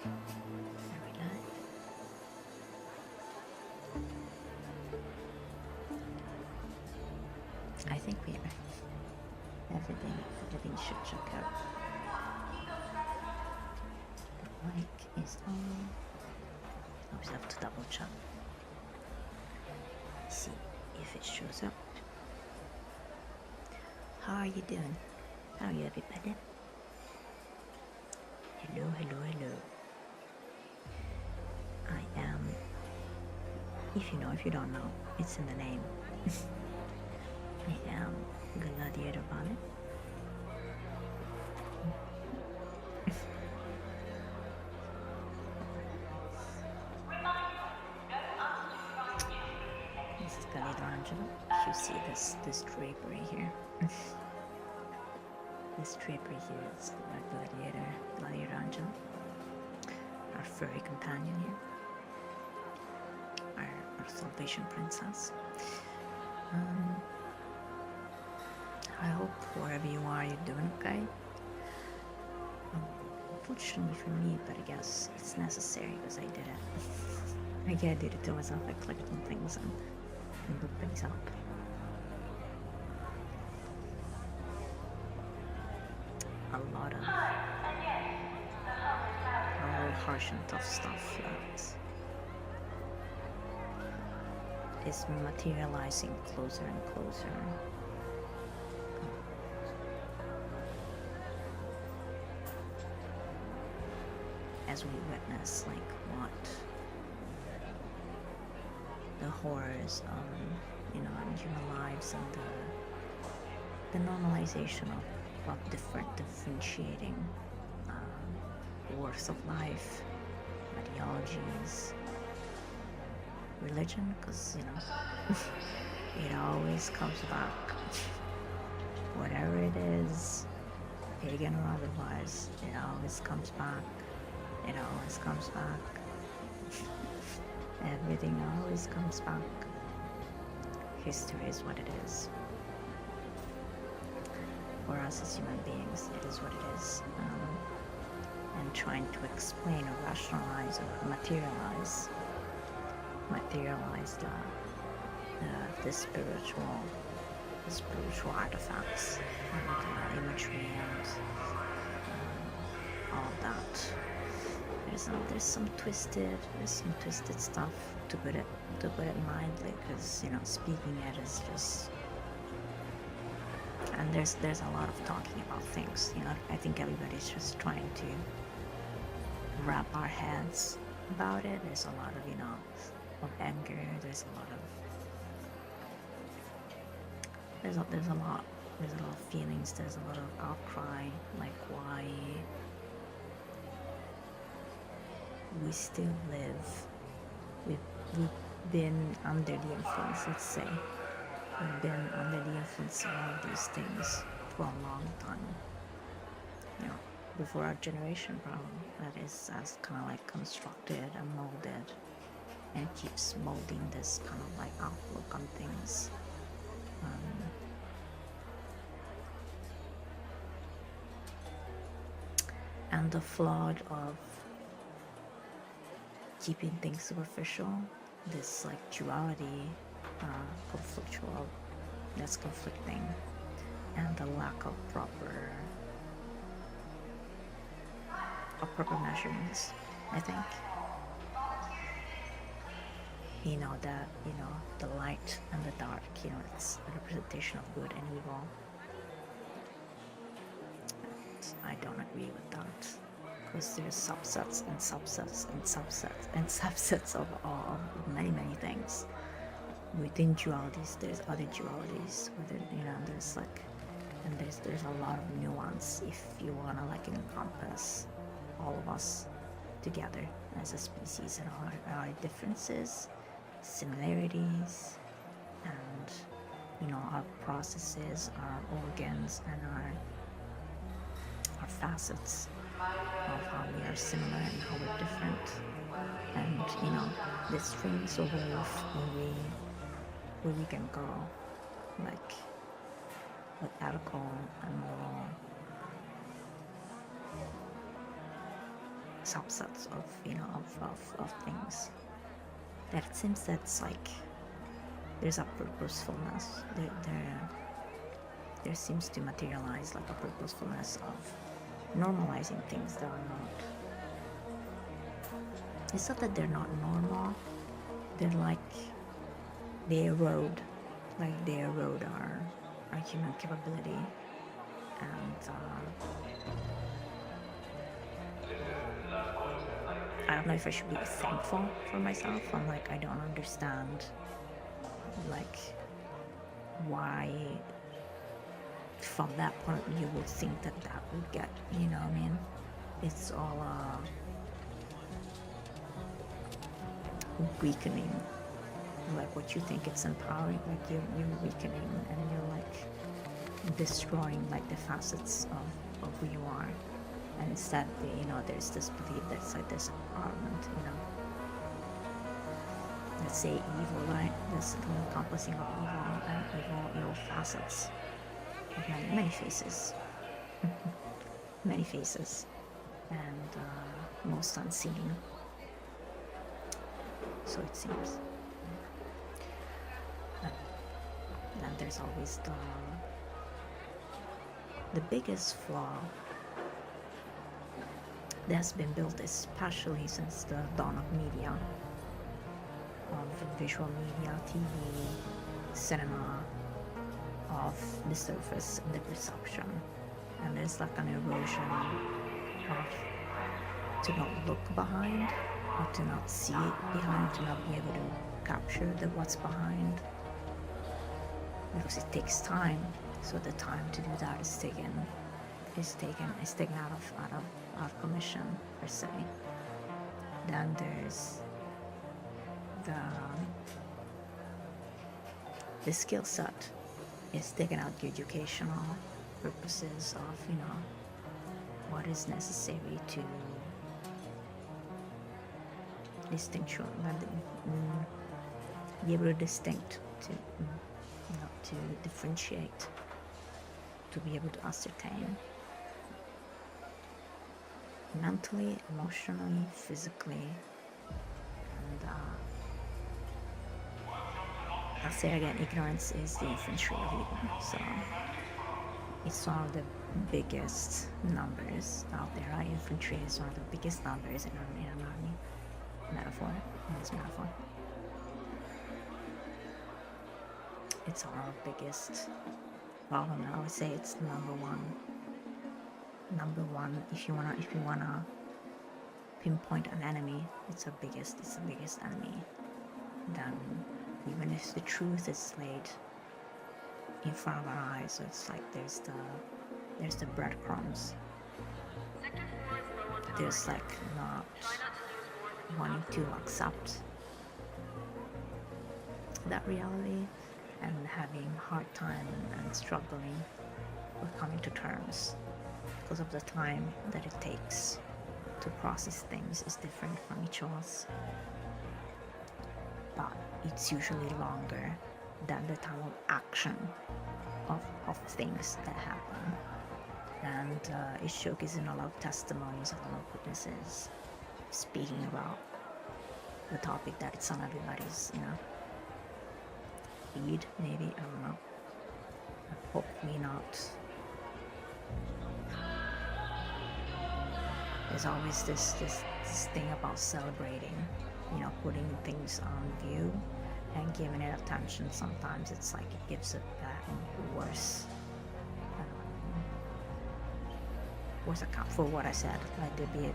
Very nice. I think we have everything should check out. The mic is on. I always have to double check. See if it shows up. How are you doing? How are you, everybody? Hello, hello, hello. I am, if you don't know, it's in the name. I am Gladiator Bonnet. This is Gladiator Angela. You see this drapery here. This drapery here is Gladiator Angela, our furry companion here, our Salvation Princess. I hope wherever you are, you're doing okay. Unfortunately for me, but I guess it's necessary because I did it. I did it to myself. I clicked on things and looked things up. A lot of harsh and tough stuff that is materializing closer and closer. As we witness, like, what the horrors of, human lives and the normalization of differentiating worth of life, ideologies, religion, because it always comes back. Whatever it is, pagan or otherwise, it always comes back. It always comes back. Everything always comes back. History is what it is. For us as human beings, it is what it is. And trying to explain or rationalize or materialize the spiritual artifacts and imagery and all of that. There's some twisted stuff, to put it mildly, because speaking it is just, and there's a lot of talking about things. I think everybody's just trying to wrap our heads about it. There's a lot of anger. There's a lot of feelings. There's a lot of outcry, like why we still live. We've been under the influence, let's say. We've been under the influence of all these things for a long time. Before our generation, probably, that is as kind of like constructed and molded and keeps molding this kind of like outlook on things. And the flood of keeping things superficial, this like duality, conflictual, that's conflicting, and the lack of proper measurements, I think. That the light and the dark, it's a representation of good and evil. And I don't agree with that, because there's subsets and subsets and subsets and subsets of many things. Within dualities, there's other dualities. There's a lot of nuance if you wanna encompass all of us together as a species, and our differences, similarities, and our processes, our organs, and our facets of how we are similar and how we're different. And this strings of where we can go, like with ethical and moral subsets of of things that it seems that's like there's a purposefulness there seems to materialize like a purposefulness of normalizing things that are not. It's not that they're not normal, they're like they erode our human capability. And I don't know if I should be thankful for myself. I'm like, I don't understand like why from that point you would think that would get, you know what I mean? It's all weakening. Like what you think it's empowering, like you're weakening and you're like destroying like the facets of who you are. And instead, you know, there's this belief that's like this empowerment, you know. Let's say evil, right? This encompassing of evil and evil facets of many faces. Many faces. And most unseen. So it seems. And then there's always the biggest flaw that has been built, especially since the dawn of media, of visual media, TV, cinema, of the surface and the perception. And there's like an erosion of to not look behind, or to not see it behind, to not be able to capture what's behind, because it takes time. So the time to do that is taken out of commission per se. Then there's the skill set is taken out the educational purposes of, you know, what is necessary to distinction, be able to distinct, to to differentiate, to be able to ascertain mentally, emotionally, physically. And I'll say again, ignorance is the infantry of evil. So it's one of the biggest numbers out there, right? Infantry is one of the biggest numbers in an army. Metaphor, in this metaphor. It's our biggest problem. I would say it's number one. If you wanna pinpoint an enemy, it's the biggest enemy. Then even if the truth is laid in front of our eyes, so it's like there's the breadcrumbs. There's like not wanting to accept that reality and having a hard time and struggling with coming to terms because of the time that it takes to process things is different from each of us. But it's usually longer than the time of action of things that happen. And Ishok is in a lot of testimonies, a lot of witnesses speaking about the topic that it's on everybody's, feed, maybe, I don't know. Hopefully not. There's always this thing about celebrating, putting things on view and giving it attention. Sometimes it's like it gives it back worse account for what I said, like to be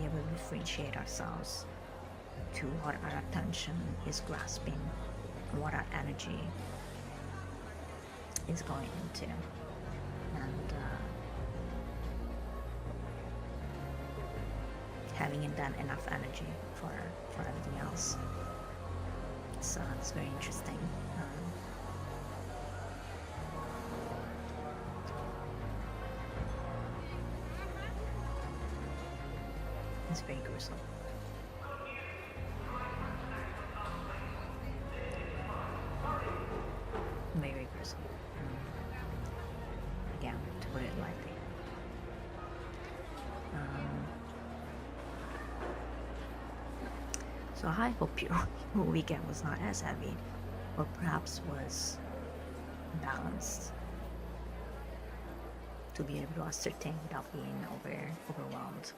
able to differentiate ourselves to what our attention is grasping, what our energy is going into, and having then enough energy for everything else. So it's very interesting. It's very gruesome. Very gruesome. Again, to put it lightly. So I hope your weekend was not as heavy, or perhaps was balanced, to be able to ascertain without being overwhelmed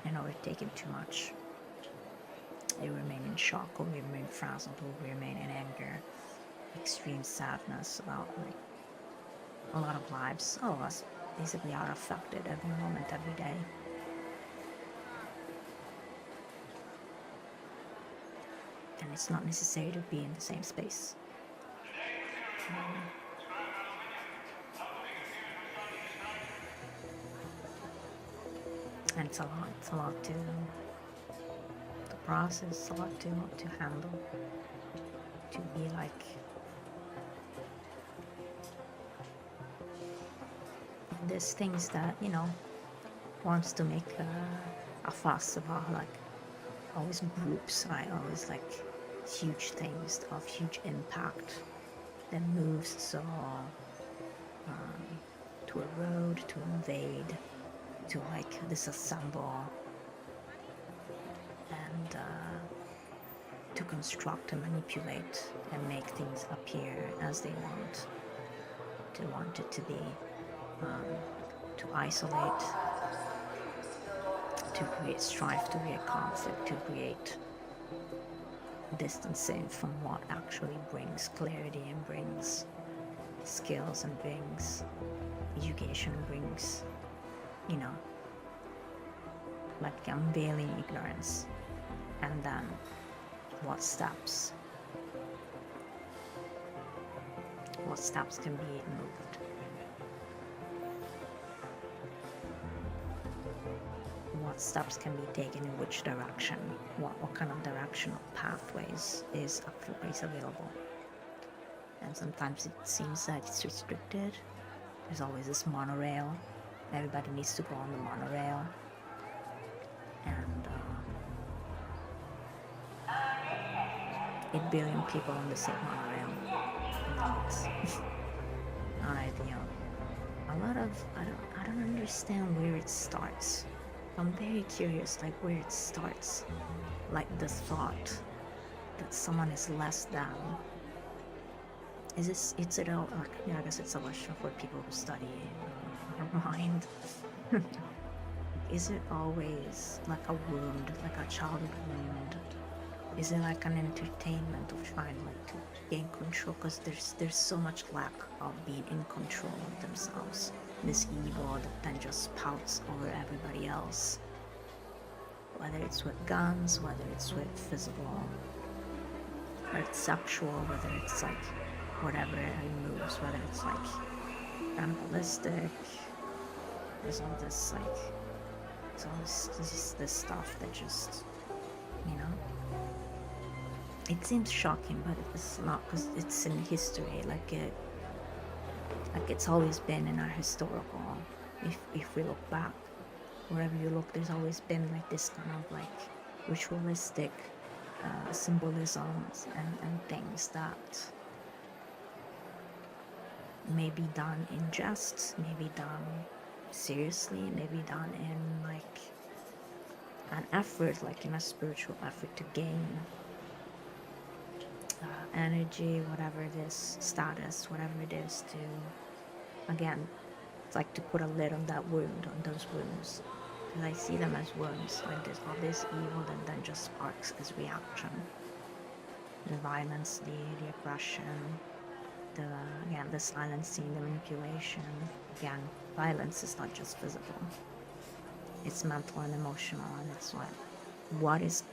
and overtaken too much. You remain in shock, or we remain frazzled, or we remain in anger, extreme sadness about like a lot of lives. All of us basically are affected every moment, every day. And it's not necessary to be in the same space. And it's a lot to process, a lot to handle, to be like there's things that, you know, wants to make a fuss about, like always groups, right? Always like huge things of huge impact that moves so to erode, to invade, to like disassemble, and to construct and manipulate and make things appear as they want it to be, to isolate, to create strife, to create conflict, to create distancing from what actually brings clarity and brings skills and brings education and brings, you know, like unveiling ignorance. And then what steps can be moved, what steps can be taken in which direction, what kind of directional pathways is available. And sometimes it seems that it's restricted. There's always this monorail, everybody needs to go on the monorail, and 8 billion people on the same monorail. It's not ideal. A lot of I don't understand where it starts. I'm very curious, like where it starts, like the thought that someone is less than. Is it all like, yeah, I guess it's a question for people who study our mind. Is it always like a wound, like a childhood wound? Is it like an entertainment of trying like to gain control? Because there's so much lack of being in control of themselves. This evil that then just spouts over everybody else. Whether it's with guns, whether it's with physical, whether it's sexual, whether it's like whatever it moves, whether it's like animalistic. There's all this like, it's all this stuff that just, you know, it seems shocking, but it's not, because it's in history. Like it's always been in our historical. If we look back, wherever you look, there's always been like this kind of like ritualistic symbolisms and things that may be done in jest, may be done seriously, may be done in like an effort, like in a spiritual effort to gain energy, whatever it is, status, whatever it is, to, again, it's like to put a lid on that wound, on those wounds. Because I see them as wounds, like there's all this evil that then just sparks as reaction. The violence, the aggression, the silencing, the manipulation. Again, violence is not just physical. It's mental and emotional, and it's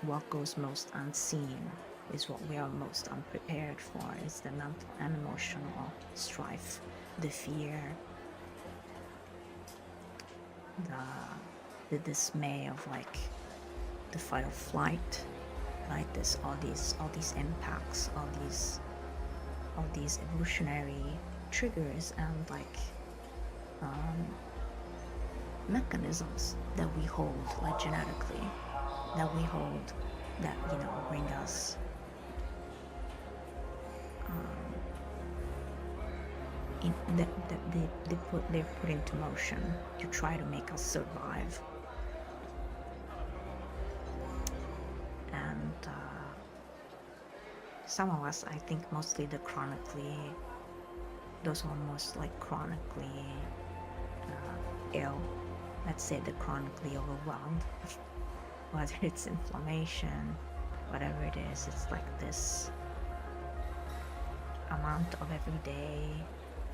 what goes most unseen is what we are most unprepared for, is the mental and emotional strife, the fear, the dismay of like the fight or flight, like this, all these impacts, all these evolutionary triggers and like mechanisms that we hold, like genetically, that we hold, that, you know, bring us they're put into motion to try to make us survive. And some of us, I think mostly those who are most like chronically ill, let's say the chronically overwhelmed, whether it's inflammation, whatever it is, it's like this amount of every day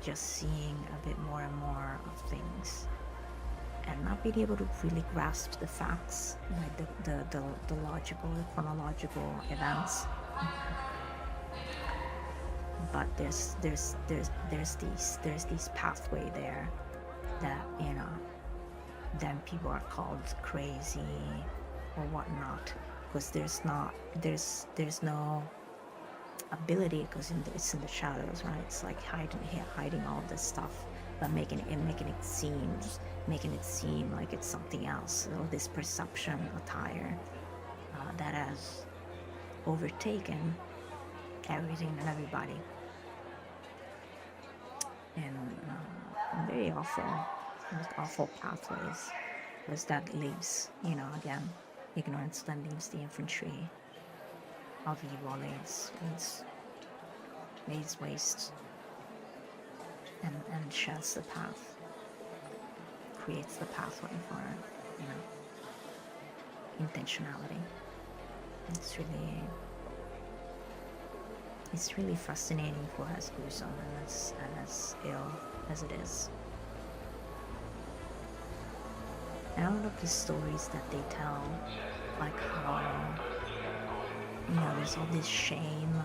just seeing a bit more and more of things and not being able to really grasp the facts, like the logical, the chronological events. But there's these pathway there that, you know, then people are called crazy or whatnot, because there's no ability, because it's in the shadows, right? It's like hiding all this stuff, but making it seem like it's something else. So this perception attire that has overtaken everything and everybody, and very awful pathways, because that leaves, you know, again, ignorance then leaves the infantry of evil, lays waste and sheds the path, creates the pathway for, you know, intentionality. It's really fascinating for as gruesome and as ill as it is. And all of the stories that they tell, like how, you know, there's all this shame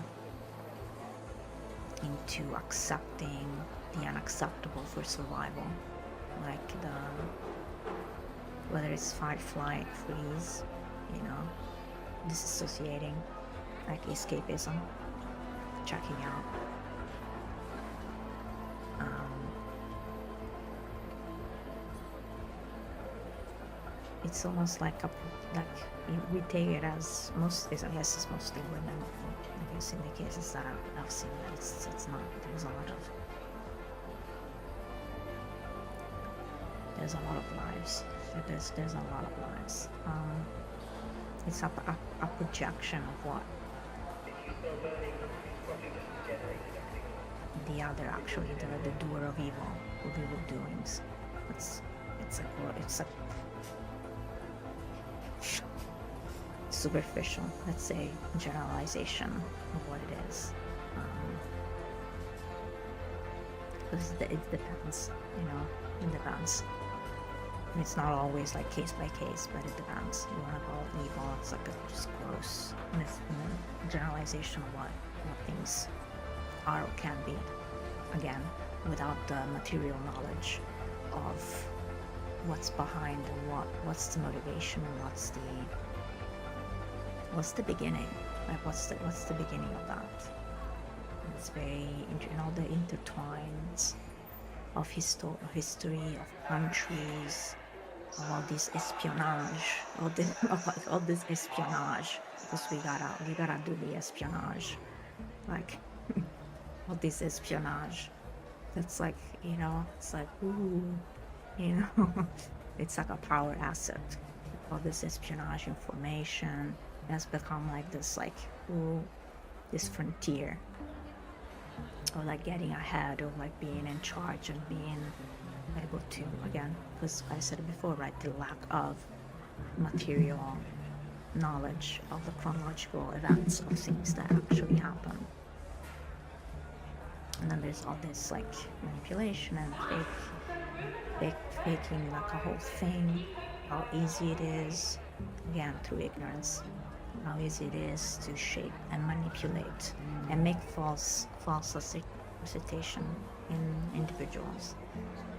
into accepting the unacceptable for survival, like whether it's fight, flight, freeze, you know, disassociating, like escapism, checking out. It's almost like we take it as I guess it's mostly women. I guess in the cases that I've seen, it's not. There's a lot of lives. There's a lot of lives. It's a projection of what the other, actually, the doer of evil, doings. It's a superficial, let's say, generalization of what it is. Because it depends, you know, it depends. It's not always like case by case, but it depends. You want to call it evil, it's like a just gross generalization of what things are or can be. Again, without the material knowledge of what's behind and what's the motivation and what's the beginning, like what's the beginning of that. And it's very in all the intertwines of history, of countries, of all this espionage, all this espionage, because we gotta do the espionage, like all this espionage. That's like, you know, it's like, ooh, you know, it's like a power asset. All this espionage information has become like this, like, ooh, this frontier, or like getting ahead, or like being in charge and being able to, again, because I said it before, right, the lack of material knowledge of the chronological events of things that actually happen. And then there's all this like manipulation and faking like a whole thing, how easy it is, again, through ignorance, how easy it is to shape and manipulate and make false recitation in individuals.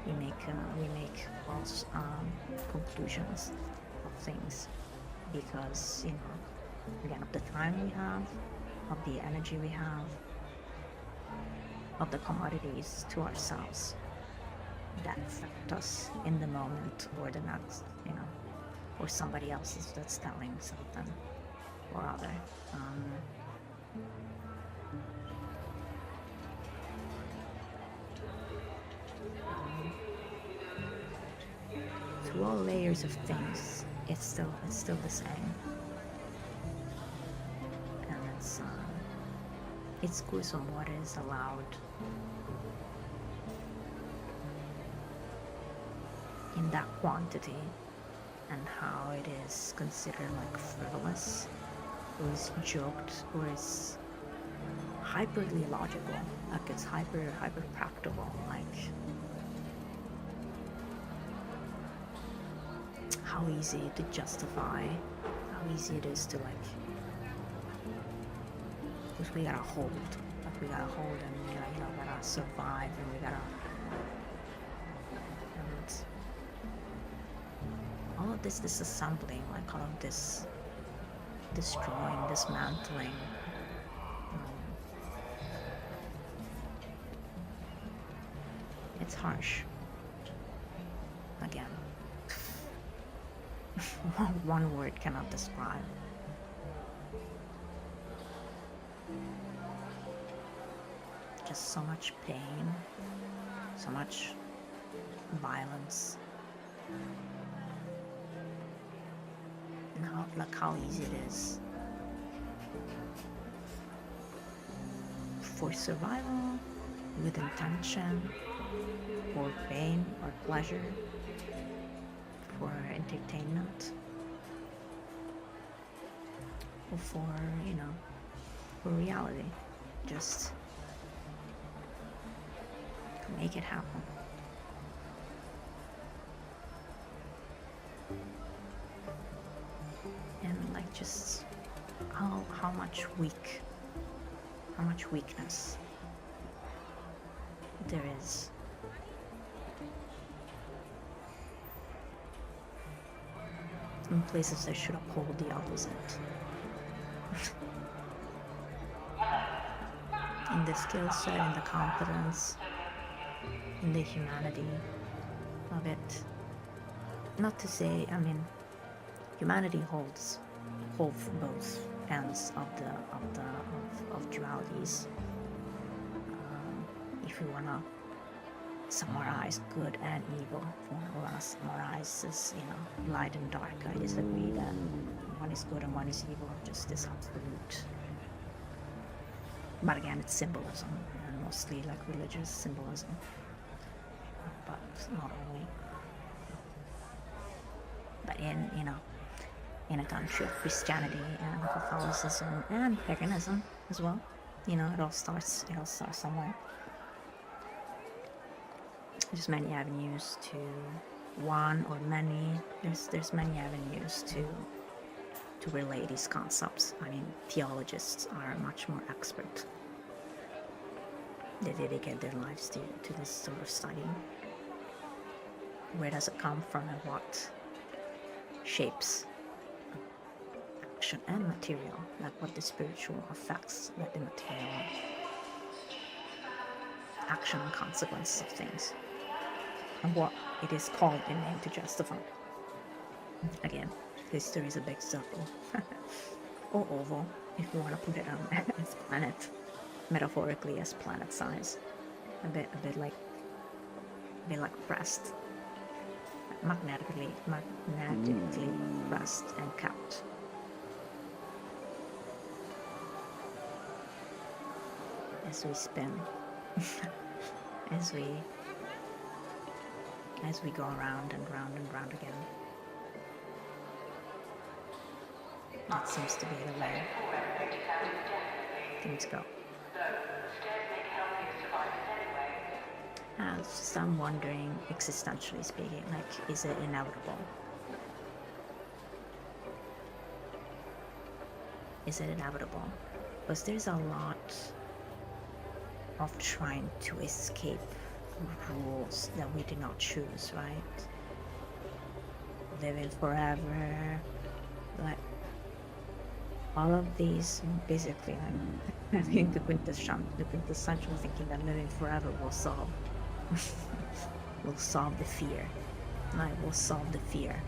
We make false conclusions of things because, you know, again, of the time we have, of the energy we have, of the commodities to ourselves that affect us in the moment or the next, you know, or somebody else that's telling something or other. Through all layers of things, it's still the same, and it's gruesome what is allowed in that quantity and how it is considered like frivolous, or is joked, or is hyperly logical, like it's hyper practical, like how easy to justify, how easy it is to like, because we gotta hold, like we gotta hold, and you know gotta survive, and we gotta, and all of this disassembling, like all of this destroying, dismantling, it's harsh. Again, one word cannot describe. Just so much pain, so much violence, and how easy it is for survival, with intention, for pain or pleasure, for entertainment, or for, you know, for reality, just to make it happen. And like just how much weakness there is. In places that should uphold the opposite. In the skill set, in the competence, in the humanity of it. Not to say, I mean, humanity holds both ends of dualities. If we wanna summarize good and evil, if we wanna summarize this, you know, light and dark, I disagree that one is good and one is evil, just this absolute. But again, it's symbolism, and mostly like religious symbolism, but not only. But in, you know, in a country of Christianity and Catholicism and paganism as well, you know, it all starts somewhere. There's many avenues to one, or many, there's many avenues to relay these concepts. I mean, theologists are much more expert. They dedicate their lives to this sort of study. Where does it come from, and what shapes action and material, like what the spiritual affects that the material action and consequences of things, and what it is called and named to justify. Again, history is a big circle, or oval, if you want to put it on as planet, metaphorically as planet size, a bit like pressed, magnetically pressed and kept. As we spin, as we go around and round and round again. That seems to be the way things go. It's just, I'm wondering, existentially speaking, like, is it inevitable? Is it inevitable? Because there's a lot of trying to escape rules that we did not choose, right? Living forever, like all of these, basically, I think the quintessential thinking that living forever will solve the fear. Right? Will solve the fear.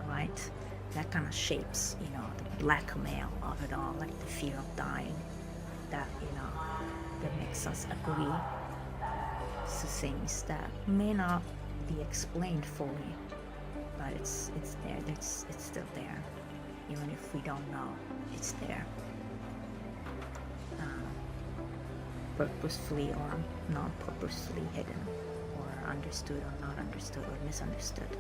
Right? That kind of shapes, you know, the blackmail of it all, like the fear of dying. That, you know, that makes us agree to things that may not be explained fully, but it's there. It's still there. even if we don't know it's there, purposefully or not purposefully hidden, or understood or not understood, or misunderstood.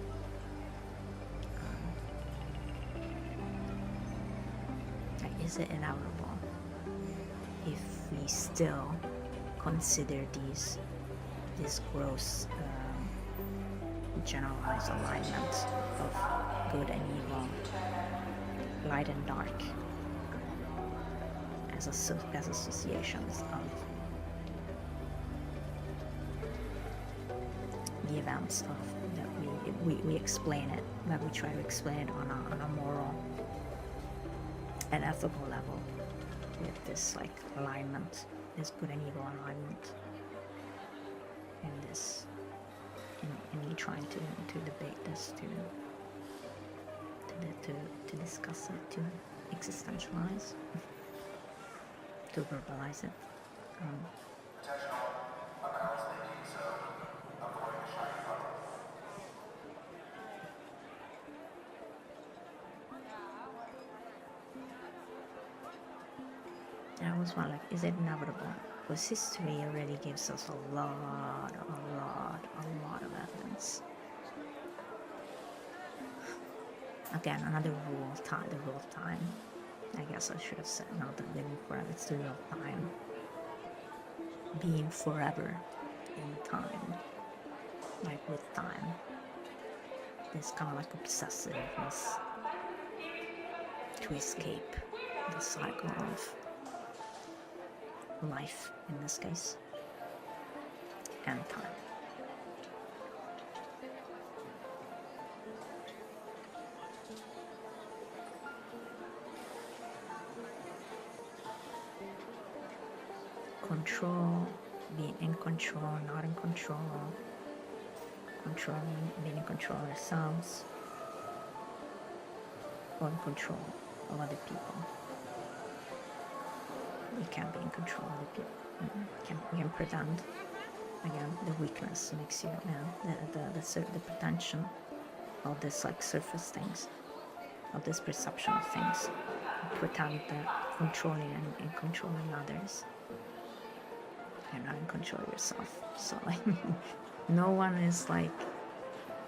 Is it inevitable if we still consider these gross generalized alignments of good and evil, light and dark, as associations of the events of that we explain it, that we try to explain it on a moral and ethical level, with this like alignment, this good and evil alignment, and this in me trying to debate this, to discuss it, to existentialize, to verbalize it. I was wondering, like, is it inevitable? Because history already gives us a lot of evidence. Again, another rule of time, the rule of time. I guess I should have said not the living forever, it's the rule of time. Being forever in time, like with time. This kind of like obsessiveness to escape the cycle of life, in this case, and time. Control, being in control, not in control, controlling, being in control of ourselves, or in control of other people. We can't be in control of the people. We can pretend. Again, the weakness makes you, the pretension of this like surface things, of this perception of things. You pretend that controlling and controlling others, you're not in control of yourself. So like, no one is like,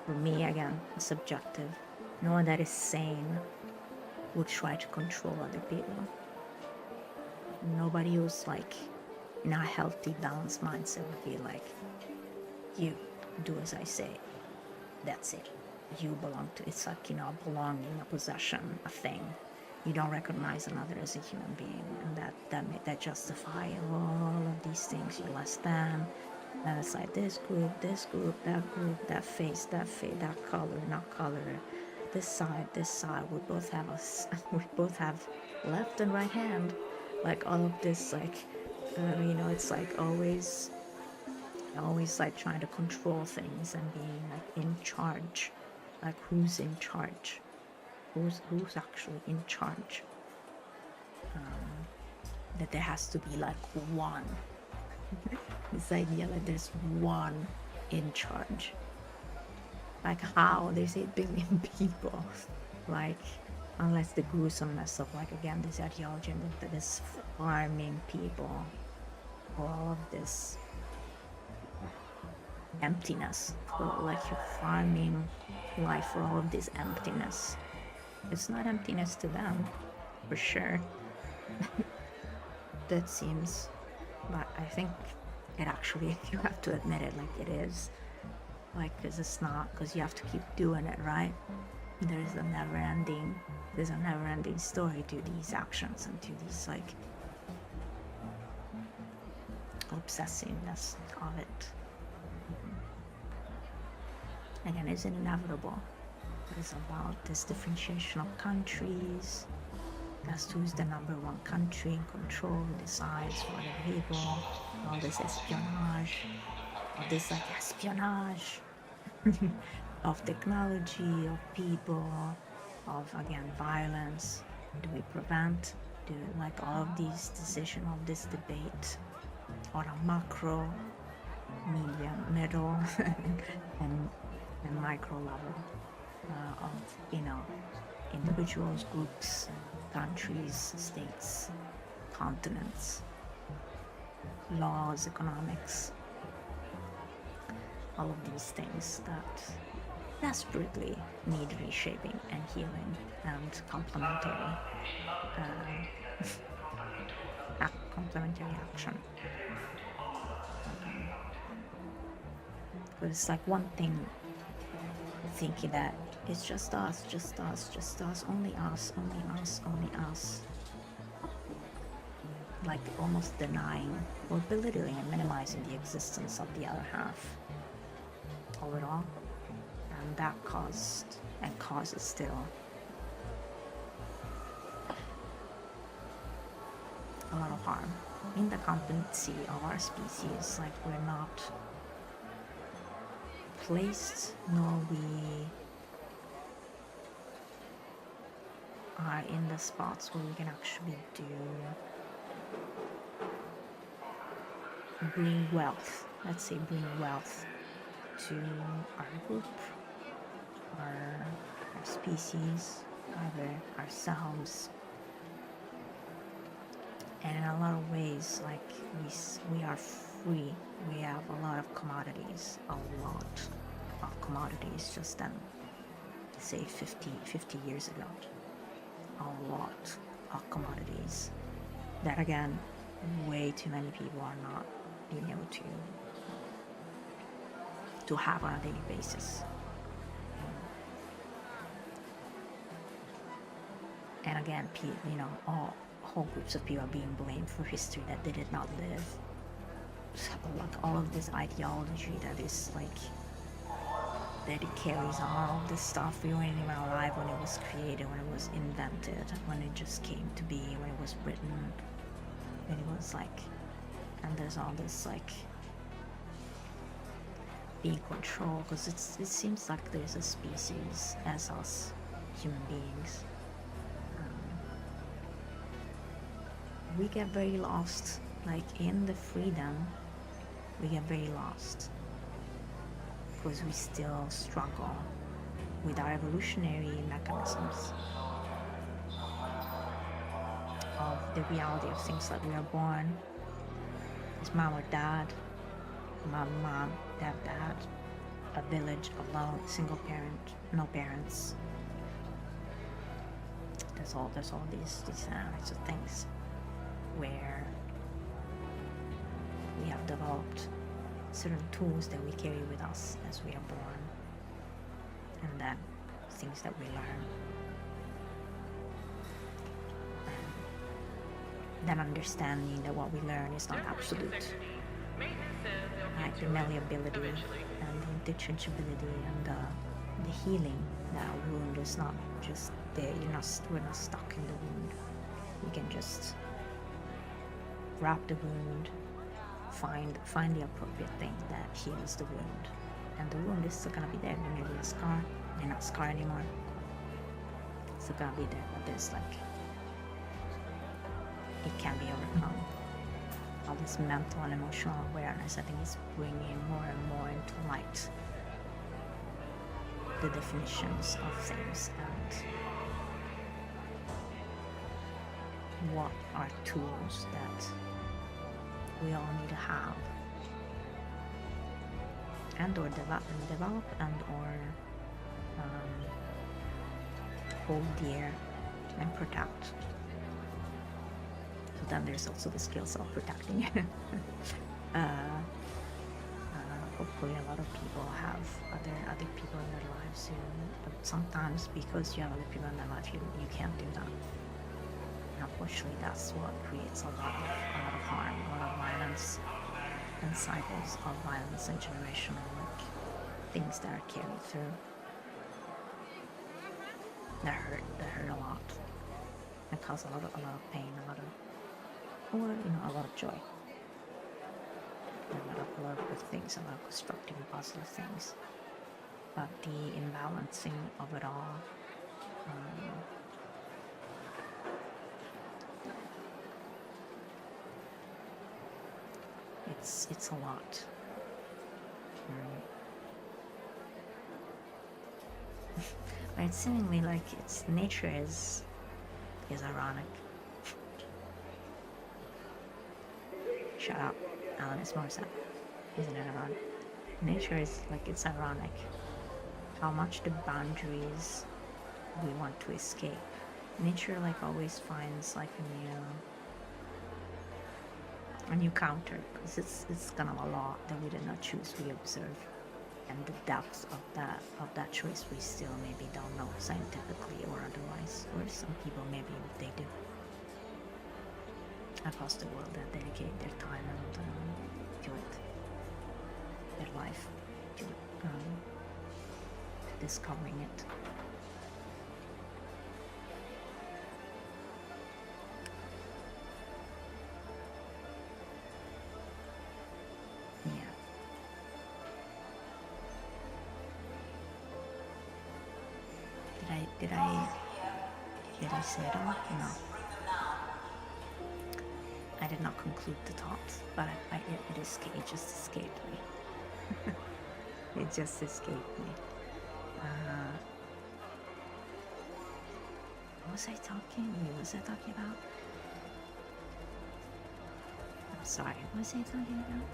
for me again, subjective. No one that is sane would try to control other people. Nobody who's like in a healthy, balanced mindset would be like, you do as I say, that's it. You belong to, it's like, belonging, a possession, a thing. You don't recognize another as a human being, and that justify all of these things. You're less than, and it's like this group, that face, that color, not color, this side. We both have left and right hand. Like all of this, like, it's like always like trying to control things and being like in charge. Like who's in charge? Who's actually in charge? That there has to be like one. This idea that there's one in charge. Like how? There's 8 billion people. Like, unless the gruesomeness of, like, again, this ideology and this farming people, all of this emptiness, like you're farming life for all of this emptiness. It's not emptiness to them, for sure. That seems, but I think it actually, you have to admit it, like it is. Like, because it's not, because you have to keep doing it, right? There's a never-ending story to these actions and to these, like, obsessiveness of it. Again, is it inevitable? It's about this differentiation of countries. That's who's the number one country in control, who decides for the people, all this espionage, all this like espionage of technology, of people, of, again, violence. Do we prevent? Do, like, all of these decisions of this debate on a macro, medium, middle, and micro level of, individuals, groups, countries, states, continents, laws, economics, all of these things that desperately need reshaping and healing and complementary action. Because it's like one thing thinking that it's just us, only us, only us, only us. Like almost denying or belittling and minimizing the existence of the other half of it all. And that caused and causes still a lot of harm in the competency of our species. Like we're not placed, nor we are in the spots where we can actually bring wealth, let's say bring wealth to our group, our species, ourselves. And in a lot of ways, like we are free. We have a lot of commodities, just then, say 50 years ago. A lot of commodities that, again, way too many people are not being able to have on a daily basis. And again, all whole groups of people are being blamed for history that they did not live. So, like all of this ideology that is like that it carries on, all this stuff we weren't even alive when it was created, when it was invented, when it just came to be, when it was written, when it was like, and there's all this like being controlled, because it seems like there's a species as us human beings. We get very lost, like in the freedom, we get very lost because we still struggle with our evolutionary mechanisms of the reality of things. Like we are born as mom or dad, mom, dad, a village alone, single parent, no parents. There's all these types of things where we have developed certain tools that we carry with us as we are born, and then things that we learn, and then understanding that what we learn is not absolute, like the malleability and the interchangeability and the healing. That a wound is not just there. We're not stuck in the wound. We can just wrap the wound, find the appropriate thing that heals the wound, and the wound is still gonna be there. When you're a scar, you're not a scar anymore. It's still gonna be there, but there's like, it can be overcome. All this mental and emotional awareness, I think, is bringing more and more into light the definitions of things and what are tools that we all need to have and or develop and or hold dear and protect. So then there's also the skills of protecting. Hopefully a lot of people have other people in their lives who, but sometimes because you have other people in their life, you can't do that. And unfortunately, that's what creates a lot of harm, a lot of violence, and cycles of violence and generational things that are carried through that hurt a lot and cause a lot of pain, a lot of joy. A lot of good things, a lot of constructive and positive things, but the imbalancing of it all, it's a lot. Right? Seemingly like its nature is ironic. Shut up, Alanis Morissette. Isn't it ironic? Nature is like it's ironic. How much the boundaries we want to escape. Nature like always finds like a new counter because it's kind of a law that we did not choose, we observe. And the depth of that choice we still maybe don't know scientifically or otherwise, or some people maybe they do across the world that dedicate their time and to it, their life to discovering it. Did I say it all? No. I did not conclude the thought, but it just escaped me. It just escaped me. What was I talking? What was I talking about? I'm sorry, what was I talking about?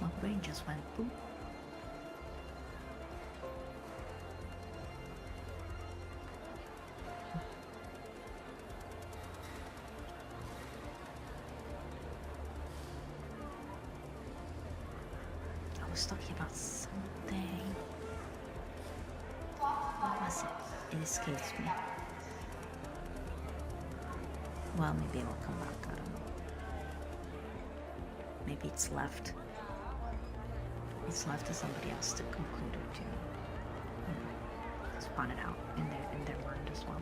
My brain just went boop. I was talking about something. What was it? It escapes me. Well, maybe it will come back, I don't know. Maybe it's left. It's left to somebody else to conclude it, to spawn it out in their mind as well.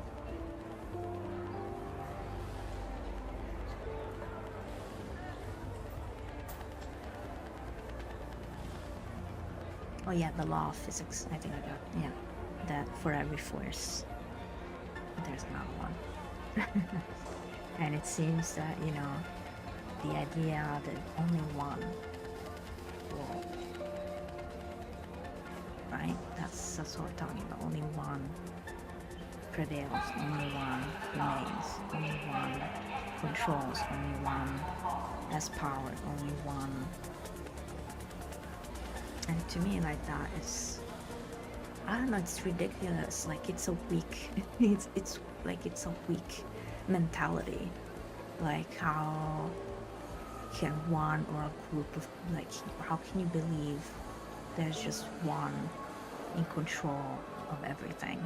Oh yeah, the law of physics, I think I got, yeah. That for every force, there's not one. And it seems that, the idea that only one will, right? That's what we're talking about. Only one prevails, only one remains, only one controls, only one has power, only one. And to me, like that is, I don't know, it's ridiculous. Like it's a weak, it's like it's a weak mentality. Like how can one or a group of, like, how can you believe there's just one in control of everything?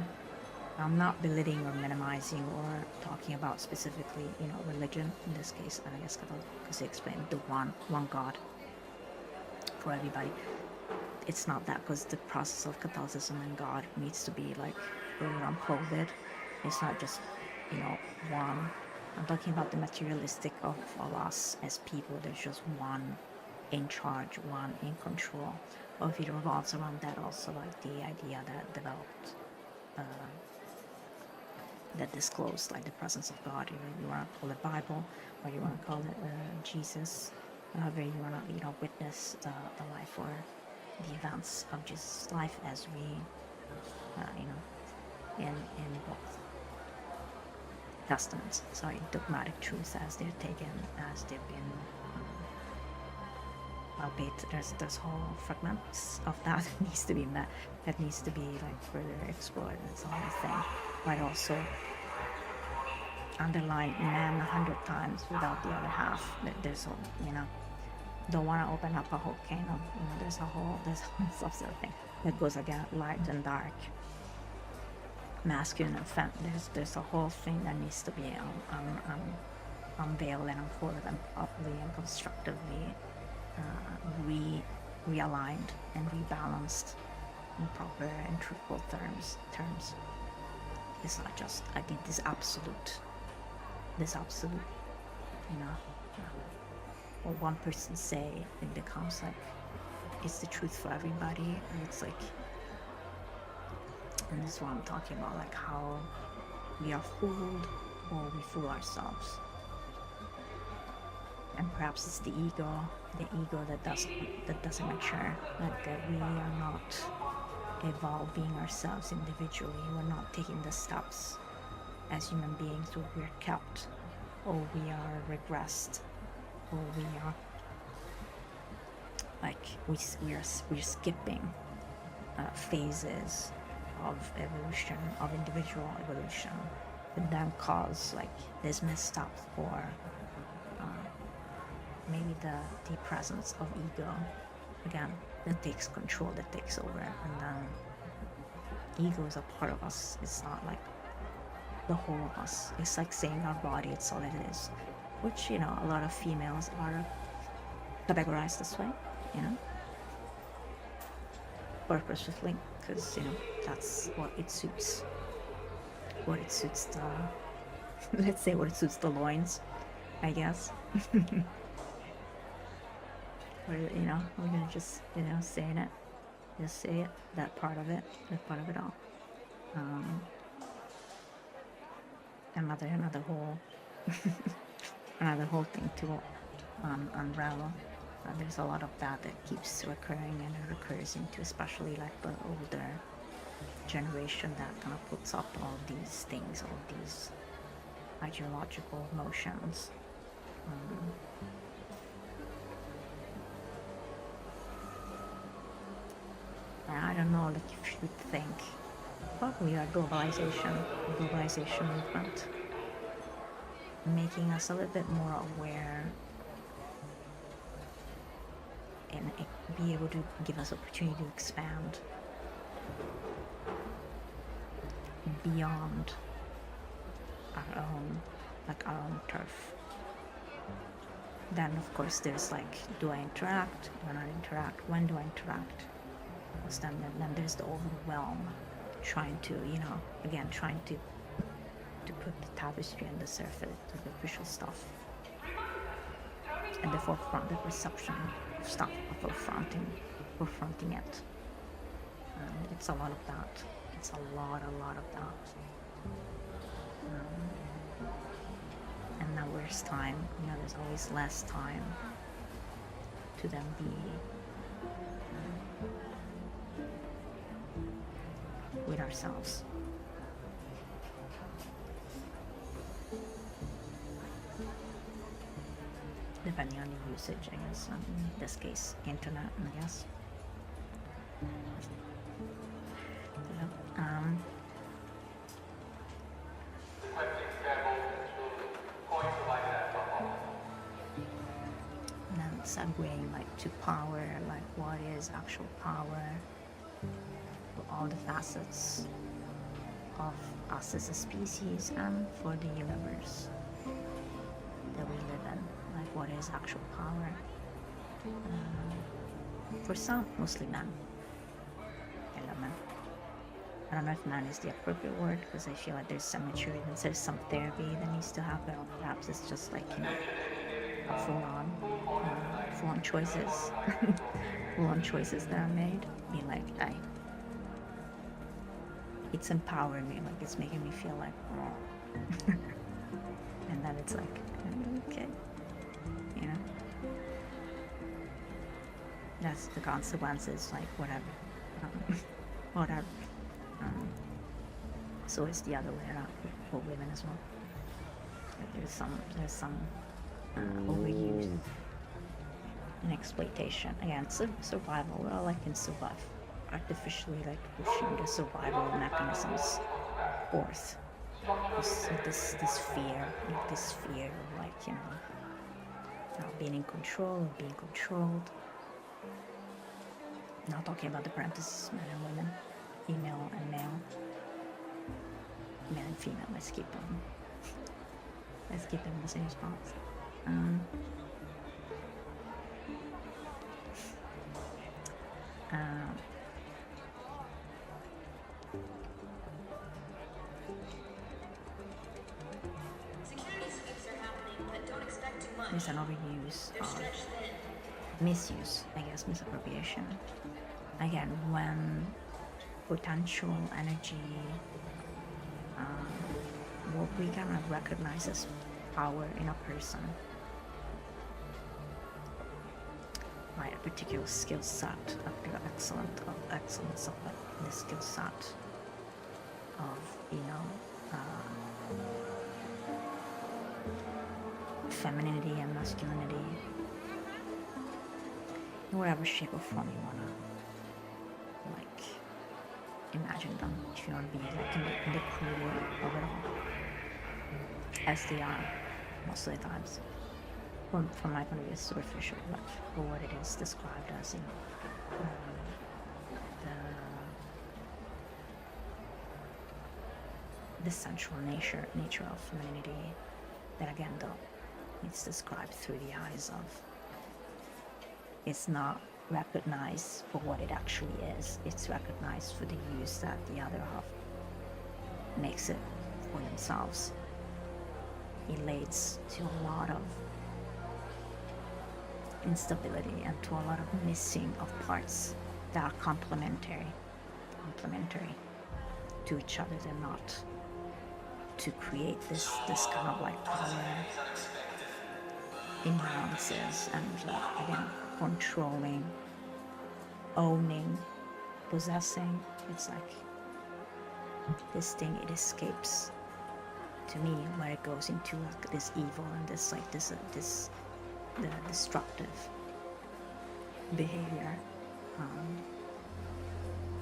I'm not belittling or minimizing or talking about specifically, religion in this case, I guess, because they explained the one God for everybody. It's not that, because the process of Catholicism and God needs to be like unfolded. It's not just, one. I'm talking about the materialistic of us as people. There's just one in charge, one in control. Or if it revolves around that, also like the idea that developed, that disclosed like the presence of God. You want to call it Bible, or you want to call it Jesus, however you want to witness the life or the events of Jesus' life as we in both testaments, dogmatic truths as they're taken, as they've been albeit there's whole fragments of that needs to be met, that needs to be like further explored. That's the whole thing. But also underline man 100 times without the other half. There's a, don't want to open up a whole can of, there's a whole thing that goes again, light and dark, masculine and feminine. There's a whole thing that needs to be unveiled and unfolded and properly and constructively realigned and rebalanced in proper and truthful terms. It's not just, I think, this absolute, what one person say, it becomes like it's the truth for everybody, and it's like, and this is what I'm talking about, like how we are fooled or we fool ourselves. And perhaps it's the ego that doesn't make sure that we are not evolving ourselves individually. We're not taking the steps as human beings where we're kept, or we are regressed, or we are like we're skipping phases of evolution, of individual evolution, that then cause like this misstep, or maybe the presence of ego again that takes control, that takes over. And then ego is a part of us. It's not like the whole of us. It's like saying our body, it's all it is, which, you know, a lot of females are categorized this way, you know, purposefully, because, you know, that's what it suits. What it suits the let's say what it suits the loins, I guess. Or, you know, we're gonna just, you know, saying it, just say it, that part of it all. Another whole another whole thing to unravel. There's a lot of that keeps recurring, and it recurs into especially like the older generation that kind of puts up all these things, all these ideological motions. I don't know, like, if you would think probably our globalization movement making us a little bit more aware and be able to give us opportunity to expand beyond our own turf. Then of course there's like, do I interact, do I not interact, when do I interact? Then there's the overwhelm, trying to, you know, again trying to put the tapestry and the surface, the superficial stuff at the forefront, the perception of stuff, of forefronting it. And it's a lot of that. It's a lot of that. And now there's time, you know, there's always less time to then be with ourselves. Depending on the usage, I guess. In this case, internet, I guess. And then segueing like to power, like what is actual power, all the facets of us as a species and for the universe that we live in. Like, what is actual power? For some, mostly men. I love men. I don't know if man is the appropriate word, because I feel like there's some maturity and there's some therapy that needs to happen, or perhaps it's just like, you know, full-on choices. Full-on choices that are made. Be like, it's empowering me, like it's making me feel like, oh. And then it's like, okay, you know, that's the consequences, like whatever. Whatever. So it's the other way around for women as well. Like there's some overuse and exploitation. Again, survival. We're all like in survival, artificially like pushing the survival mechanisms forth. This fear, like this fear of like, you know, not being in control, or being controlled. Not talking about the parentheses, men and women, female and male, male and female. Let's keep them in the same spots. There's an overuse of misuse, I guess, misappropriation. Again, when potential energy, what we kind of recognize as power in a person, right, a particular skill set, a particular excellence of the skill set of, femininity and masculinity, in whatever shape or form you wanna like imagine them. If you wanna be like in the core of it all, as they are most of the times. From my point of view, it's superficial, but for what it is described as, the central nature of femininity, that again, though, it's described through the eyes of, it's not recognized for what it actually is, it's recognized for the use that the other half makes it for themselves. It leads to a lot of instability and to a lot of missing of parts that are complementary to each other. They're not to create this kind of like power imbalances and again, controlling, owning, possessing. It's like this thing, it escapes to me where it goes into like this evil and this like this the destructive behavior.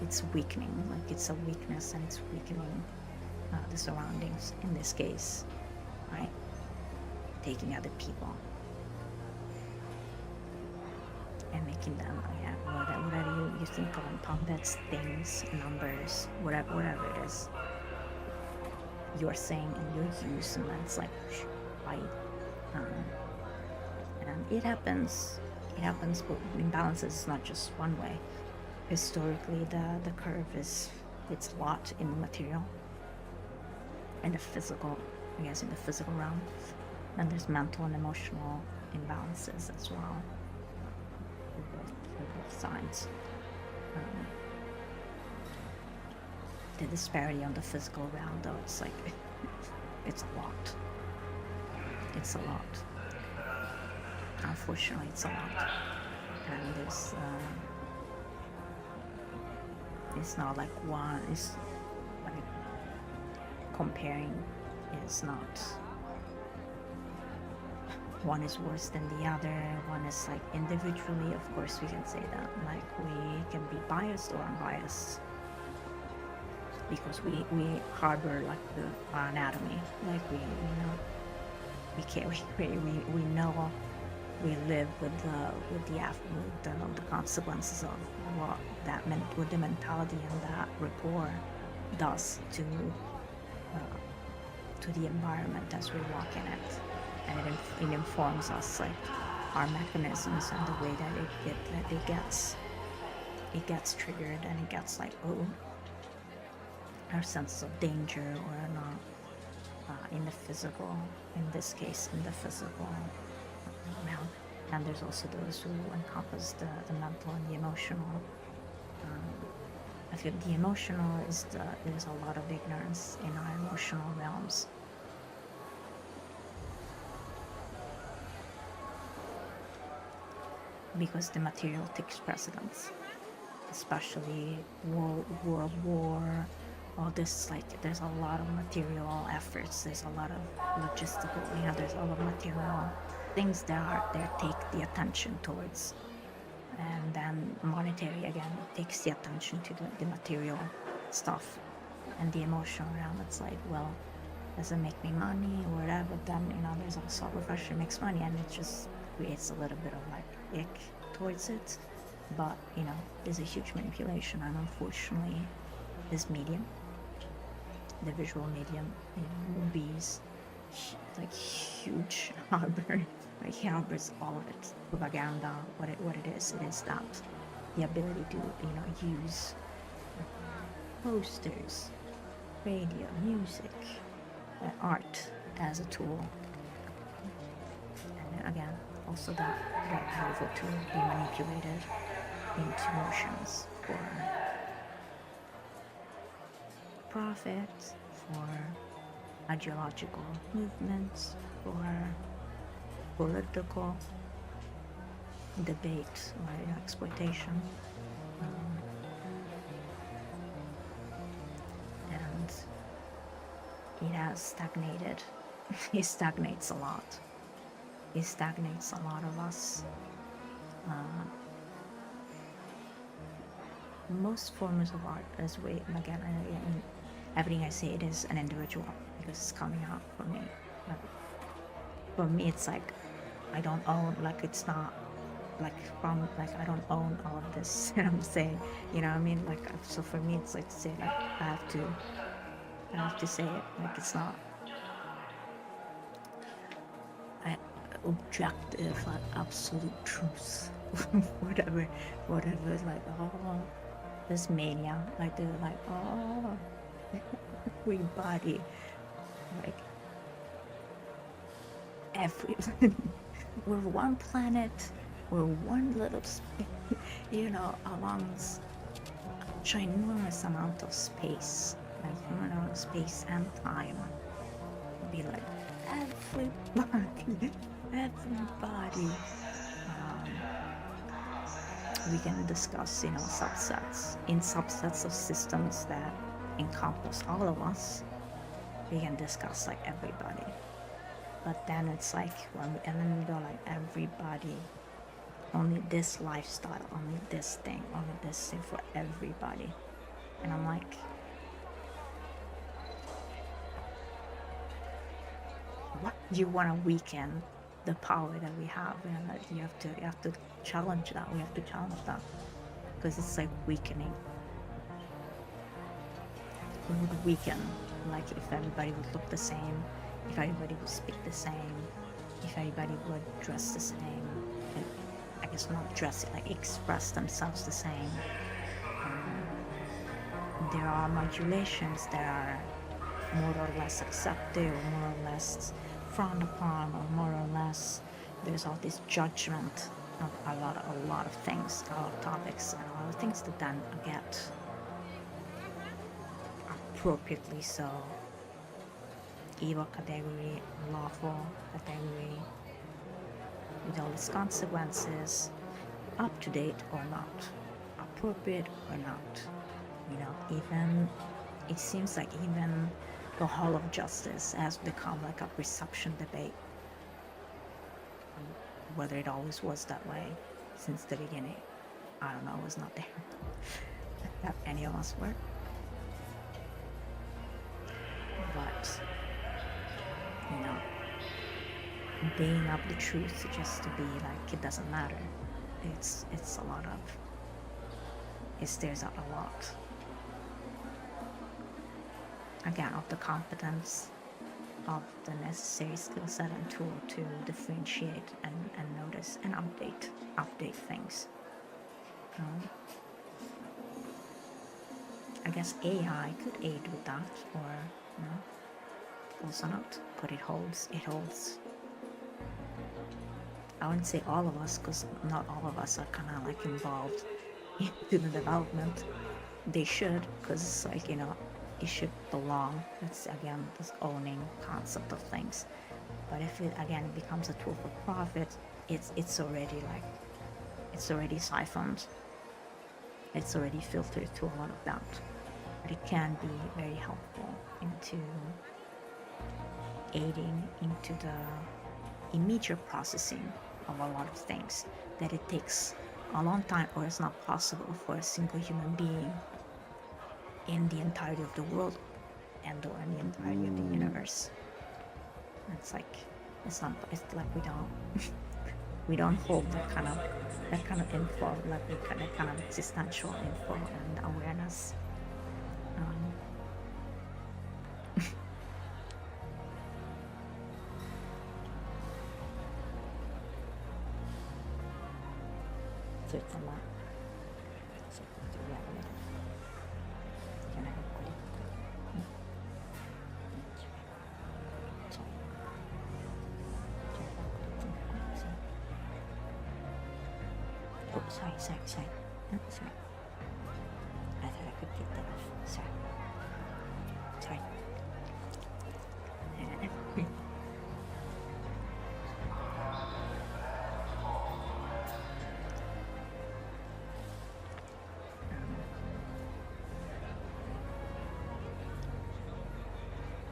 It's weakening, like it's a weakness, and it's weakening the surroundings in this case, right? Taking other people and making them, whatever you think of them, puppets, things, numbers, whatever it is, you're saying and you're using, and it's like, right? And it happens, but imbalances is not just one way. Historically, the curve is, it's a lot in the material and the physical, I guess, in the physical realm. And there's mental and emotional imbalances as well, for both sides. The disparity on the physical realm, though, it's like, it's a lot. It's a lot. Unfortunately, it's a lot. And there's, it's not like one is like comparing is not one is worse than the other. One is like individually, of course we can say that, like we can be biased or unbiased because we harbor like our anatomy, like we know we live with the consequences of what that meant, what the mentality and that rapport does to the environment as we walk in it, and it informs us, like our mechanisms and the way that it gets triggered, and it gets like, oh, our sense of danger or not, in the physical, in this case in the physical realm. And there's also those who encompass the mental and the emotional. I feel the emotional there's a lot of ignorance in our emotional realms. Because the material takes precedence, especially world war, all this, like there's a lot of material efforts, there's a lot of logistical, there's a lot of material things that take the attention towards, and then monetary again takes the attention to the material stuff, and the emotional realm, it's like, well, does it make me money or whatever? But then there's also a profession makes money, and it just creates a little bit of like ick towards it. But there's a huge manipulation, and unfortunately this medium, the visual medium, movies, like huge harbors all of it. Propaganda, what it is that the ability to use posters, radio, music, art as a tool, and again also that powerful tool be manipulated into motions for profit, for ideological movements, for political debate or exploitation. And it has stagnated. It stagnates a lot. It stagnates a lot of us. Most forms of art, as we again, I mean, everything I say, it is an individual because it's coming out for me. But for me, it's like I don't own, like it's not like from like I don't own all of this. I'm saying, you know what I mean? Like so for me, it's like to say like I have to say it like it's not objective, like absolute truth. whatever is like, oh, this mania, like they're like, oh, everybody, like we're one planet, we're one little you know, amongst ginormous amount of space, like amount of space and time. Be like everybody. We can discuss, you know, subsets of systems that encompass all of us. We can discuss like everybody, but then it's like and then we go like everybody, only this lifestyle, only this thing, only this thing for everybody, and I'm like, what? You want to weaken the power that we have, and that you have to challenge that. We have to challenge that because it's like weakening. We would weaken, like if everybody would look the same, if everybody would speak the same, if everybody would dress the same. I guess not dress it, like express themselves the same. There are modulations that are more or less accepted, or more or less frowned upon, or more or less there's all this judgment of a lot of things, a lot of topics, and a lot of things that then get appropriately so evil category, lawful category, with all its consequences, up to date or not, appropriate or not. You know, even it seems like even the hall of justice has become like a perception debate, whether it always was that way since the beginning. I don't know, it was not there that any of us were, but you know, baying up the truth just to be like it doesn't matter, it's a lot of, it stares out a lot again of the competence, of the necessary skill set and tool to differentiate and notice and update things. I guess AI could aid with that, or also not, but it holds. I wouldn't say all of us, because not all of us are kind of like involved into the development. They should, because it's like, you know, it should belong. It's again this owning concept of things. But if it again becomes a tool for profit, it's already like, it's already siphoned. It's already filtered to a lot of that. But it can be very helpful into aiding into the immediate processing of a lot of things that it takes a long time, or it's not possible for a single human being in the entirety of the world and or in the entirety of the universe. It's like, it's like we don't hold that kind of info, like that kind of existential info and awareness. So it's a lot. So can I have quick? Oh, sorry. Oh, sorry. I thought I could get that off. Sorry.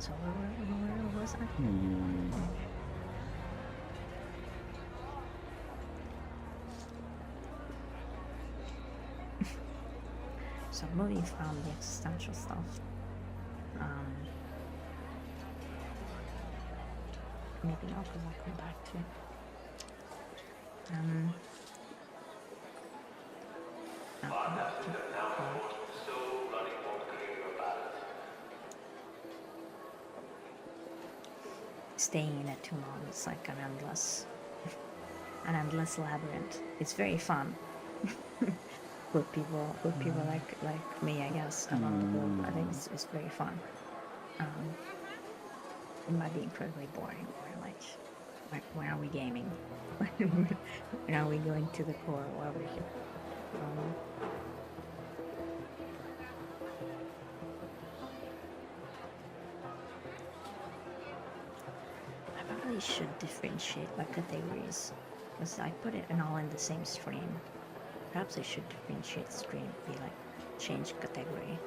So where was I? So moving from the existential stuff, maybe not because I'll come back to it. I'll come back to it. Staying in it too long, it's like an endless labyrinth. It's very fun with people like me, I guess, around the globe. I think it's very fun. It might be incredibly boring. Or like when are we gaming? When are we going to the core? What are we here? I probably should differentiate like categories, because I put it all in the same stream. Perhaps I should differentiate stream, be like change category.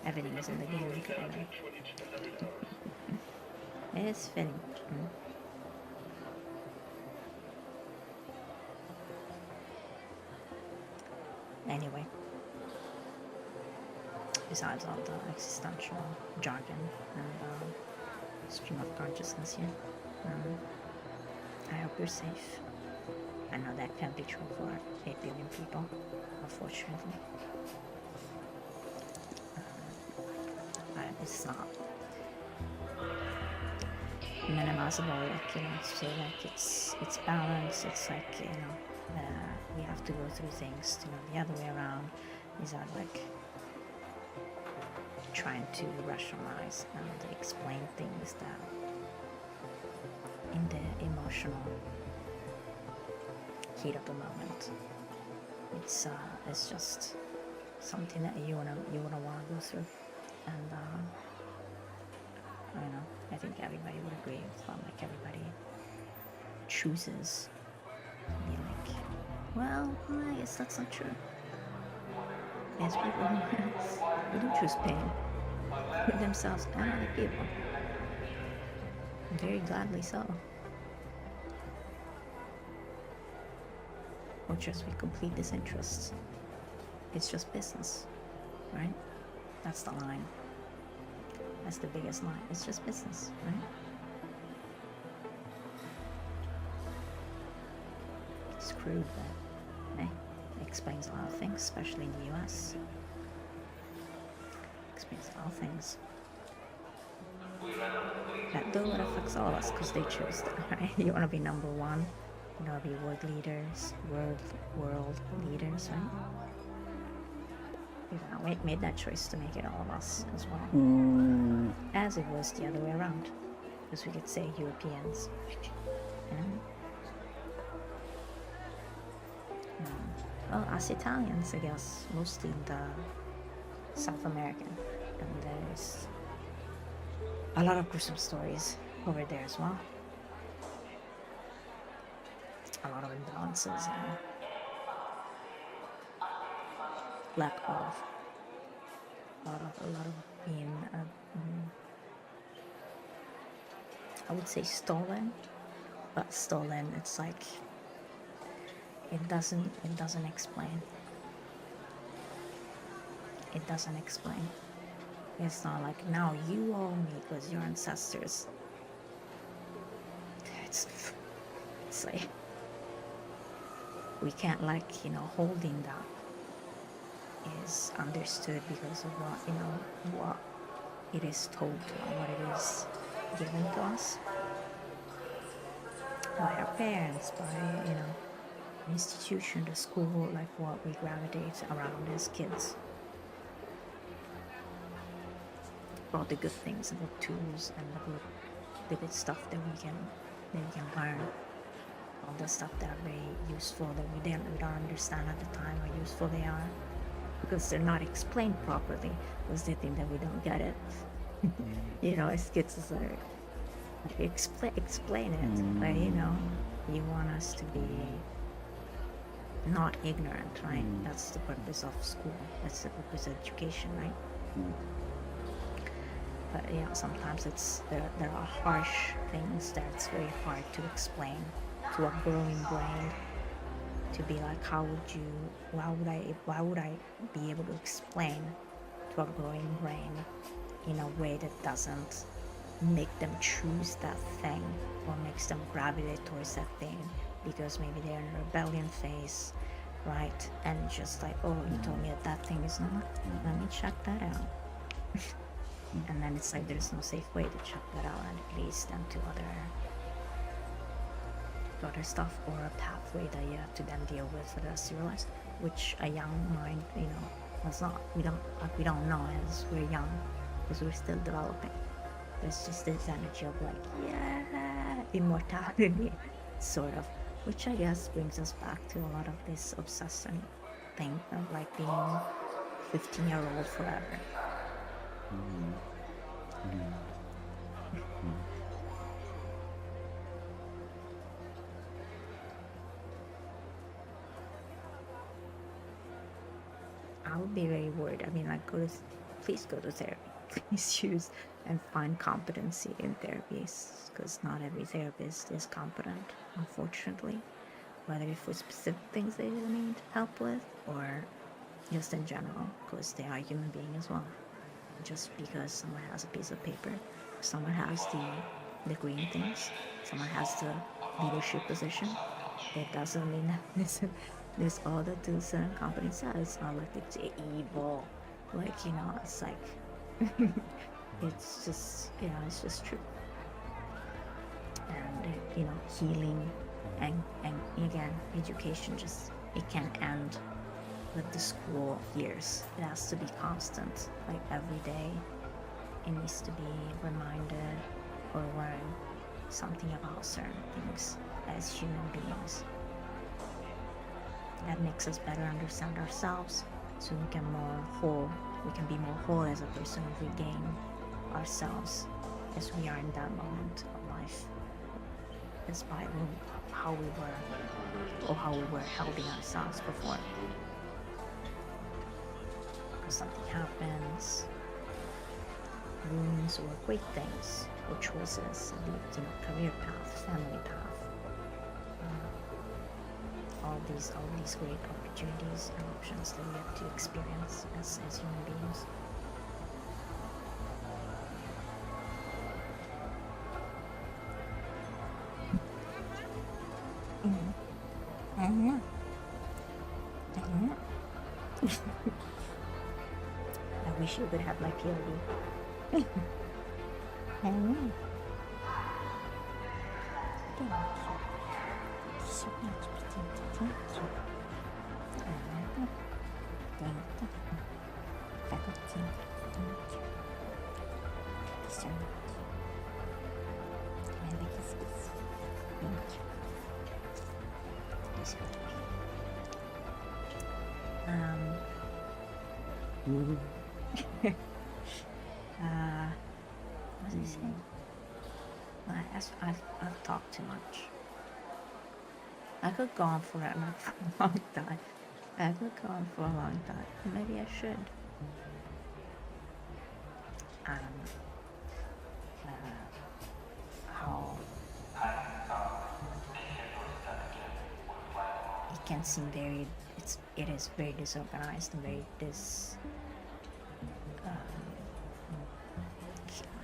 Everything is in the gaming category. It's fitting. Anyway, besides all the existential jargon and stream of consciousness here, I hope you're safe. I know that can't be true for 8 billion people, unfortunately. It's not minimizable, like, you know, say like it's balance. It's like, you know, we have to go through things, you know, the other way around. These are like trying to rationalize and explain things that in the emotional heat of the moment, it's just something that you wanna want to go through. And I don't know, I think everybody would agree with that. Like, everybody chooses to be like, well, I guess that's not true. There's people who do choose pain for themselves and other people. Very gladly so. Or just with complete disinterest. It's just business, right? That's the line. That's the biggest line. It's just business, right? It's crude, but it explains a lot of things, especially in the US. Explains a lot of things. That though it affects all of us because they choose that, right? You want to be number one. You want to be world leaders, world leaders, right? You know, we made that choice to make it all of us as well. As it was the other way around, because we could say Europeans, you know? Well, us Italians, I guess, mostly the South American, and there's a lot of gruesome stories over there as well. A lot of imbalances and lack of a lot of being I would say stolen, but stolen, it's like it doesn't explain. It doesn't explain. It's not like, now you owe me because your ancestors. It's like we can't, like, you know, holding that is understood because of what, you know, what it is told to us, what it is given to us by our parents, by, you know, institution, the school, like what we gravitate around as kids. All the good things and the tools and the good stuff that we can learn. All the stuff that are very useful that we don't understand at the time how useful they are, because they're not explained properly, because they think that we don't get it. You know, as kids, it's like, explain it. Like, you know, you want us to be not ignorant, right? That's the purpose of school. That's the purpose of education, right? But sometimes there are harsh things that's very hard to explain to a growing brain, to be like, why would I be able to explain to a growing brain in a way that doesn't make them choose that thing or makes them gravitate towards that thing because maybe they're in a rebellion phase, right? And it's just like, oh, you told me that thing is not, let me check that out. And then it's like there's no safe way to check that out, and it leads them to other stuff, or a pathway that you have to then deal with for the rest of your life, which a young mind, was not. We don't know as we're young, because we're still developing. There's just this energy of like, yeah, immortality, sort of, which I guess brings us back to a lot of this obsession thing of like being 15-year-old forever. I would be very worried. I mean, like, please go to therapy. Please use and find competency in therapies, because not every therapist is competent, unfortunately. Whether it's for specific things they need help with, or just in general, because they are human beings as well. Just because someone has a piece of paper, someone has the green things, someone has the leadership position, it doesn't mean that there's all the do's and companies. It's not like it's evil, like, it's like it's just true. And healing and again, education, just it can't end with the school years. It has to be constant, like every day. It needs to be reminded or learn something about certain things as human beings. That makes us better understand ourselves, so we can be more whole as a person, and regain ourselves as we are in that moment of life, despite how we were, or how we were helping ourselves before. Because something happens, wounds or great things, or choices, career path, family path, all these great opportunities and options that we have to experience as human beings. I wish you could have my POV. Thank you so much. Thank you. So much. What was I saying? I've talked too much. I could go on for a long time. Maybe I should. I don't know. How it can seem it is very disorganized and very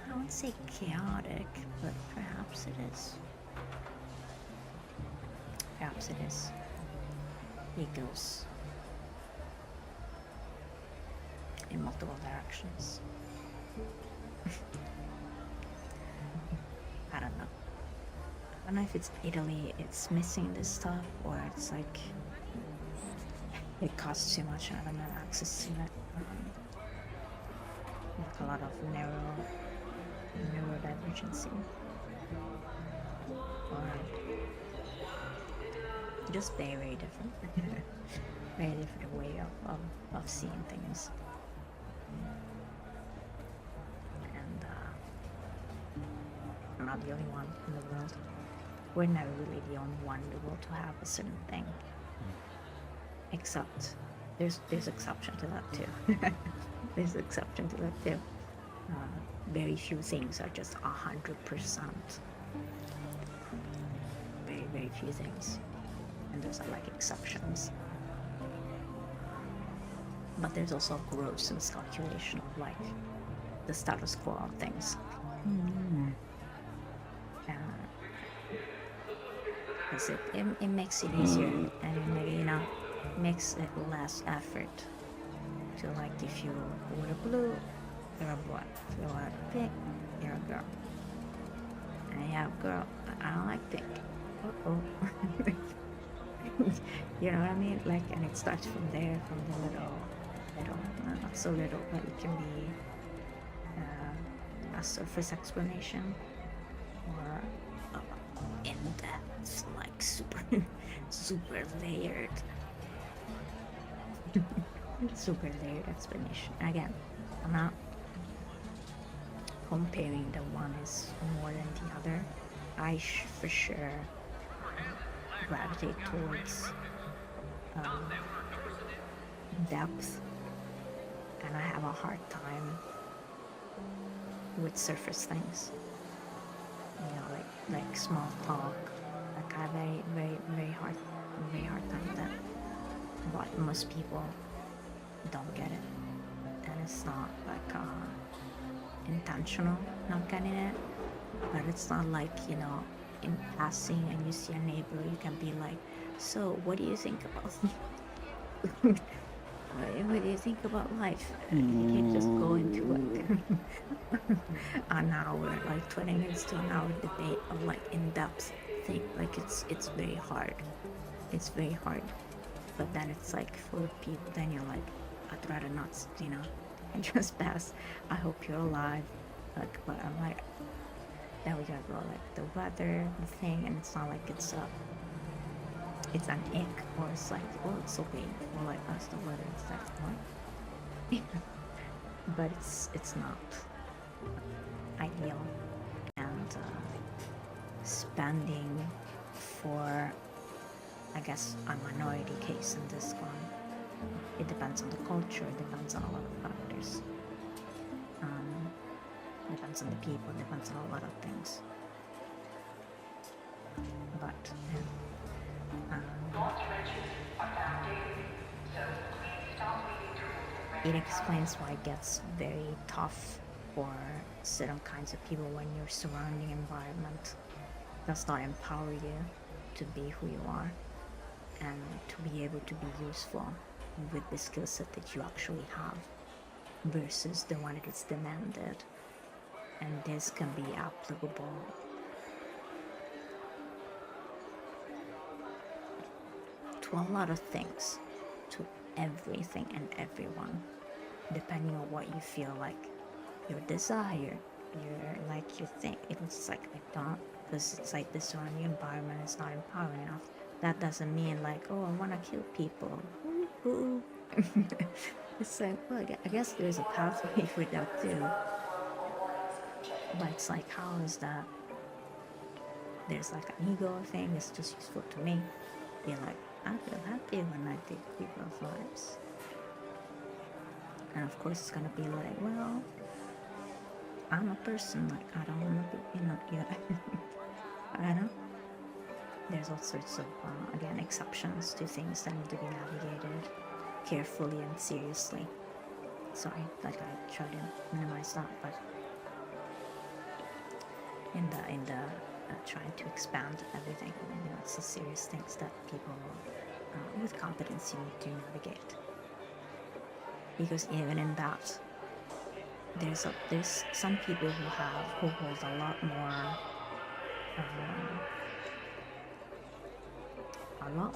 I wouldn't say chaotic, but perhaps it is. It goes in multiple directions. I don't know if it's Italy, it's missing this stuff, or it's like it costs too much and I don't have access to it. With a lot of neurodivergency, or just very different, very different way of seeing things. And I'm not the only one in the world. We're never really the only one in the world to have a certain thing. Except there's exception to that too. There's exception to that too. Very few things are just 100%. Very, very few things. And those are like exceptions. But there's also gross miscalculation of like the status quo of things. Because it makes it easier, and it maybe, you know, makes it less effort to like, if you order blue, you're a boy. If you order pink, you're a girl. And you have girl, I don't like pink. Uh-oh. You know what I mean? Like, and it starts from there, from the little, not so little, but it can be a surface explanation, or in depth, like super layered, super layered explanation. Again, I'm not comparing the one is more than the other. I for sure gravitate towards depth, and I have a hard time with surface things. You know, like small talk. Like I have very hard time with that. But most people don't get it, and it's not like intentional not getting it. But it's not like, you know, in passing and you see a neighbor, you can be like, so what do you think about what do you think about life? You can't just go into an hour, like 20 minutes to an hour debate of like in-depth thing. Like it's very hard. It's very hard. But then it's like for people, then you're like, I'd rather not, you know, and just pass. I hope you're alive. Like, but I'm like, then we gotta go like the weather, the thing, and it's not like it's an ick, or it's like, oh, it's so big, or like us, the weather, it's like, what? But it's not ideal. And spending for, I guess, a minority case in this one, it depends on the culture, it depends on a lot of factors. Depends on the people, depends on a lot of things. But it explains why it gets very tough for certain kinds of people when your surrounding environment does not empower you to be who you are and to be able to be useful with the skill set that you actually have, versus the one that is demanded. And this can be applicable to a lot of things, to everything and everyone, depending on what you feel like, your desire, your like your thing. It's like, I don't, because it's like the surrounding environment is not empowering enough. That doesn't mean like, oh, I want to kill people. It's like, well, I guess there's a pathway for that too. But it's like, how is that? There's like an ego thing, it's just useful to me. You're like, I feel happy when I take people's lives. And of course it's gonna be like, well, I'm a person, like, I don't wanna be, you know, yeah. I know. There's all sorts of, again, exceptions to things that need to be navigated carefully and seriously. Sorry, like I try to minimize that, but in the trying to expand everything, you know, it's the serious things that people with competency need to navigate. Because even in that, there's some people who hold a lot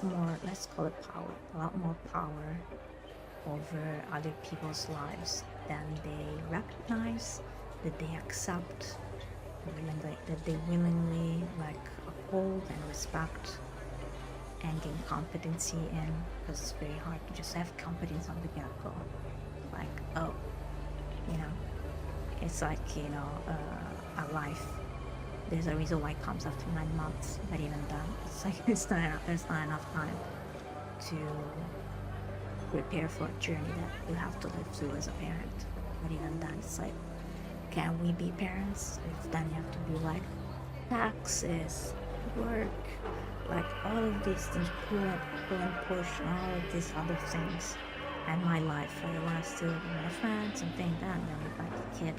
more, let's call it power, a lot more power over other people's lives than they recognize, that they accept, that they willingly like uphold and respect and gain competency in, because it's very hard to just have competence on the get-go. Like, oh, you know, it's like, you know, a life, there's a reason why it comes after 9 months, but even then, it's like, there's not enough time to prepare for a journey that you have to live through as a parent. But even then, it's like, can we be parents if then you have to be like taxes, work, like all of these things, pull and push, and all of these other things, and my life. I want to still be my friends and think that, and then like a kid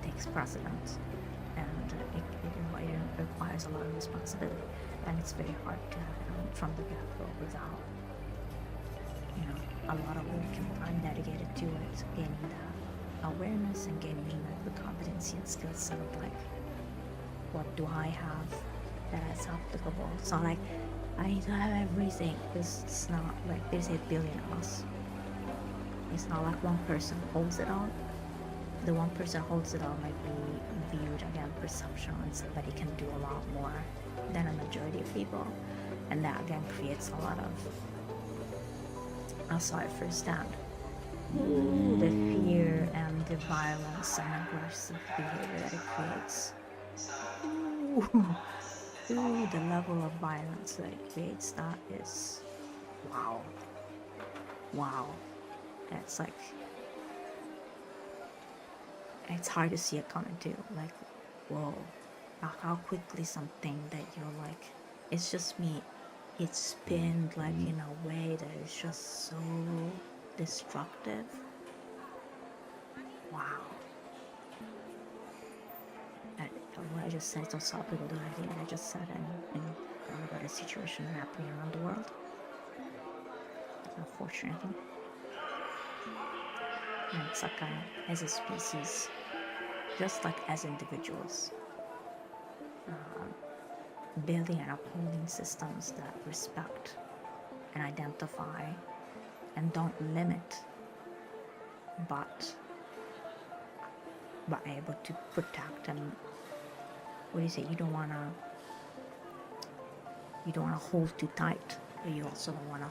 takes precedence, and it requires a lot of responsibility, and it's very hard to have it from the get-go without, you know, a lot of work and time dedicated to it, gaining that awareness and gaining like the competency and skill set of like, what do I have that is applicable? It's not like I need to have everything, because it's not like there's 8 billion of us. It's not like one person holds it all. The one person holds it all might be viewed, again, perception, and somebody can do a lot more than a majority of people, and that again creates a lot of, I saw it firsthand, the fear and the violence and aggressive behavior that it creates. Ooh, the level of violence that it creates, that is, wow. It's like, it's hard to see it coming too, like, whoa, like how quickly something that you're like, it's just me, it's spinned like in a way that is just so destructive. Wow. What I just said, those saw people do idea I just said, and about a situation happening around the world, unfortunately. And it's like as a species, just like as individuals, building and upholding systems that respect and identify and don't limit, but able to protect. And what do you say, you don't want to hold too tight, but you also don't want to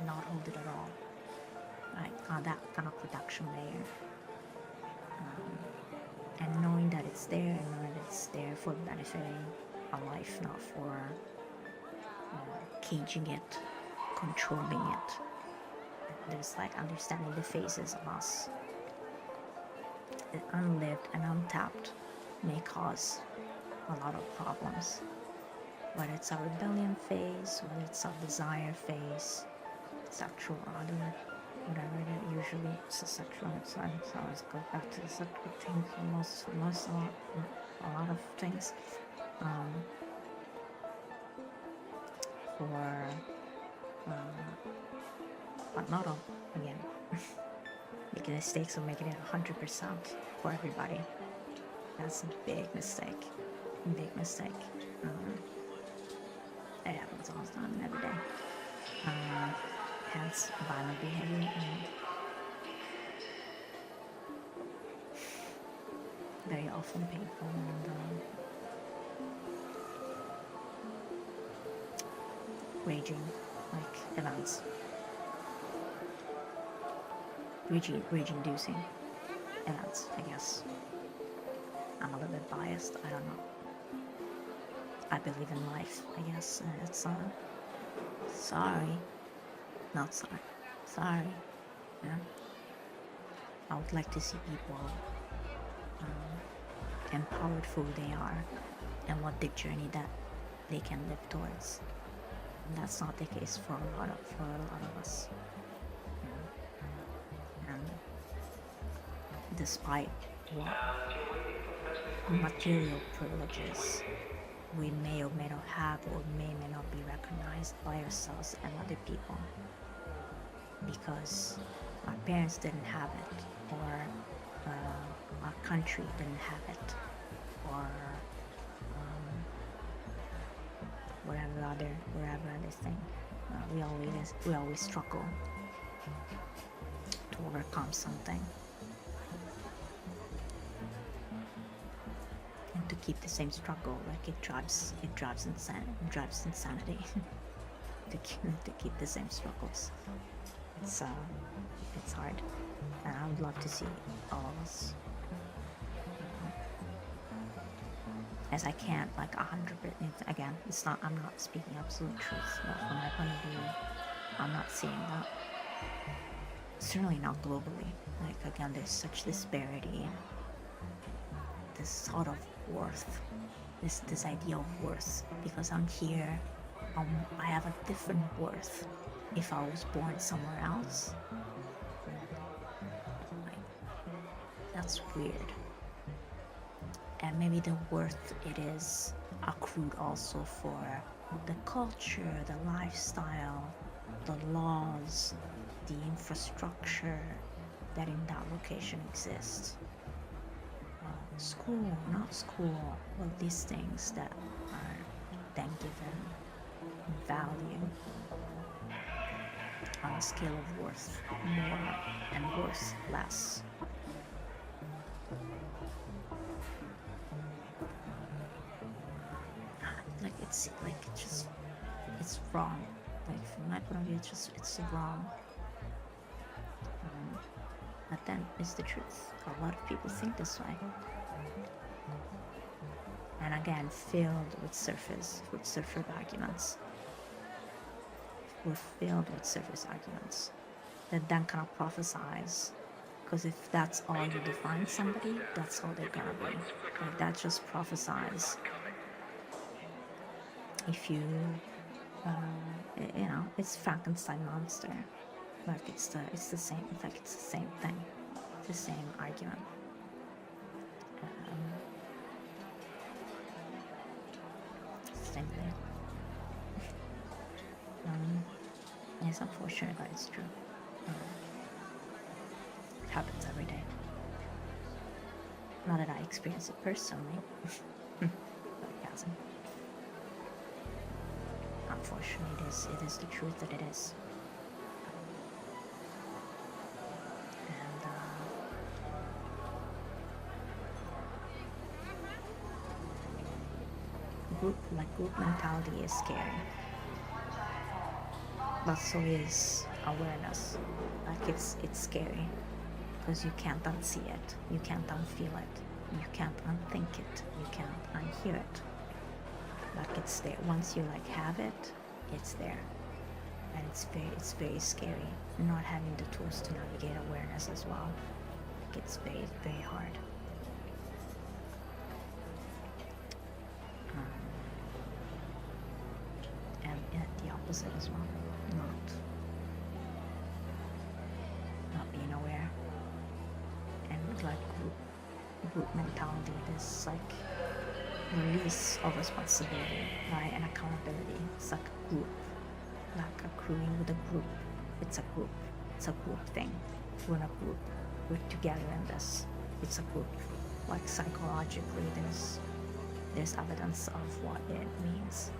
not hold it at all, like that kind of protection layer, and knowing that it's there, and knowing that it's there for benefiting a life, not for caging it, controlling it. There's like understanding the phases of us. The unlived and untapped may cause a lot of problems, whether it's a rebellion phase, whether it's a desire phase, sexual or other, whatever it is. Usually it's a sexual, so I always go back to the sexual thing for a lot of things, but not all, again, making mistakes of making it 100% for everybody. That's a big mistake. It happens all the time, every day. Hence, violent behavior and very often painful and raging like events. Rage-inducing events, I guess. I'm a little bit biased, I don't know. I believe in life, I guess. It's sorry. Yeah. I would like to see people empowered for who they are and what the journey that they can live towards. And that's not the case for a lot of us. And despite what material privileges we may or may not have, or may not be recognized by ourselves and other people, because our parents didn't have it, or our country didn't have it, or whatever other thing. We always struggle to overcome something. And to keep the same struggle, like it drives insanity. to keep the same struggles. It's hard, and I would love to see all of us, as I can't like 100%. Again, I'm not speaking absolute truth, but from my point of view, I'm not seeing that. Certainly not globally. Like again, there's such disparity this sort of worth, this idea of worth, because I'm here, I have a different worth if I was born somewhere else. Like, that's weird. And maybe the worth it is accrued also for the culture, the lifestyle, the laws, the infrastructure that in that location exists. School, not school, all these things that are then given value on a scale of worth more and worth less. Like it's wrong. Like from my point of view, it's wrong. But then it's the truth. A lot of people think this way. And again, filled with surface arguments. We're filled with surface arguments that then kind of prophesize. Because if that's all you define somebody, that's all they're gonna be. Like that just prophesies. If you, it's Frankenstein monster. Like it's the same. In fact, it's the same thing. It's the same argument. Same thing. It's unfortunate, but it's true. It happens every day. Not that I experience it personally, but it hasn't. Unfortunately, it is the truth that it is. Group mentality is scary, but so is awareness. Like it's scary because you can't unsee it, you can't unfeel it, you can't unthink it, you can't unhear it. Like it's there. Once you like have it, it's there, and it's very scary. Not having the tools to navigate awareness as well. Like it's very, very hard. As well, not being aware, and like group mentality, this like release of responsibility, right, and accountability. It's like a group, like accruing with a group. It's a group thing. We're in a group. We're together in this. It's a group. Like psychologically, there's evidence of what it means.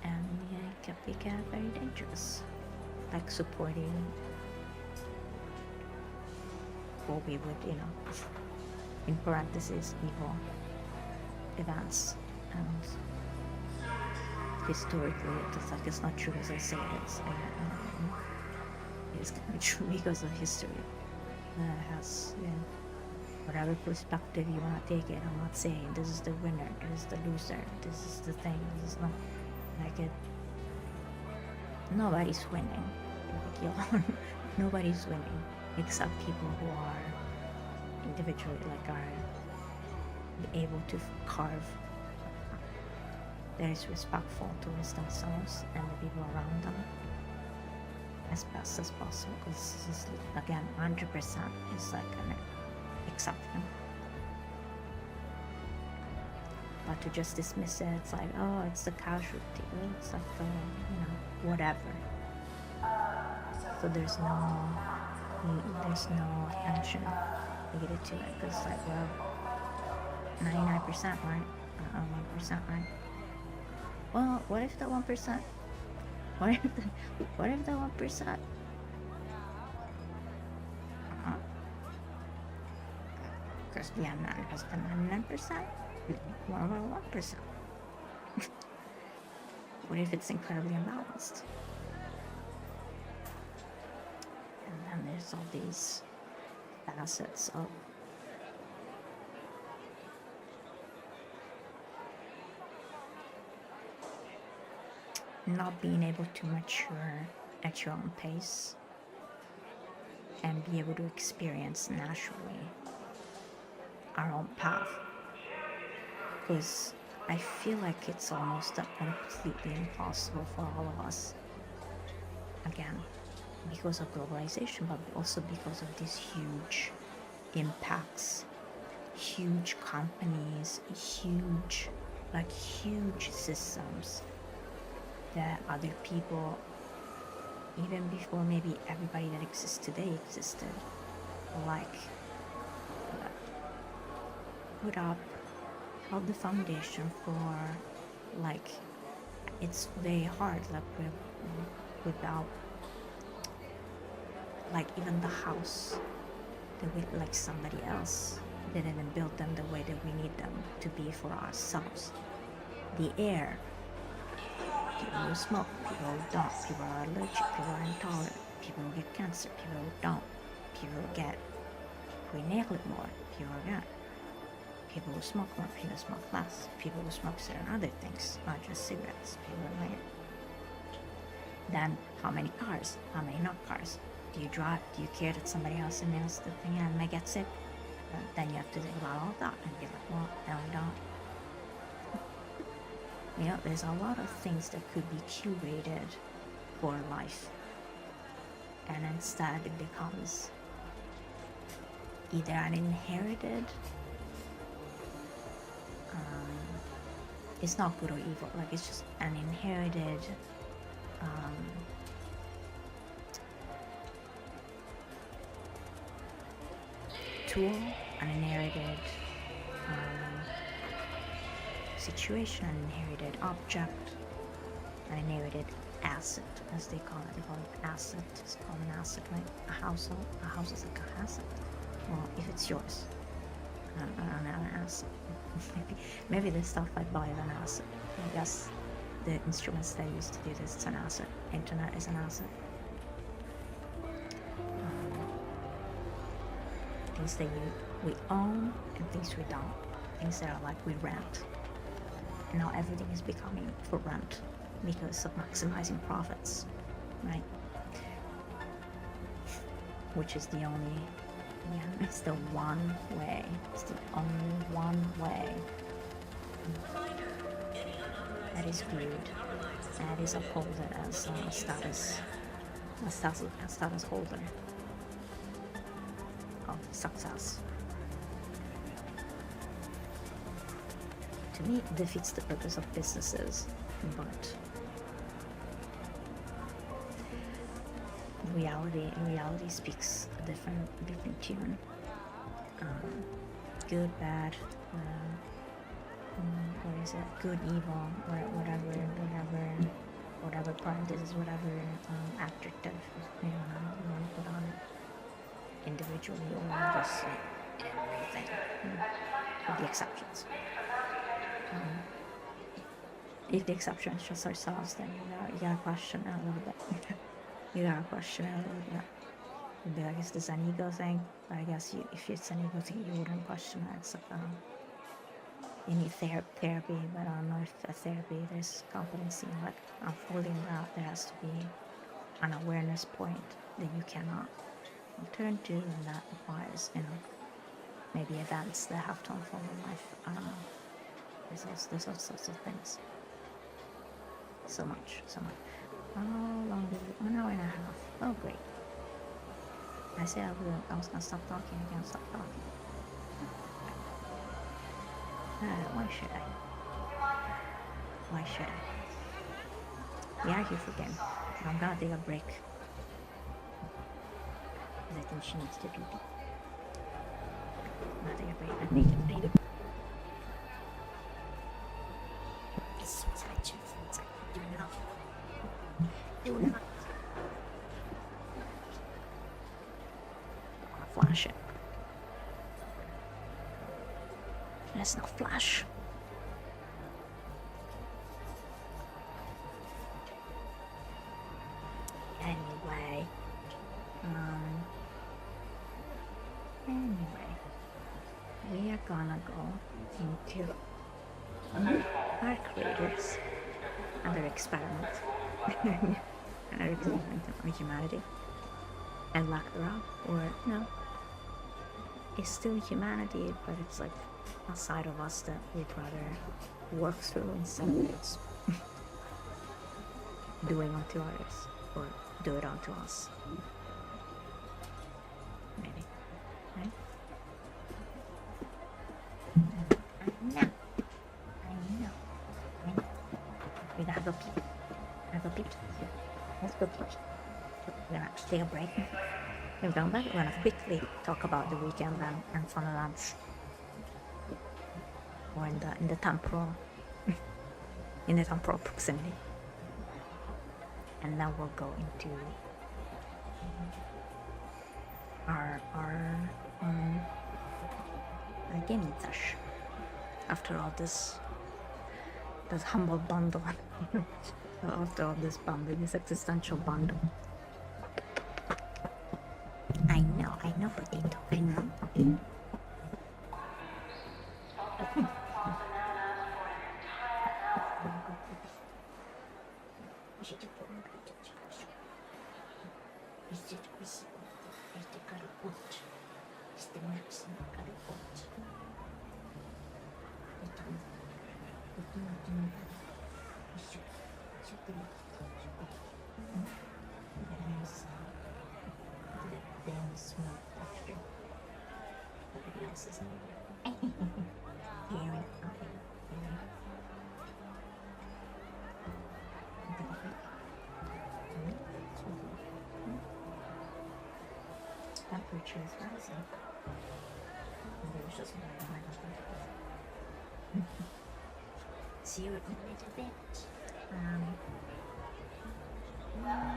And it can be very dangerous, like supporting what we would, in parentheses, evil events. And historically, it's not true as I say it is. It's kind of true because of history. It has, whatever perspective you want to take it. I'm not saying this is the winner, this is the loser, this is the thing, this is not. Like it, nobody's winning. Like nobody's winning except people who are individually, like are able to carve that is respectful towards themselves and the people around them as best as possible. Because this is again 100% is like an exception. But to just dismiss it, it's like, oh, it's the casualty, it's like the, whatever. So there's no attention needed to it, because like, well, 99% right, 1% right. Well, what if the 1%? What if the 1%? Because we have 99%. What about 1%? What if it's incredibly imbalanced? And then there's all these facets of not being able to mature at your own pace and be able to experience naturally our own path, because I feel like it's almost completely impossible for all of us, again, because of globalization, but also because of these huge impacts, huge companies, huge systems that other people, even before maybe everybody that exists today existed, like put up, held the foundation for, like, it's very hard, like without, like, even the house that we, like, somebody else didn't build them the way that we need them to be for ourselves. The air, people who smoke, people who don't, people are allergic, people are intolerant, people who get cancer, people who don't, people who inhale it more, people who don't, people who smoke more, people who smoke less, people who smoke certain other things, not just cigarettes, people who like it. Then how many cars, how many not cars? Do you drive? Do you care that somebody else inhales the thing and may get sick? Then you have to think about all of that and be like, well, no, I don't. You know, there's a lot of things that could be curated for life, and instead it becomes either an inherited, it's not good or evil, like it's just an inherited tool, an inherited situation, an inherited object, an inherited asset, as they call it. They call it asset. It's called an asset, right? A house is like an asset. Well, if it's yours, an asset. maybe the stuff I buy is an asset. I guess the instruments they use to do this, it's an asset. Internet is an asset. Things that we own and things we don't. Things that are like we rent. Now everything is becoming for rent because of maximizing profits, right? Which is the only, it's the one way. It's the only one way that is viewed, that is upholded as a status holder of success. To me, it defeats the purpose of businesses, but reality speaks a different tune. Good, bad, what is it? Good, evil, whatever parentheses, whatever adjective you want to put on it, individually or just everything, with the exceptions. If the exception is just ourselves, then you gotta question it a little bit. You gotta question it a little bit. You'd be like, is this an ego thing? But I guess if it's an ego thing, you wouldn't question it. It's like, you need therapy, but I don't know if a therapy, there's competency in like unfolding that. There has to be an awareness point that you cannot turn to, and that requires, maybe events that have to unfold in life. I don't know. There's all sorts of things. So much. How long did we? 1 hour and a half. Oh, great. I said I was gonna stop talking. I can't stop talking. Why should I? We are here for game. I'm gonna take a break. Because I think she needs to pee. I'm gonna take a break. I need to. Flash it. Let's not flash. Anyway, we are gonna go into our creators, another experiment, another experiment on humanity, and lack thereof, or no, it's still humanity, but it's like a side of us that we'd rather work through instead of just doing unto others or do it unto us. Maybe, right? I know. We gotta go pee. Gotta go pee. Let's go pee. We're gonna take a break. When we come back, we're gonna quickly talk about the weekend and fun events. Or in the temporal proximity. And then we'll go into our gaming sesh. After all this humble bundle. After all this bundle, this existential bundle. I know, potato. I know. Temperature is rising. Maybe it's just see you in a little bit. Wow.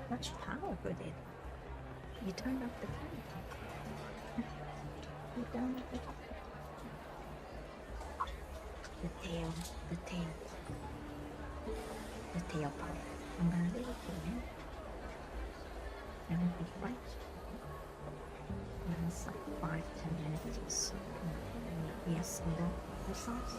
Much power with it. You turned up the fan. You turned up the the tail part. I'm gonna leave it here. And it'll be right. And it's like 5-10 minutes. Yes, and then the sauce.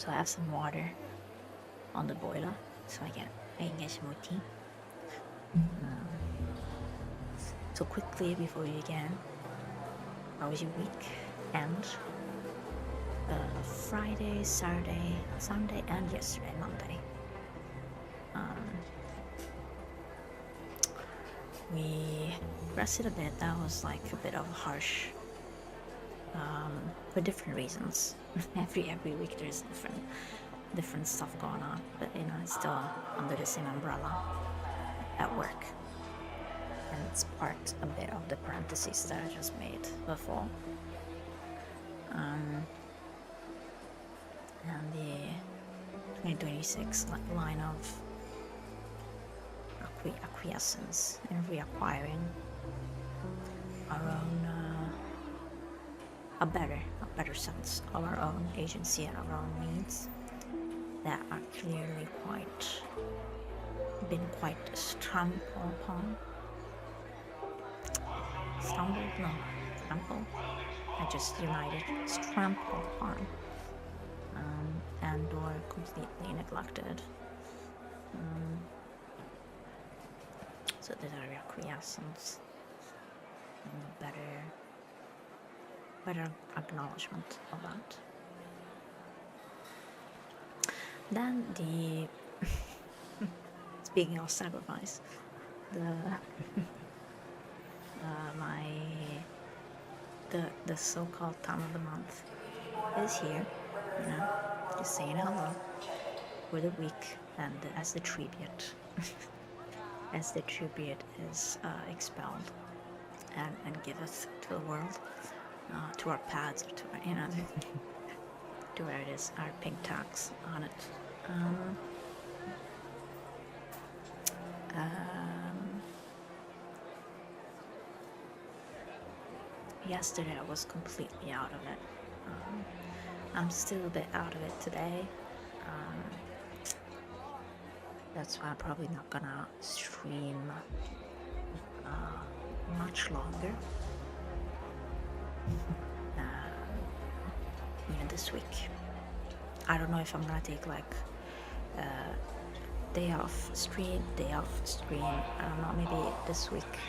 So I have some water on the boiler so I can get some more tea. So quickly before we begin, how was your week? And Friday, Saturday, Sunday, and yesterday, Monday. We rested a bit. That was like a bit of a harsh, for different reasons. every week there's different stuff going on, but you know, it's still under the same umbrella at work. And it's part a bit of the parentheses that I just made before. And the 2026 line of acquiescence and reacquiring our own a better sense of our own agency and our own needs that are clearly been quite trampled upon. Trampled. I just united. Trampled upon, and or completely neglected. So there's a reacquiescence and better acknowledgement of that. Then the speaking of sacrifice, the so-called time of the month is here, you know, just saying hello for the week, and as the tribute is expelled and giveth to the world, to our pads, or to our, you know, to where it is, our pink tags on it. Yesterday I was completely out of it. I'm still a bit out of it today. That's why I'm probably not gonna stream much longer. Even this week. I don't know if I'm gonna take like day off stream. I don't know, maybe this week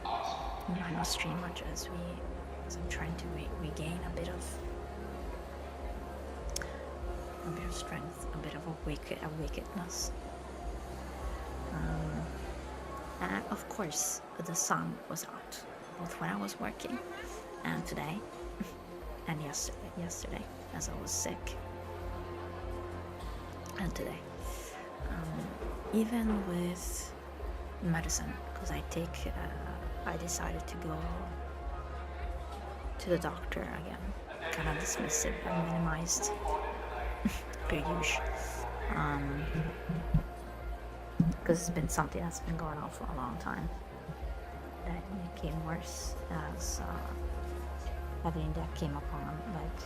I might not stream much as I'm trying to regain a bit of strength, a bit of a wickedness. And of course the sun was out, both when I was working and today and yesterday as I was sick, and today, even with medicine, because I decided to go to the doctor again, kind of dismissive and minimized per usual, because it's been something that's been going on for a long time. That it became worse as everything that came upon, like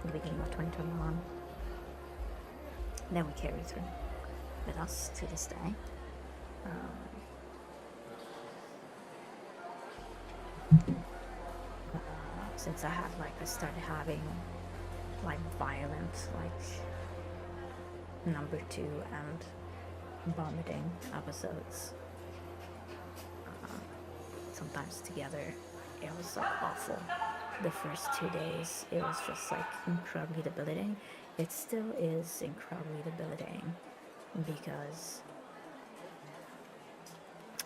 in the beginning of 2021. Then we carry through with us to this day. Since I started having like violent, like number 2 and vomiting episodes, sometimes together, it was like awful. The first 2 days, it was just like incredibly debilitating. It still is incredibly debilitating because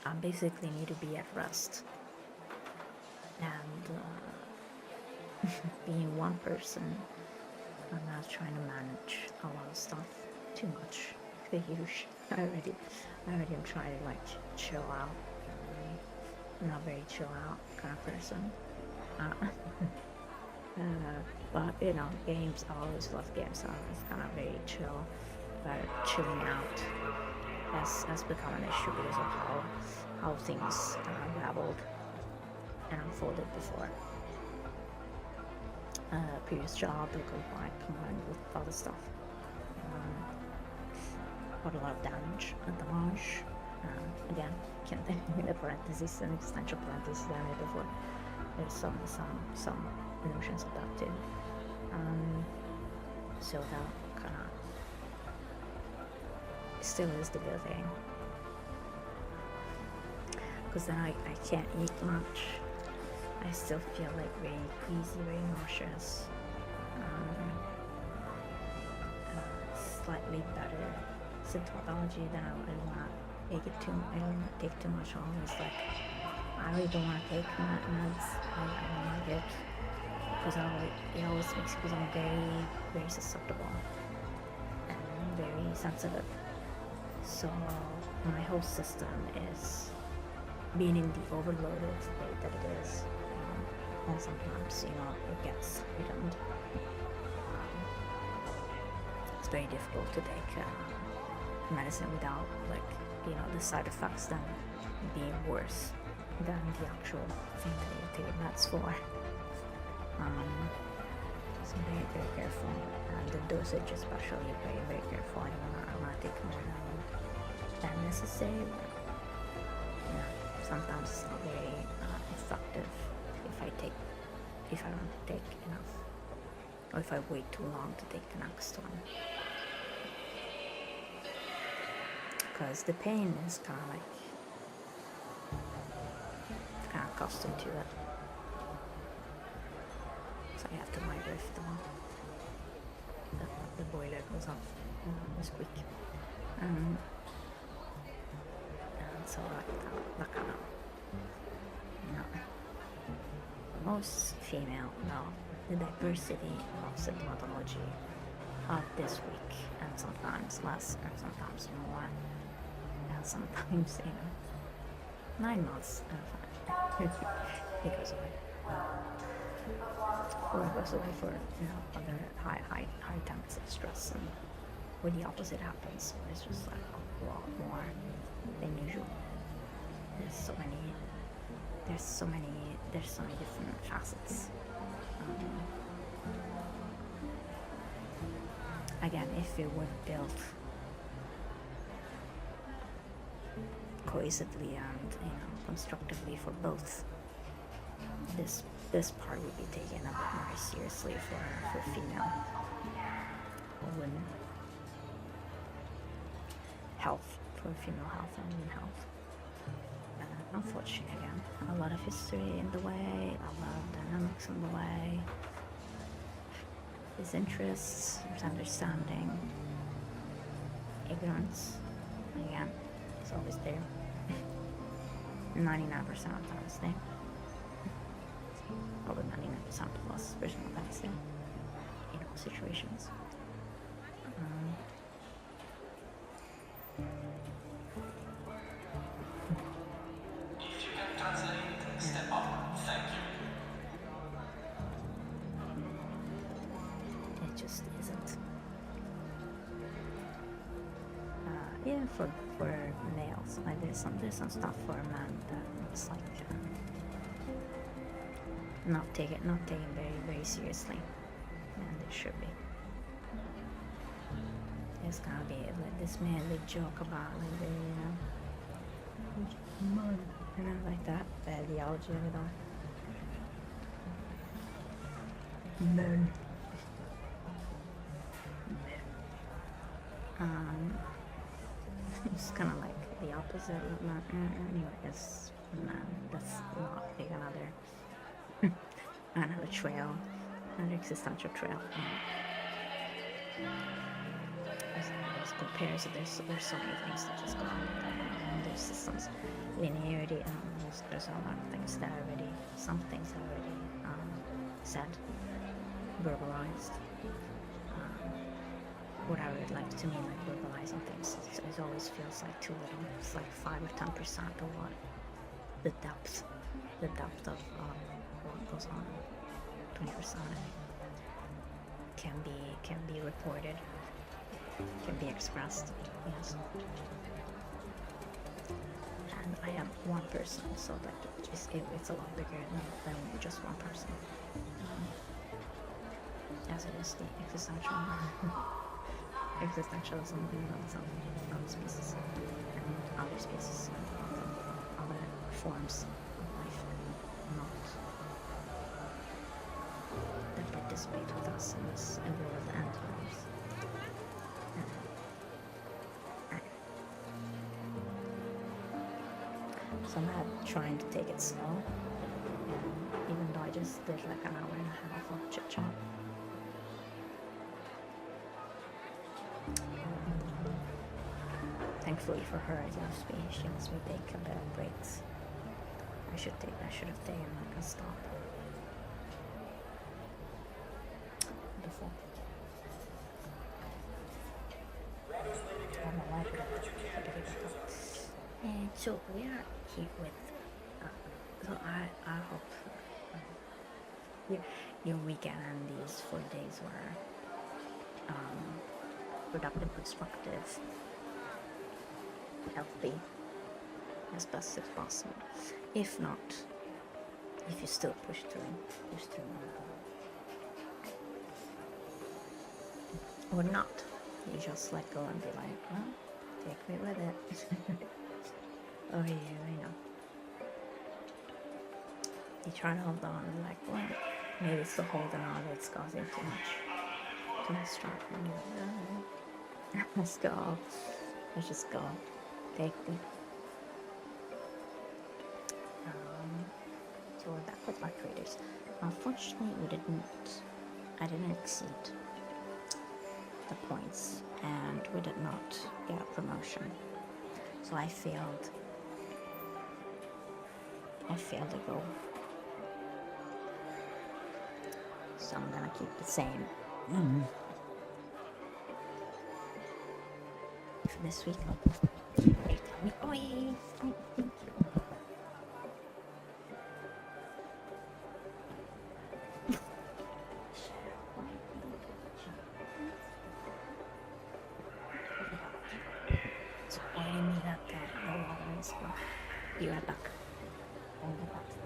I basically need to be at rest. And being one person, I'm not trying to manage a lot of stuff too much. Huge. I already am trying to like chill out. I'm not very chill out kind of person. But you know, games, I always love games. So it's kind of very chill, but chilling out has become an issue because of how things unraveled and unfolded before. Previous job, combined with other stuff. Got a lot of damage and damage. Again, in the parentheses, an extension parentheses I made before. There's some notions of that too. So that kind of still is debilitating, because then I can't eat much. I still feel like very queasy, very nauseous. Slightly better symptomatology than I don't want to take it too. I don't want to take too much. Always like I really don't want to take meds. I don't like it because it always makes me feel very, very susceptible and very sensitive. So my whole system is being in the overloaded state that it is, and sometimes it gets heightened. It's very difficult to take medicine without the side effects then being worse than the actual thing that you take meds for. So very, very careful, and the dosage especially very, very careful. I don't want to take more than necessary. Sometimes it's not very effective if I don't take enough, or if I wait too long to take the next one, because the pain is kind of accustomed to it. So I have to mind if the boiler goes off this quick. And so that kind of, most female, the diversity of symptomatology of this week, and sometimes less, and sometimes more, and sometimes 9 months it goes away, or it goes away for other high times of stress, and where the opposite happens. It's just like a lot more than usual. There's so many different facets. Again, if it were built cohesively and constructively for both, this part would be taken a bit more seriously for female or women health, for female health and women health. Unfortunately, again, a lot of history in the way, a lot of dynamics in the way. Disinterest, misunderstanding, ignorance, again, it's always there. 99% of the time it's there. Probably 99% plus version of that is there in all situations. Even for males, there's some stuff for men that it's like not taken very, very seriously, and it should be. There's gonna be like this manly joke about mud, like that, the ideology of it all. Men. It's kind of like the opposite of man. Anyway, it's man. That's not big another trail, another existential trail. As compared to there's so many things that just go on with that, and there's systems, linearity, and there's a lot of things that are already, some things are already said, verbalized. What I would like to mean like verbalizing things, it always feels like too little. It's like 5 or 10% of what the depth of what goes on. 20% can be reported, can be expressed. Yes. And I am one person, so like it's a lot bigger than just one person. As it is the existentialism in some species and other species and other forms of life, not participate with us in this evolved antelopes. So I'm not trying to take it slow, even though I just did like an hour and a half of chit chat. Thankfully for her, she lets me take a bit of breaks. I should have taken like a stop. Wonderful. I don't know why I forgot that. And so we are here with. So I hope your weekend and these 4 days were productive, constructive, healthy, as best as possible. If not, if you still push through, or not, you just let go and be like, well, take me with it. Oh yeah, I know. You try to hold on, and like, well, maybe it's the holding on that's causing too much stress. And you're like, alright, let's go. Let's just go. Take me. So we're back with our traders. Unfortunately, I didn't exceed the points, and we did not get a promotion. So I failed the goal. So I'm gonna keep the same. For this week. Oh, yeah. Thank you. So pointing me that the water is full. Be right back. I'll get back to this.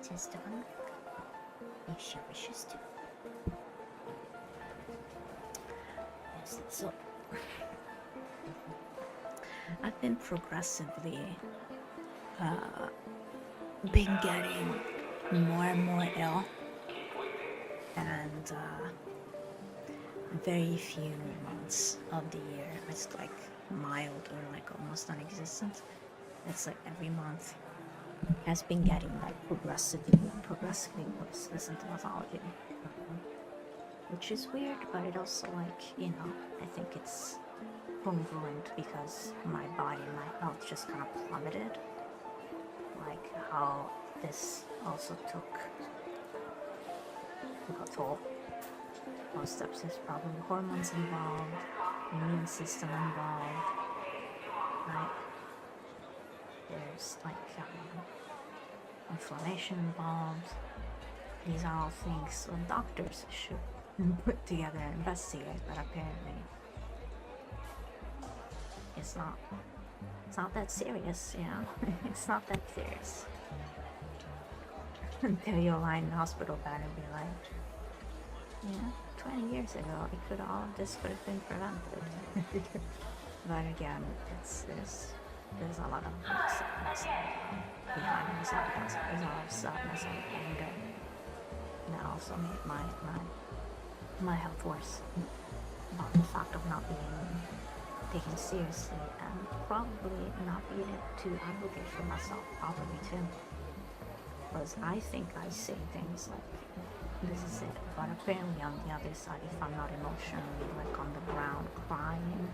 just done if she wishes to. Yes, so I've been progressively been getting more and more ill, and very few months of the year it's like mild or like almost non-existent. It's like every month has been getting like progressively worse the symptomatology, which is weird, but it also like, you know, I think it's congruent because my body, my health just kind of plummeted, like how this also took a toll. Most steps, there's probably hormones involved, immune system involved, right? There's like inflammation involved. These are all things doctors should put together and investigate, but apparently it's not that serious, you know? It's not that serious. Until you lie in the hospital bed and be like, yeah, 20 years ago, this could have been prevented. But again, there's a lot of sadness behind this. There's a lot of sadness and anger that also made my health worse. About the fact of not being taken seriously and probably not being able to advocate for myself properly too. Because I think I say things like, this is it, but apparently on the other side, if I'm not emotionally like on the ground crying,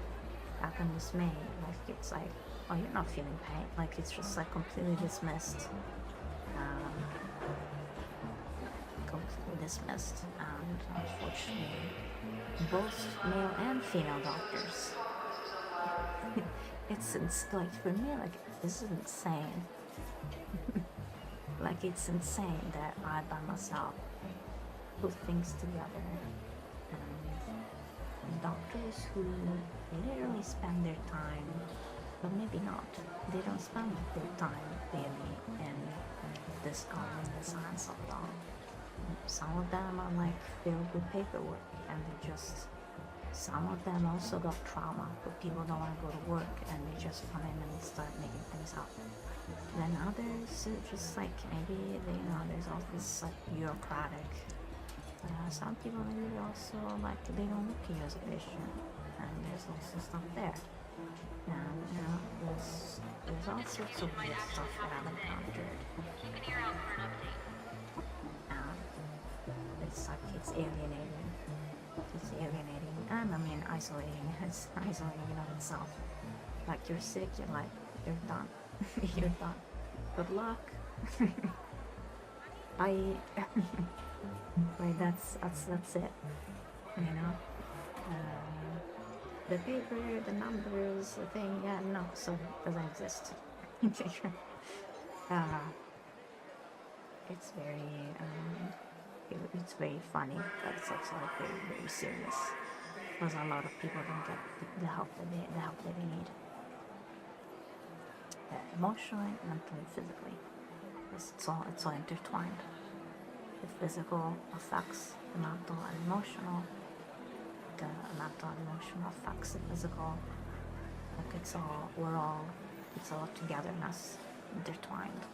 I can dismay, like it's like, oh, you're not feeling pain, like it's just like completely dismissed, and unfortunately, both male and female doctors, it's like for me, like this is insane. Like it's insane that I by myself put things together, and doctors who literally spend their time, but maybe not, they don't spend their time really in discovering the science of law. Some of them are like filled with paperwork, and some of them also got trauma, but people don't want to go to work and they just come in and start making things up. Then others just like maybe there's all this like bureaucratic. Some people maybe also like they don't look at you as a patient, and there's also stuff there. And there's all sorts of weird stuff that I've encountered. It's like it's alienating. And I mean isolating. It's isolating in of itself. Like you're sick, you're like you're done. You're done. Good luck. Like that's it. You know. The paper, the numbers, the thing. Yeah, no. So it doesn't exist. It's very. It's very funny, but it's also like very, very serious. Because a lot of people don't get the help that they need. Emotionally, mentally, physically. It's all intertwined. The physical affects the mental and emotional. The mental and emotional affects the physical. Like it's all togetherness, intertwined.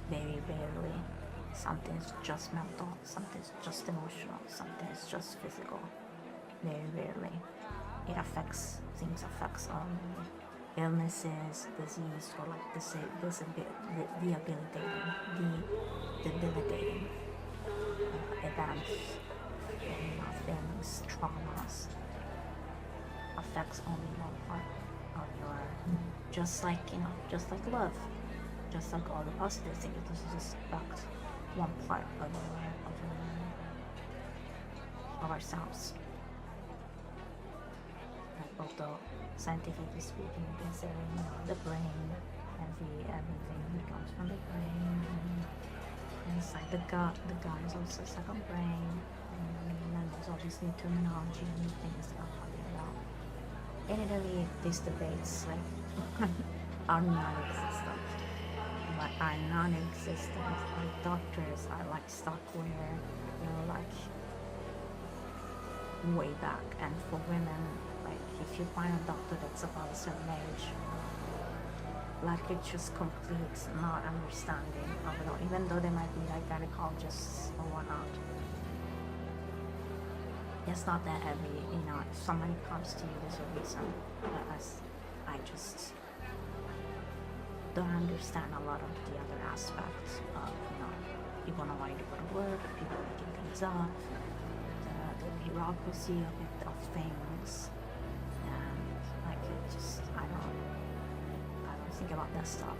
Very rarely something is just mental, something is just emotional, something is just physical. Very rarely. It affects illnesses, disease, or like debilitating events, things, traumas. Affects only one part of your, just like love, just like all the positive things, it doesn't just affect one part of ourselves. Like, although scientifically speaking, considering the brain, everything comes from the brain, and it's like the gut is also a second brain, and then there's all these new terminology and new things that I'm talking about. In Italy, these debates like are nervous and stuff. like are non-existent. Like doctors are like stuck where, like way back. And for women, like if you find a doctor that's about a certain age, like it just completes not understanding of it all, even though they might be like gynecologists or whatnot. It's not that heavy, if somebody comes to you, there's a reason. But I just don't understand a lot of the other aspects of, people not wanting to go to work, people making things up, the bureaucracy of things, and like it just, I don't think about that stuff.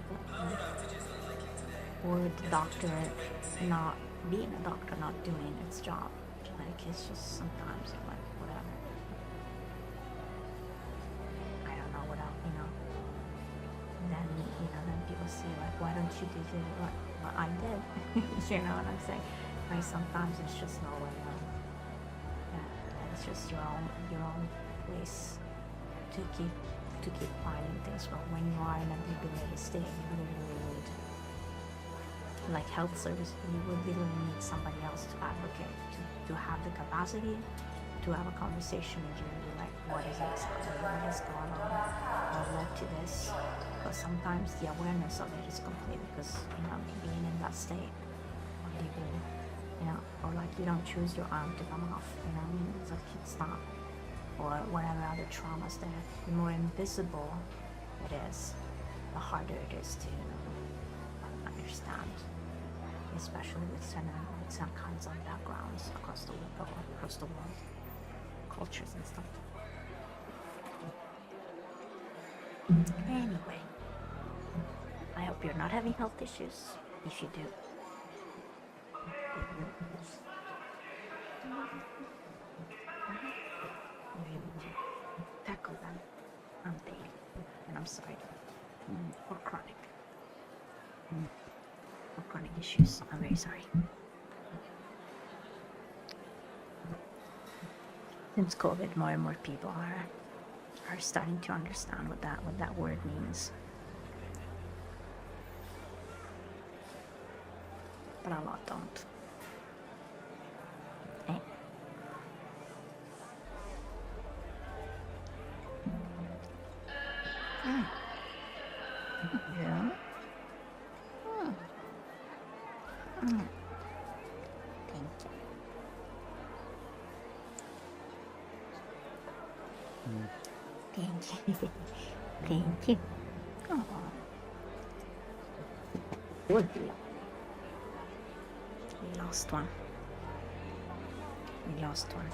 Or the doctor not being a doctor, not doing its job. Like it's just sometimes like whatever. I don't know what else, then then people say like, why don't you do what I did? You know what I'm saying? Like sometimes it's just no way. It's just your own place to keep finding things. But when you are in a debilitated state, you really need like health service. You would literally need somebody else to advocate, to have the capacity to have a conversation with you and be like, what is going on, what led to this? But sometimes the awareness of it is complete because being in that state of debility, or like you don't choose your arm to come off, it's like it's not, or whatever other traumas there. The more invisible it is, the harder it is to understand, especially with some kinds of backgrounds across the world, cultures and stuff. Anyway, I hope you're not having health issues. If you do, tackle them on daily. And I'm sorry, for chronic issues. I'm very sorry. Since COVID, more and more people are starting to understand what that word means. But a lot don't. Yeah. Thank you. Thank you. Oh. We lost one. We lost one.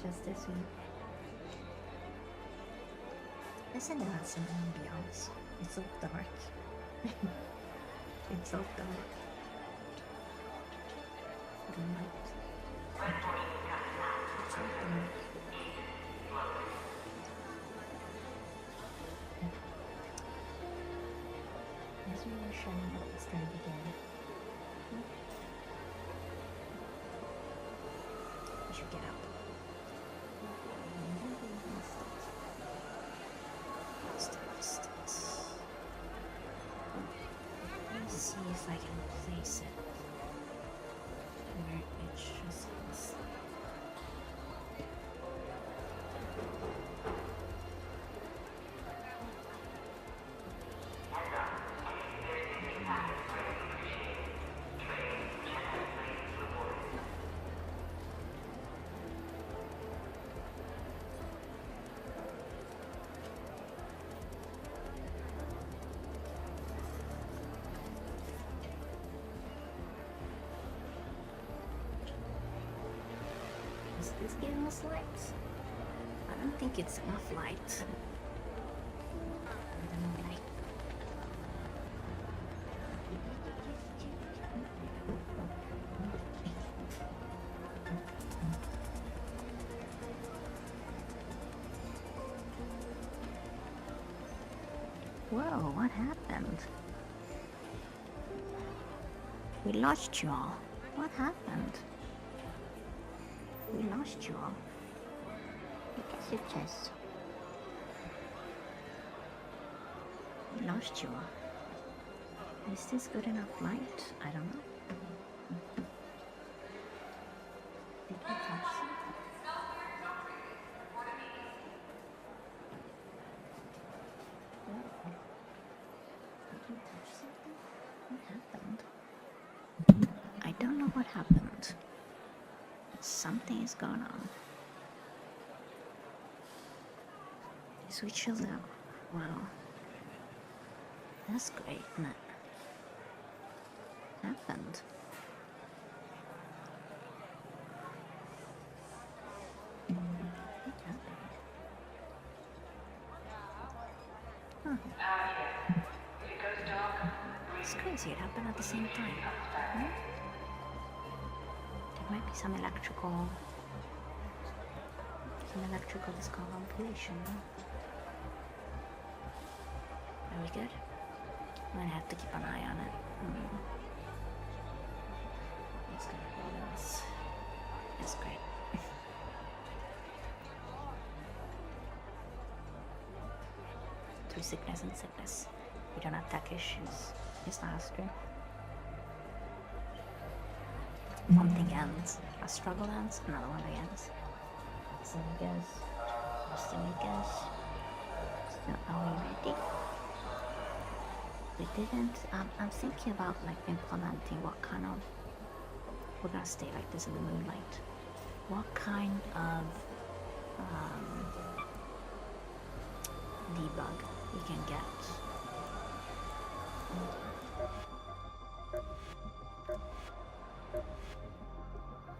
Just this week. Isn't that some ambiance? It's so dark. It's so dark. The light. It's so dark. As we were shining up, it's gonna begin. We should get up. Let me see if I can place it where it just is. Is this giving us light? I don't think it's enough light. I don't know, light. Whoa, what happened? We lost you all. What happened? We lost you all. Look at your chest. lost you. Is this good enough light? I don't know. Did we touch something? Did we touch something? What happened? I don't know what happened. Something is going on. So we chilled out. Wow. That's great, isn't it? Happened. What happened? Huh. It's crazy, it happened at the same time. Hmm? There might be some electrical discombobulation. Are we good? I'm gonna have to keep an eye on it. It's gonna be nice. That's great. Through sickness and sickness, we don't have tech issues. It's not a struggle. One thing ends, a struggle ends, another one begins. So I guess, so are we ready? We didn't, I'm thinking about like implementing what kind of, we're gonna stay like this in the moonlight. What kind of debug we can get.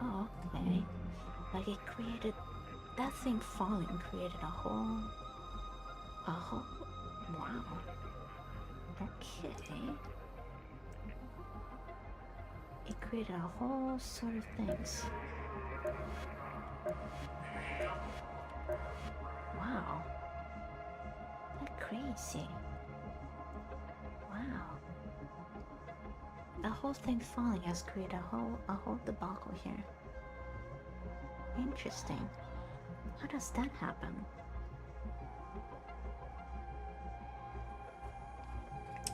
Oh, okay. Like it created, that thing falling created a whole, wow. Okay. It created a whole sort of things. Wow. That's crazy. Wow. The whole thing falling has created a whole debacle here. Interesting. How does that happen?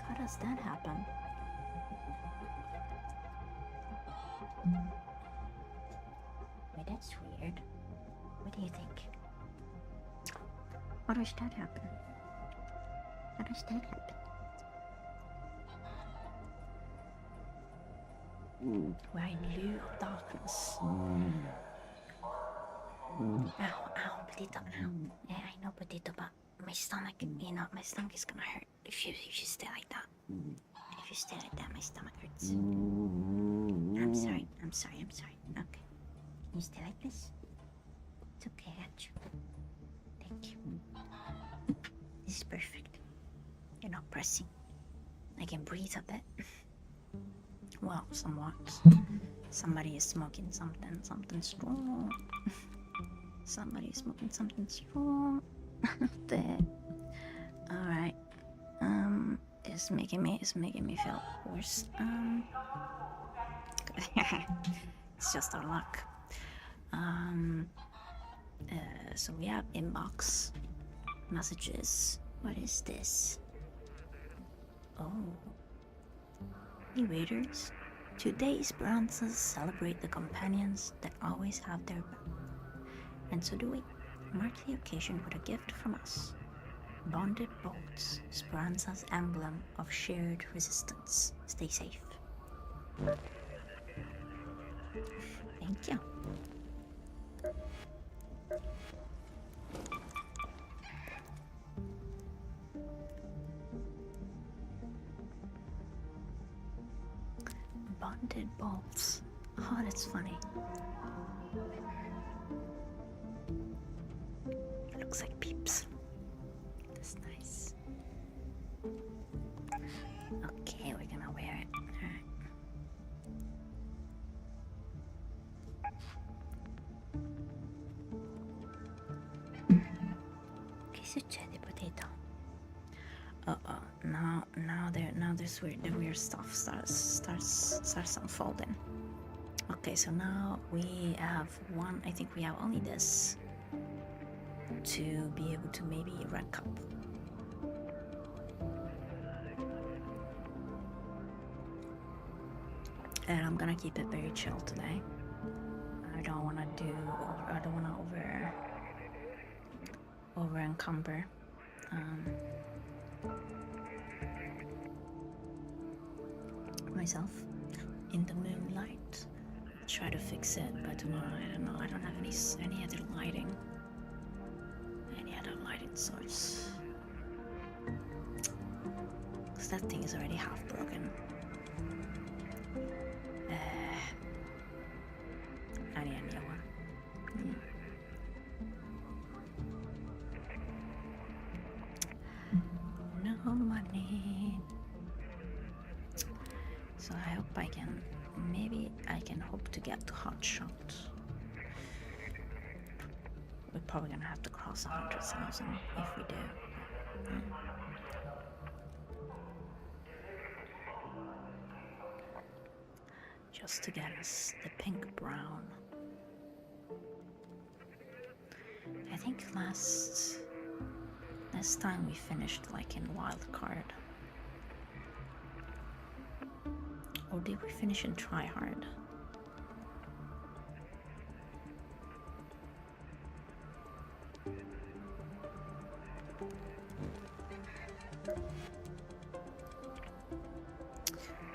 How does that happen? Wait, that's weird. What do you think? How does that happen? How does that happen? We're in lieu of darkness. Ow, potato, ow. Yeah, I know, potato, but my stomach, my stomach is gonna hurt if you stay like that. If you stay like that, my stomach hurts. I'm sorry. Okay. You stay like this? It's okay, I got you. Thank you. This is perfect. You're not pressing. I can breathe a bit. Well, somewhat. Somebody is smoking something strong. Somebody is smoking something strong. There. Alright. It's making me feel worse. It's just our luck. So we have inbox messages. What is this? Oh. Hey readers, today Esperanzas celebrate the companions that always have their back. And so do we. Mark the occasion with a gift from us. Bonded bolts, Esperanza's emblem of shared resistance. Stay safe. Thank you. Bonded bolts. Oh, that's funny. It looks like peeps. That's nice. Okay, we're gonna wear it. Alright. Che succede, potato? Now the weird stuff starts unfolding. Okay, so now we have one. I think we have only this to be able to maybe rank up. And I'm gonna keep it very chill today. I don't want to over encumber myself in the moonlight. Try to fix it by tomorrow. I don't know. I don't have any other lighting. Any other lighting source? Because that thing is already half broken. I need a new one. No money. So I hope maybe I can hope to get to Hotshot. We're probably gonna have to cross 100,000 if we do. Just to get us the pink brown. I think last time we finished like in wildcard. Or did we finish in tryhard?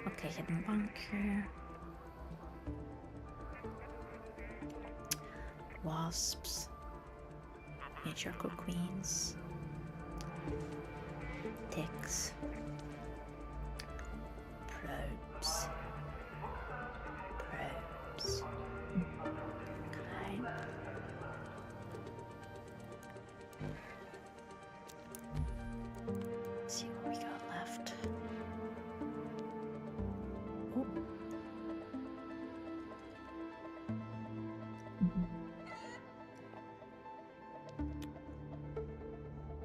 Okay, hidden bunker. Wasps. Matriarchal queens. Ticks. Probes. Okay. Let's see what we got left. Ooh.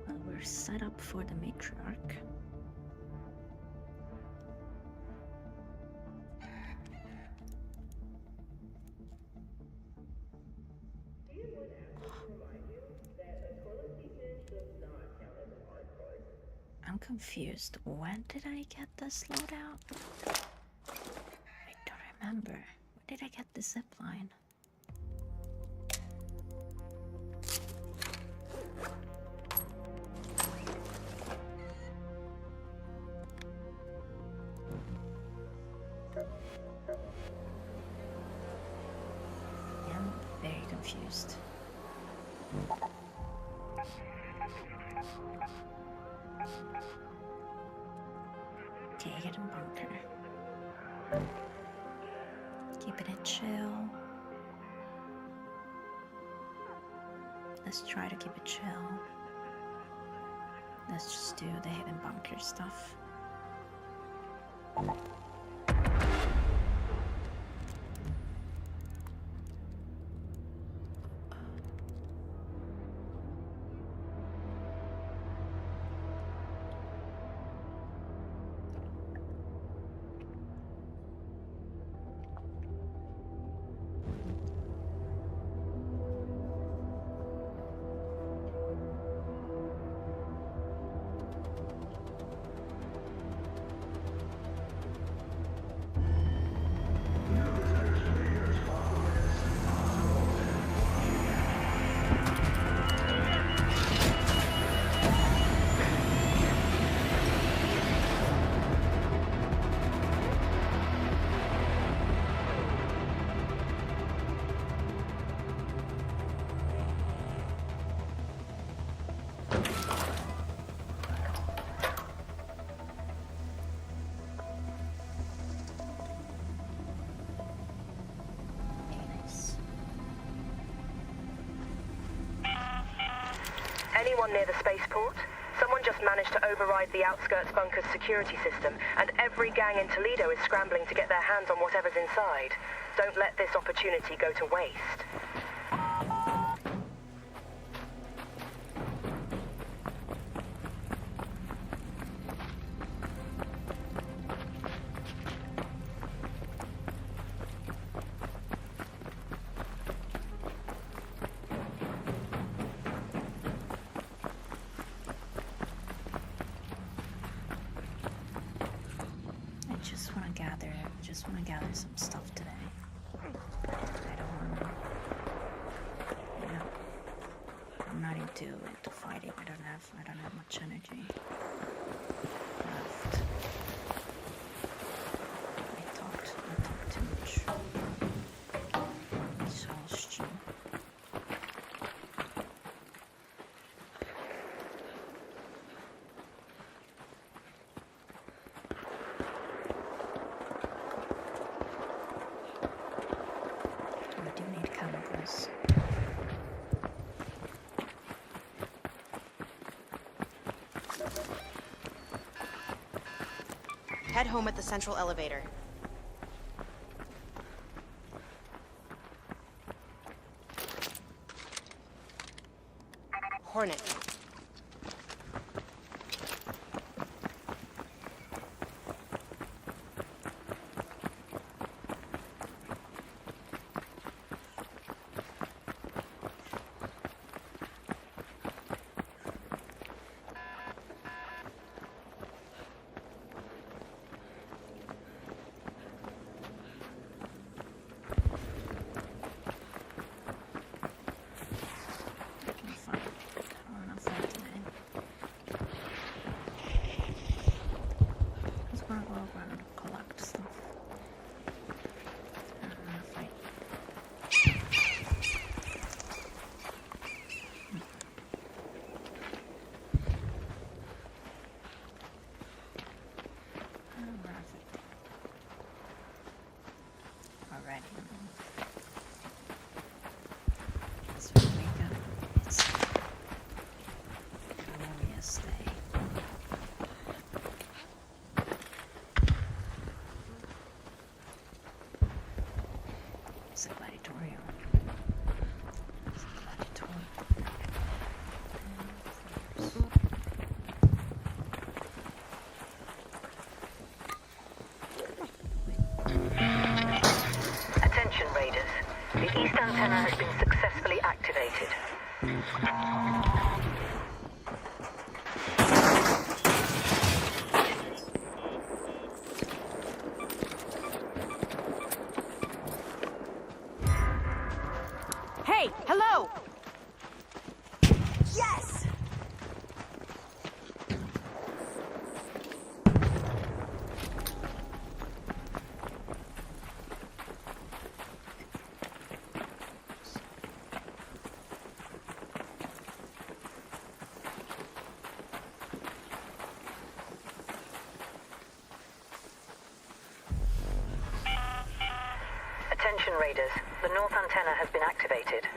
Well, we're set up for the matriarch. I'm confused. When did I get this loadout? I don't remember. When did I get the zipline? I'm very confused. Okay, hidden bunker. Keeping it chill. Let's try to keep it chill. Let's just do the hidden bunker stuff. Anyone near the spaceport? Someone just managed to override the outskirts bunker's security system, and every gang in Toledo is scrambling to get their hands on whatever's inside. Don't let this opportunity go to waste. just want to gather some stuff today. I don't want to, I'm not into fighting. I don't have much energy left. I talked too much. Exhaustion. I do need chemicals. Head home at the central elevator. Hornet. Attention Raiders. The east antenna has been successfully activated. Hey, hello! Yes! Attention Raiders. The north antenna has been activated.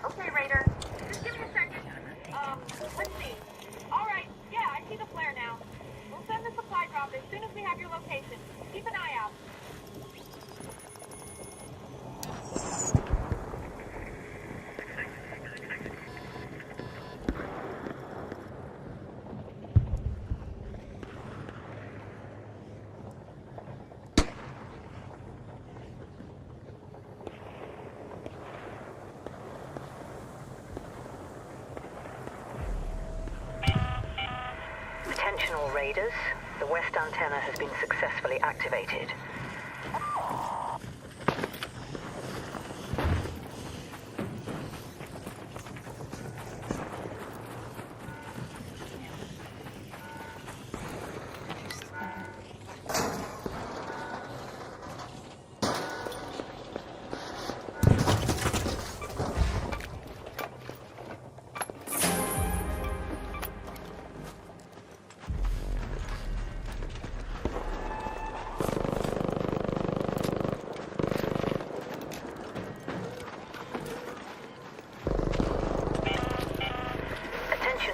Okay, Raider. Just give me a second. Let's see. All right. Yeah, I see the flare now. We'll send the supply drop as soon as we have your location. Keep an eye out. Raiders. The west antenna has been successfully activated.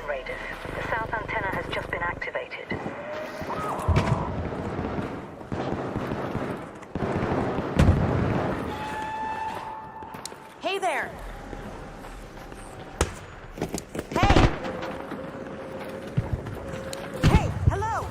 Raiders. The south antenna has just been activated. Hey there! Hey! Hey, hello!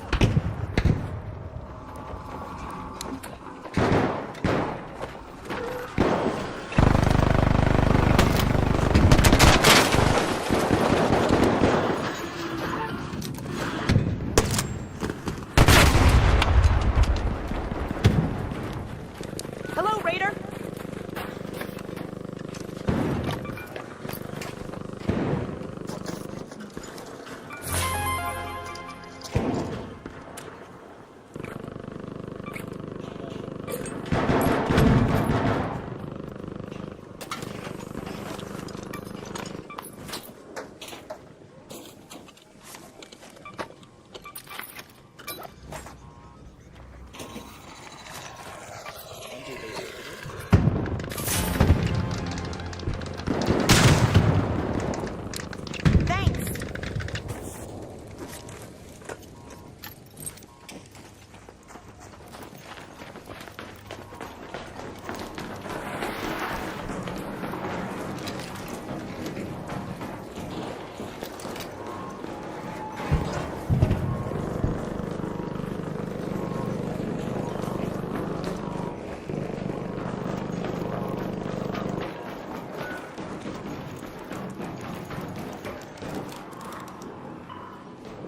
Hello, Raider! Thanks!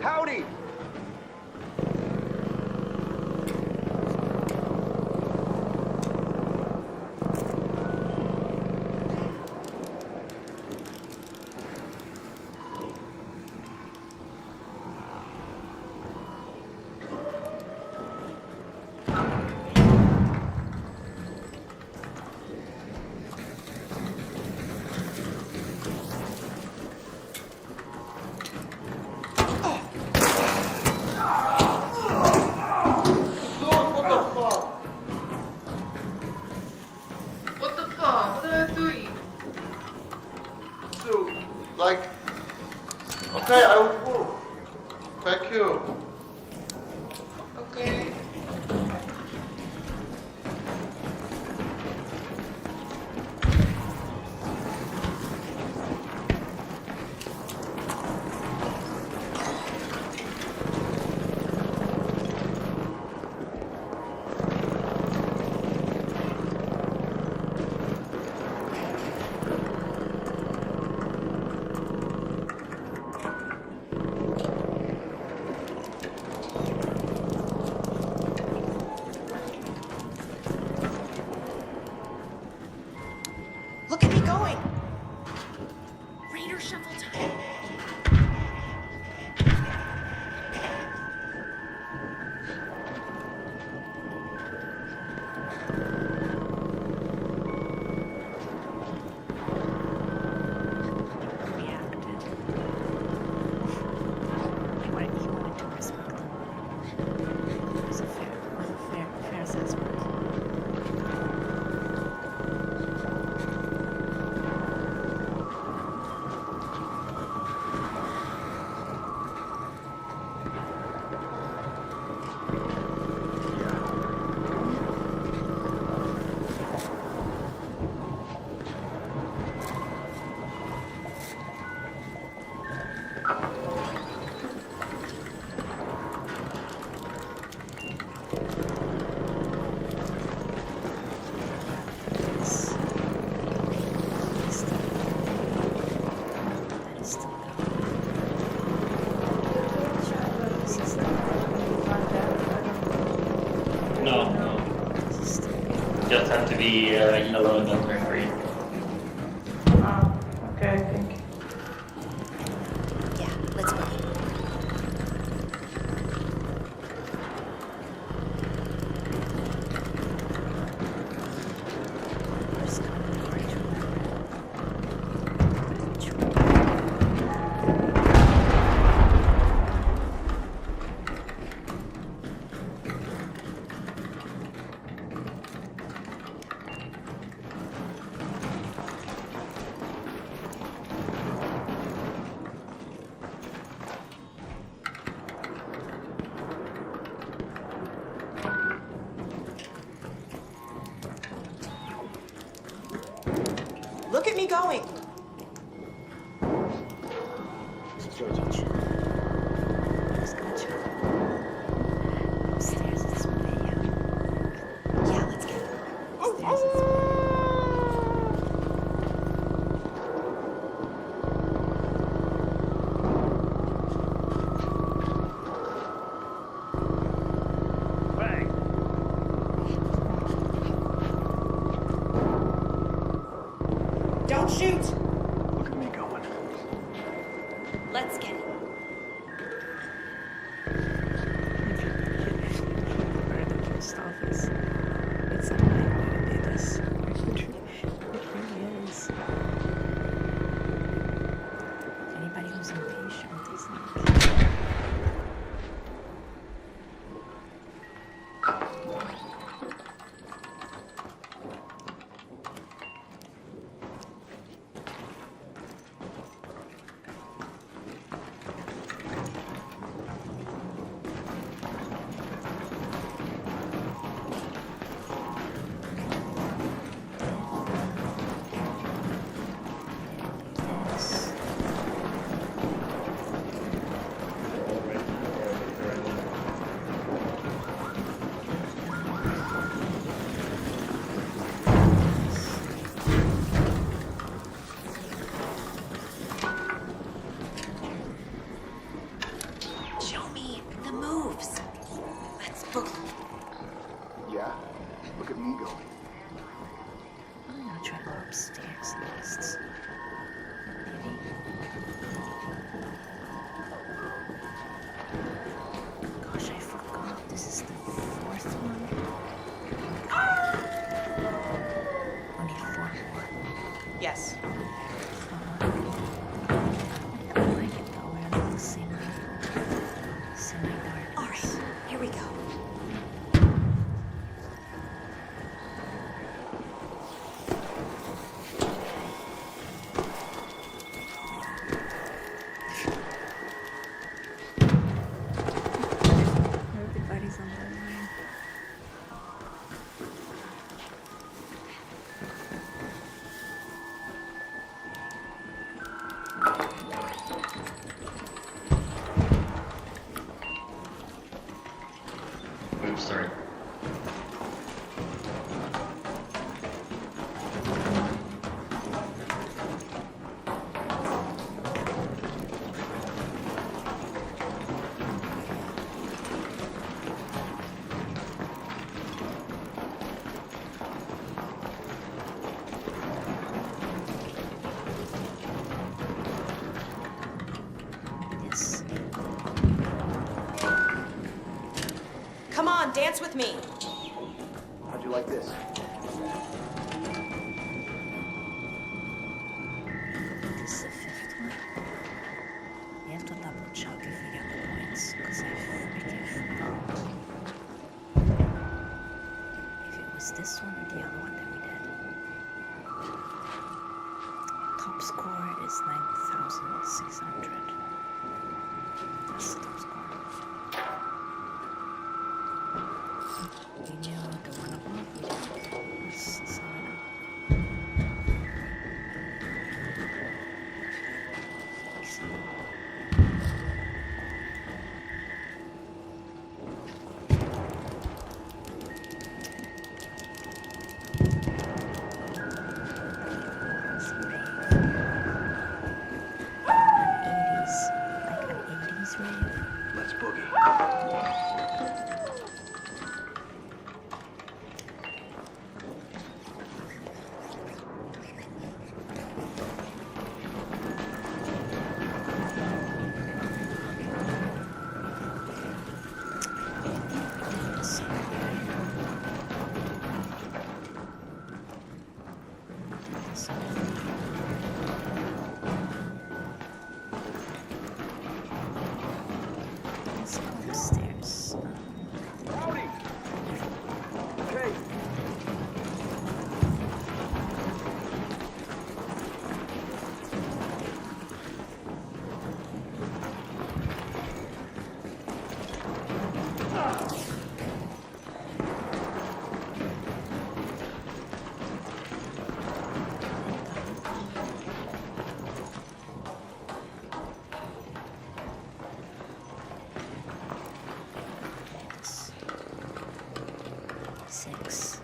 Howdy! Like, okay, I will move. Thank you. Okay. to be yellow and those are free. Okay, I think. Yeah, let's go. Just coming right from Look at me going. upstairs it's me. Yeah, let's get it. Upstairs it's me. Don't shoot. Look at me going. Let's get it. Or the post office. It's a nightmare to do this. It really is. Anybody who's impatient is like. This. Show me the moves. Let's boogie. Yeah? Look at me going. I'm not trying to go upstairs next. Maybe. Gosh, I forgot. This is the fourth one. I need 4 more. Yes. I like it though. We're in the semi-dark. All right, here we go. Everybody's on their line. Oops, sorry. This. Come on, dance with me. How'd you like this? This is the 5th one. You have to double check if you get the points, because I freaking forgot. If it was this one or the other one that we did. Top score is 9,600. That's the top score. We knew the one above we did. So I know. So, it's rave. An 80s rave. Let's boogie. Yes. 6.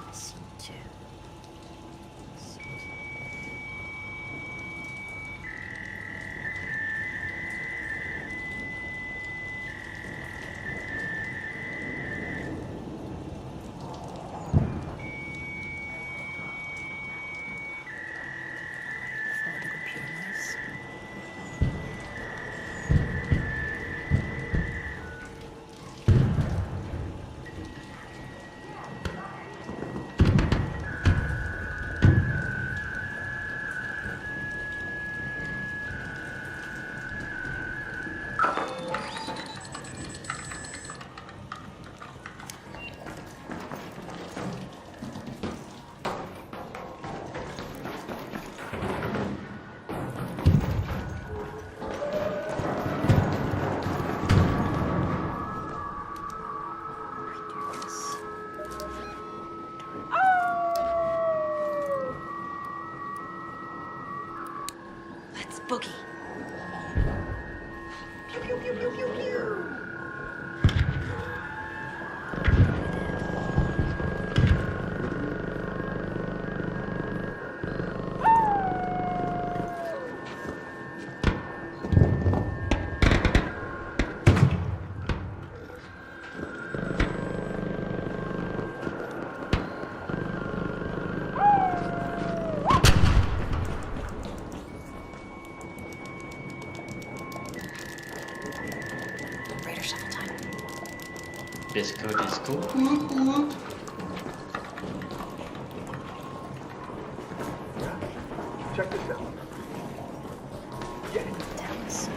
Missing 2. 6. For the computers. Yes. Let's boogie. Raider shuffle time. This code is cool. Check this out. Get it. Thanks.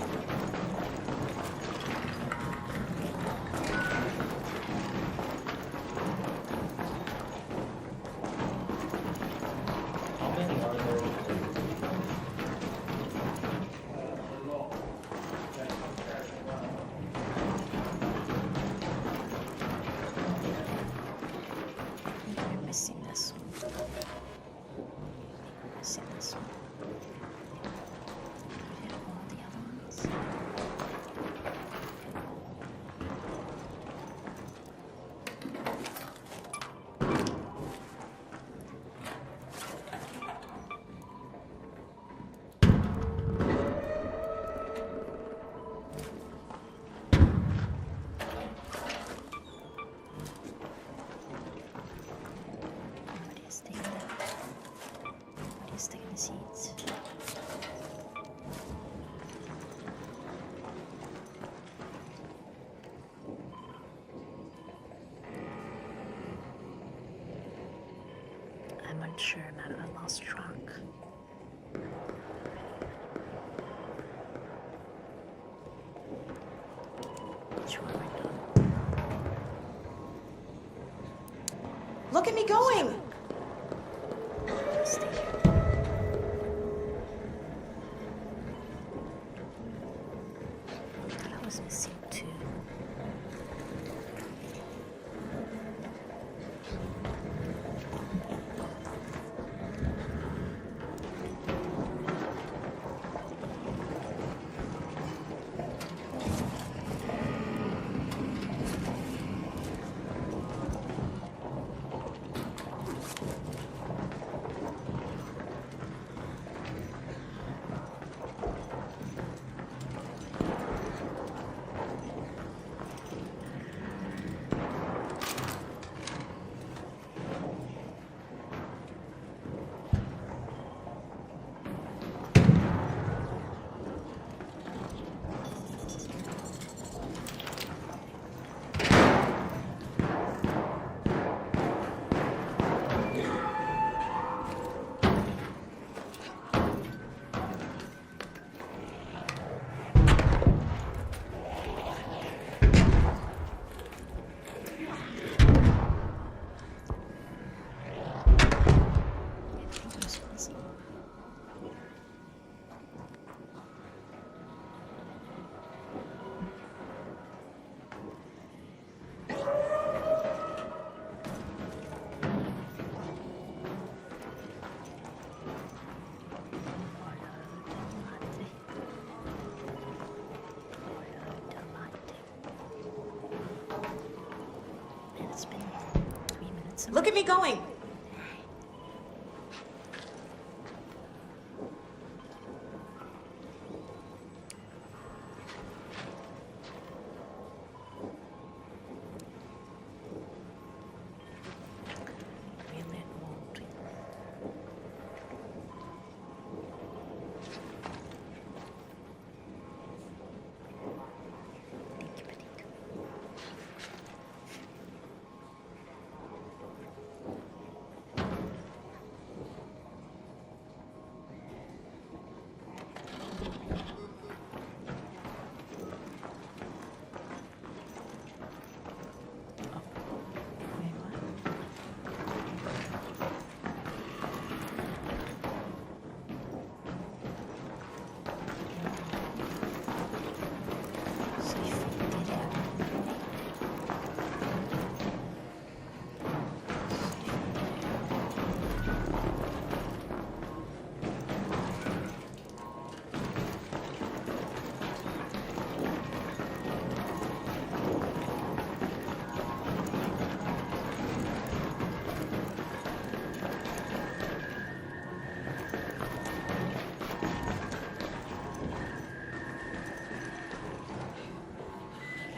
How many are there? We're missing this one. Missing this one. We did all the other ones. Nobody's taking that. Nobody's taking the seats. I'm unsure, man. I lost track. Which one am I doing? Look at me going! Stay here. I thought I was missing 2. Look at me going. Really won't. Wait, what?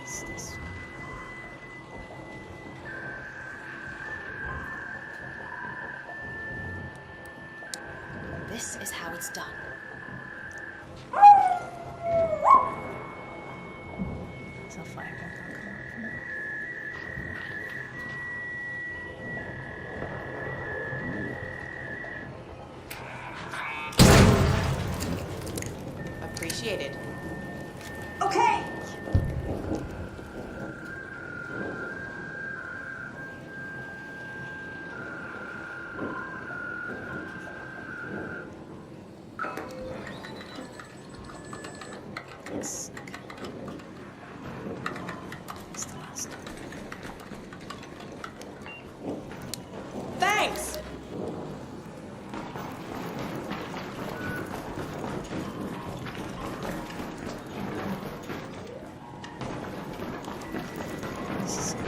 Is this This is how it's done. is a fireball gonna come up from it? Appreciated. Okay. Yes. It's the last one. Thanks. This is it.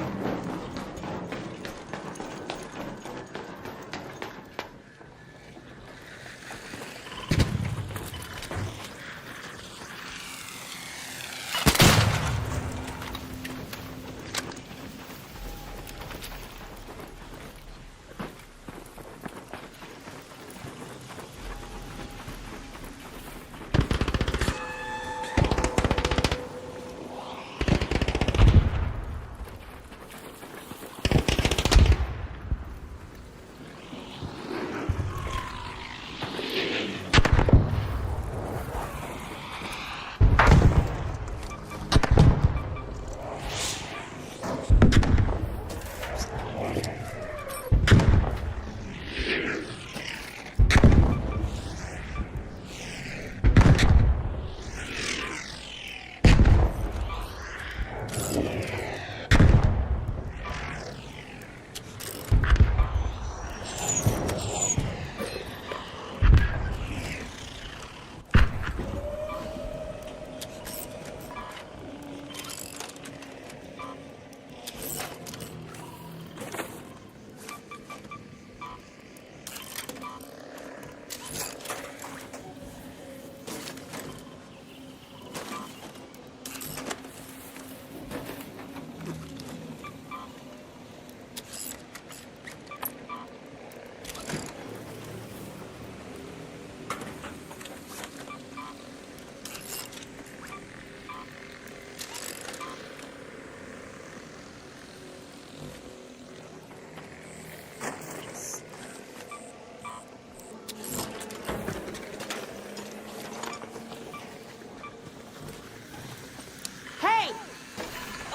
Hey.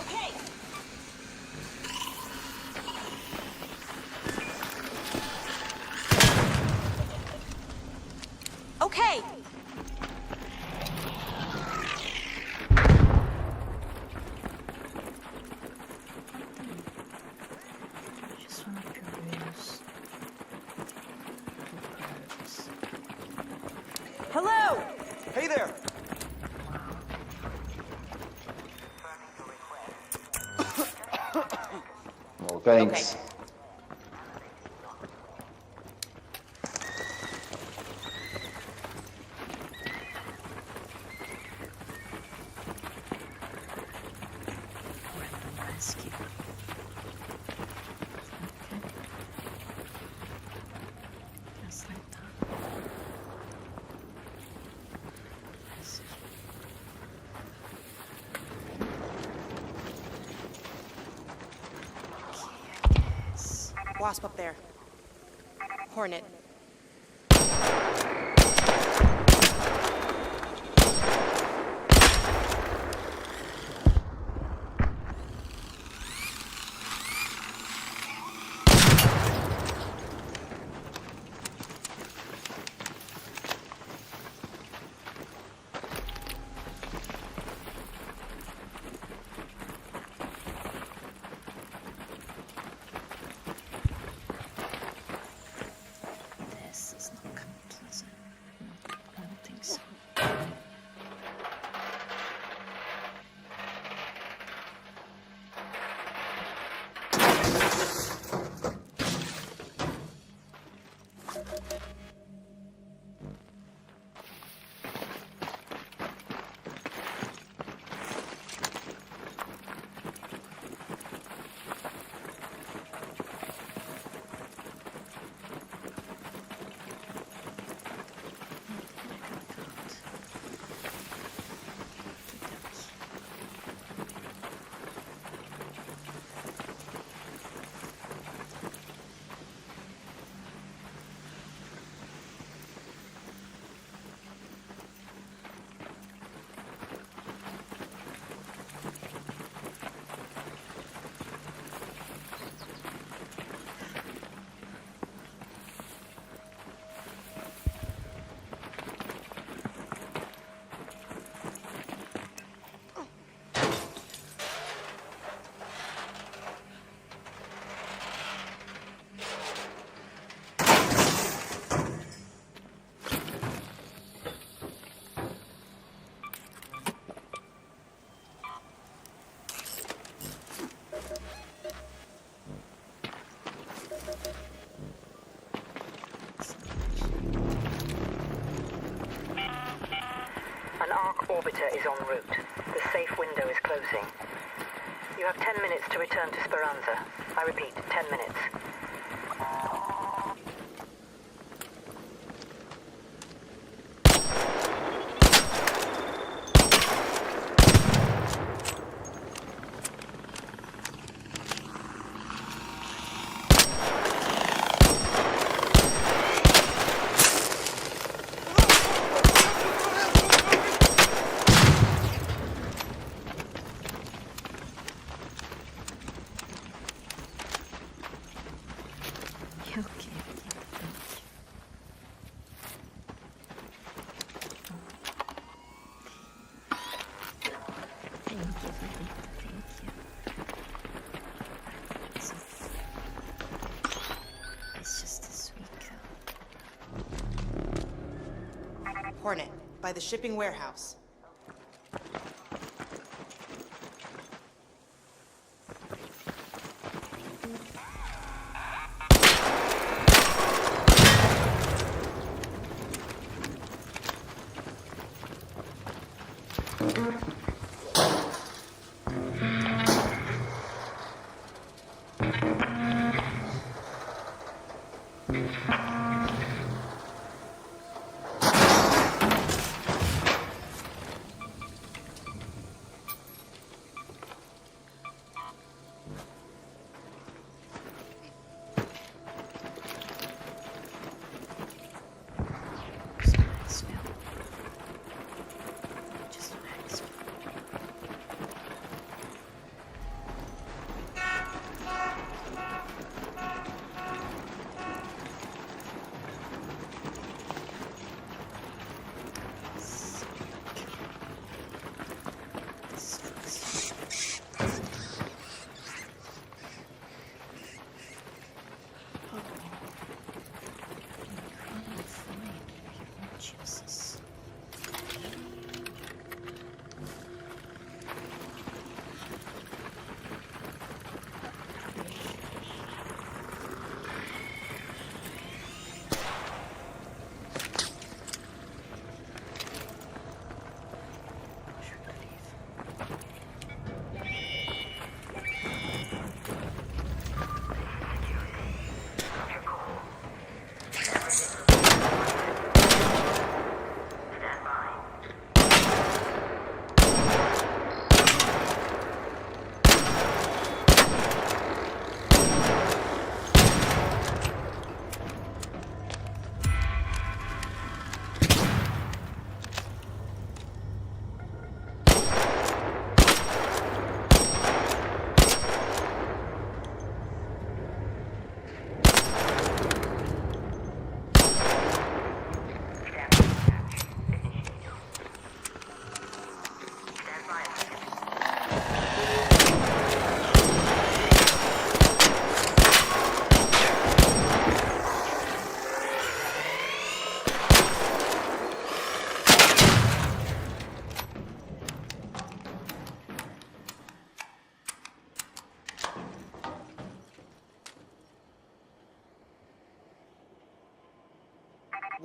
Okay. Okay. Just want to peruse the birds. Hello. Hey there. Oh, thanks. Okay. Wasp up there. Hornet. This is not coming, is it? I don't think so. An arc orbiter is en route. The safe window is closing. You have 10 minutes to return to Speranza. I repeat, 10 minutes. Okay. Thank you for that. Thank you. It's just this week. Hornet, by the shipping warehouse.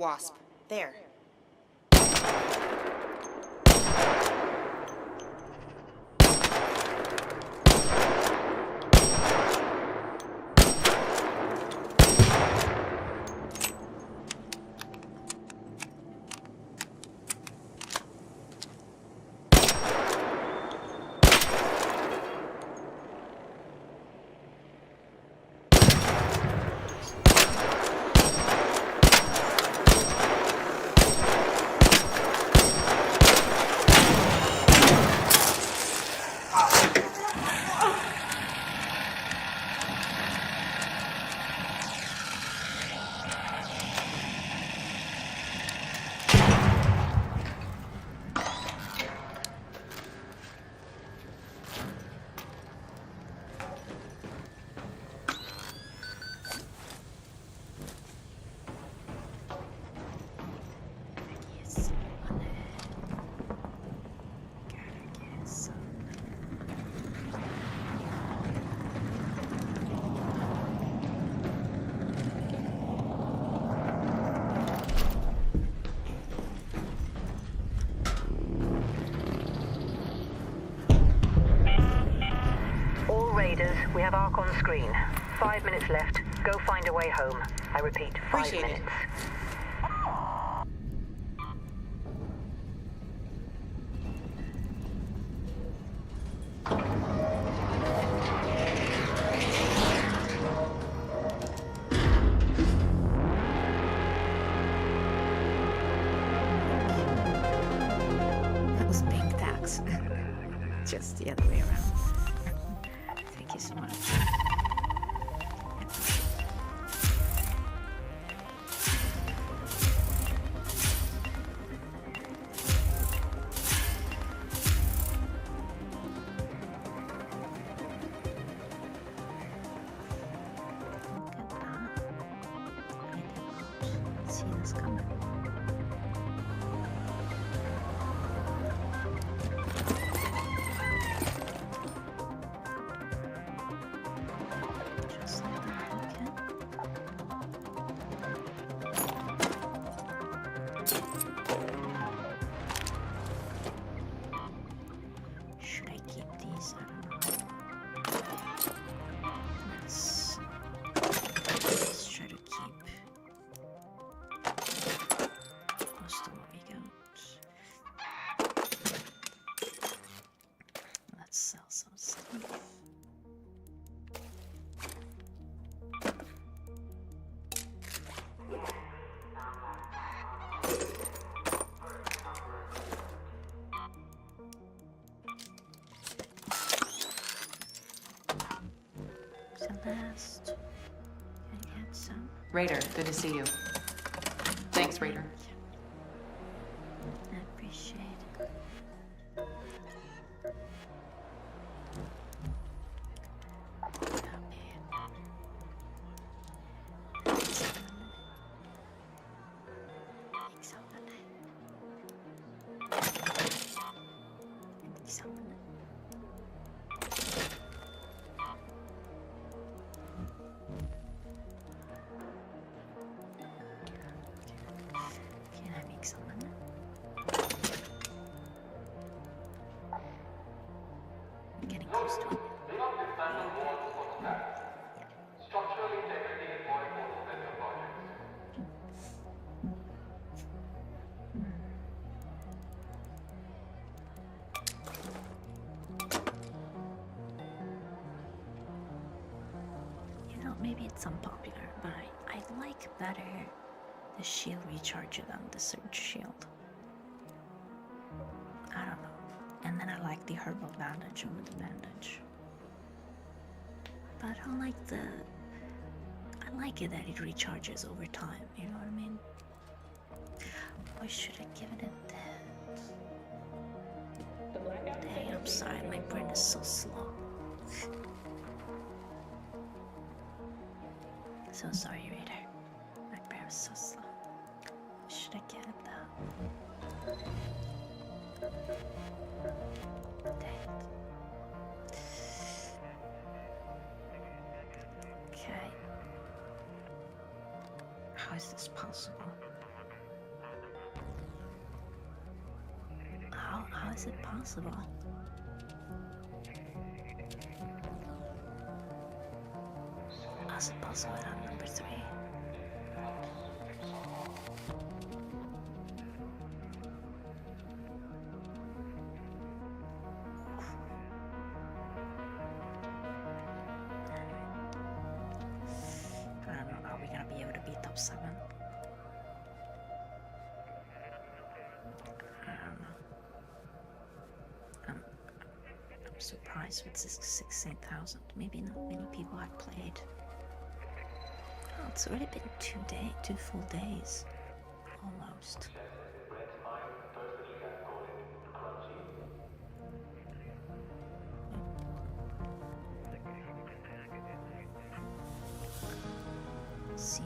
Wasp. There. We have Ark on screen. 5 minutes left. Go find a way home. I repeat, 5 Appreciate it. minutes. That was pink tax. Just the other way around. Thank you so much. See this coming. Just like that, okay. Should I keep these? I don't know. Let's try to keep most of what we got. Let's sell some stuff. Celeste, can I get some? Raider, good to see you. Thanks, Raider. I appreciate it. Can I make some of it? I'm getting close to it. You know, maybe it's unpopular, but I like better the shield recharger than the surge shield. I don't know. And then I like the herbal bandage over the bandage. But I like it that it recharges over time, you know what I mean? Why should I give it that? Dang, I'm sorry, my brain is so slow. So sorry, Raider. My brain is so slow. Should I get it though? Dang it. Okay. How is this possible? How is it possible? How is it possible that I'm number 3? I don't know, are we gonna be able to beat top 7? I don't know. I'm surprised with 16,000. Maybe not many people have played. Oh, it's already been 2 full days. Almost. Let's see.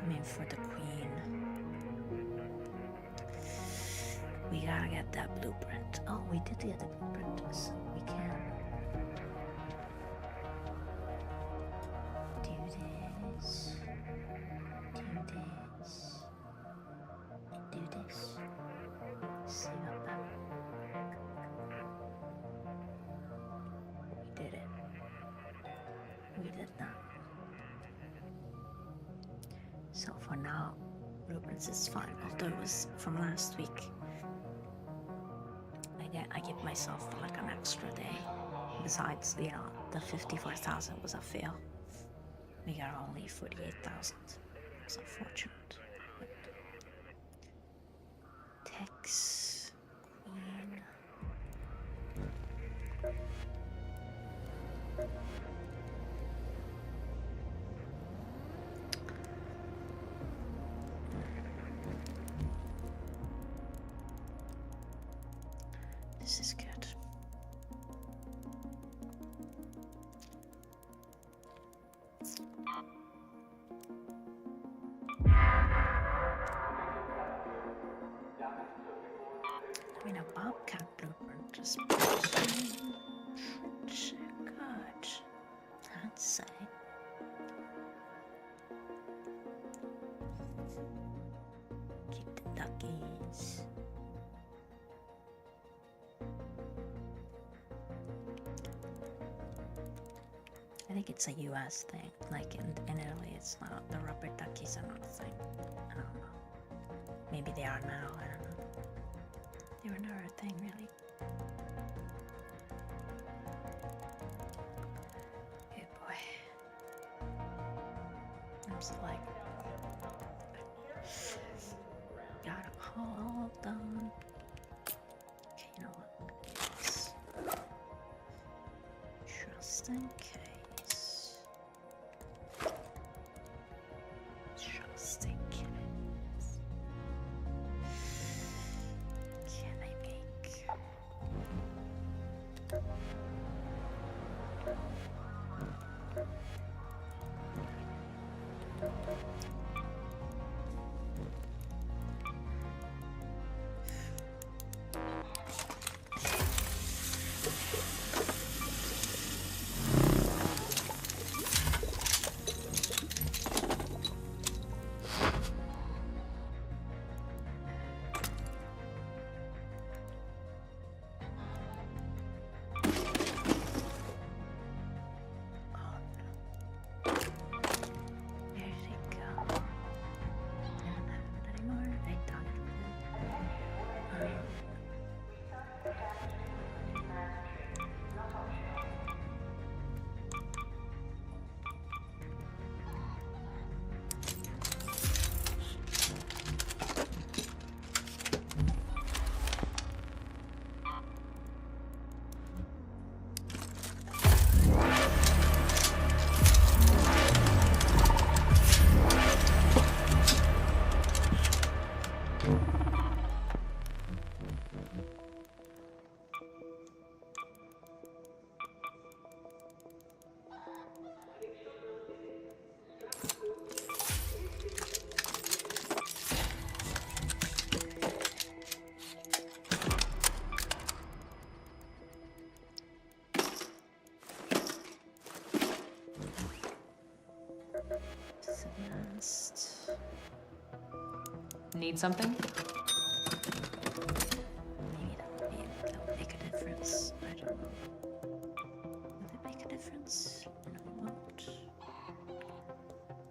I mean, for the queen, we gotta get that blueprint. Oh, we did get the blueprint, so we can do this, do this. See what that. We did it. We did that. So for now, blueprints is fine. Although it was from last week. I give myself like an extra day. Besides, you know, the 54,000 was a fail. We got only 48,000. It's unfortunate. But Tex, Queen. This is good. I mean, a bobcat blueprint is pretty good, I'd say. Keep the duckies. I think it's a US thing. Like in Italy, it's not. The rubber duckies are not a thing. I don't know. Maybe they are now. I don't know. They were never a thing, really. Good boy. I'm so like. Gotta hold on. Okay, you know what? Yes. Just in case. Just in case. Can I make? Need something? this. I don't know. Will it make a difference? No, it won't.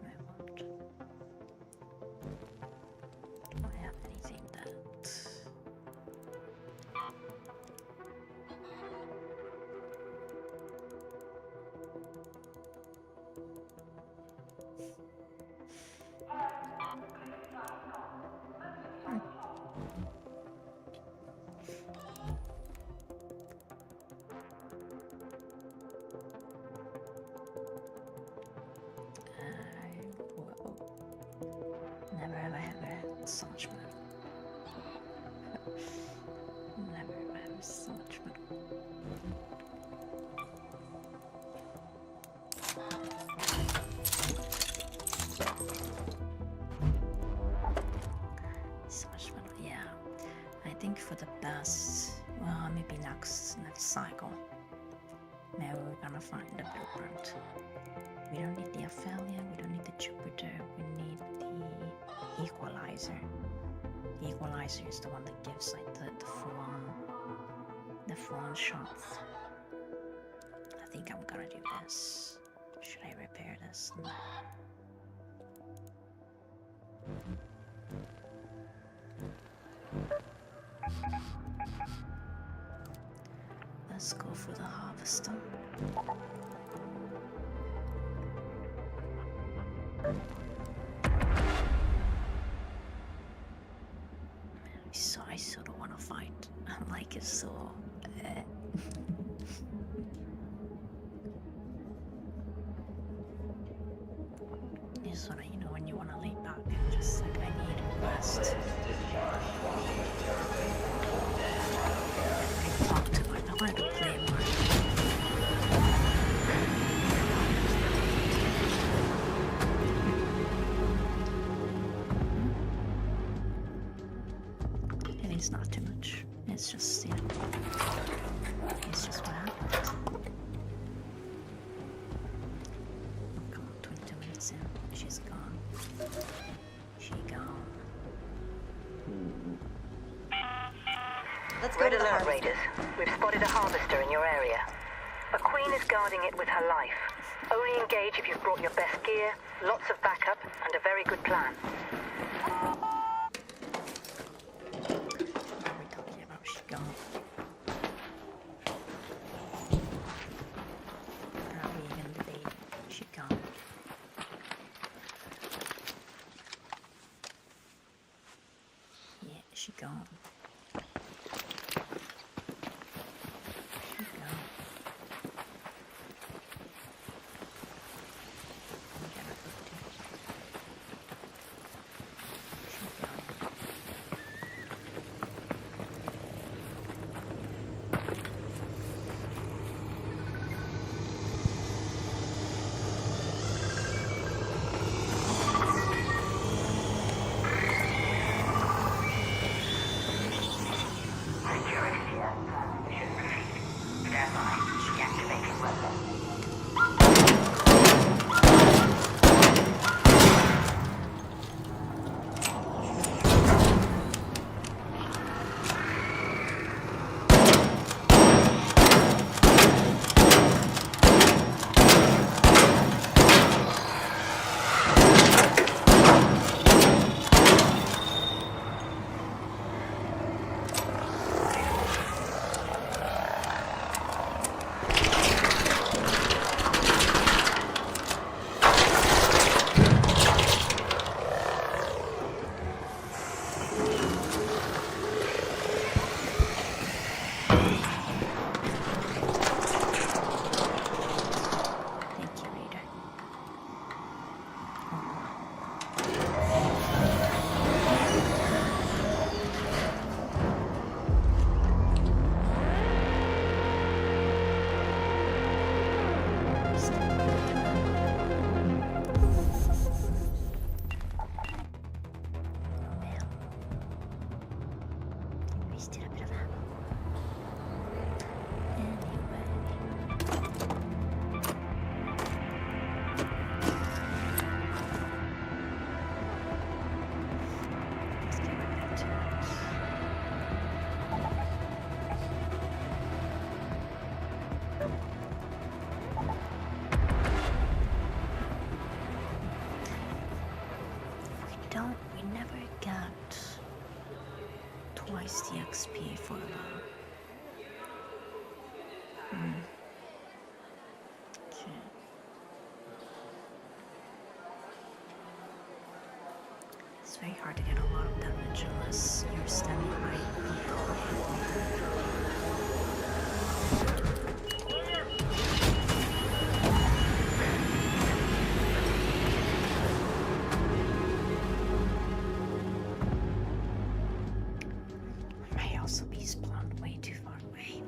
No, it won't. Do I have anything that... Whoa. Never have I ever had so much money. Never have I had so much money. So much money, yeah. I think for the best, well, maybe next cycle, maybe we're gonna find the blueprint. We don't need the Ophelia, we don't need the Jupiter, we need the equalizer. The equalizer is the one that gives like the full on shots. I think I'm gonna do this. Should I repair this? No. Let's go for the harvester. I sort of want to fight. I'm like, it's so... It's sort of, you know, when you want to lay back and just like, I need rest. I talk too much. I wanted to play more. It's not too much. It's just, you know, it's just what happened. Oh, come on, 22 minutes in. She's gone. She gone. Let's go Red to the alert, harvester. Raiders. We've spotted a harvester in your area. A queen is guarding it with her life. Only engage if you've brought your best gear, lots of backup, and a very good plan. She gone. She gone. We gotta go to. She gone. we never get twice the XP for them. Okay. It's very hard to get a lot of damage unless you're standing right above. May also be spawned way too far away.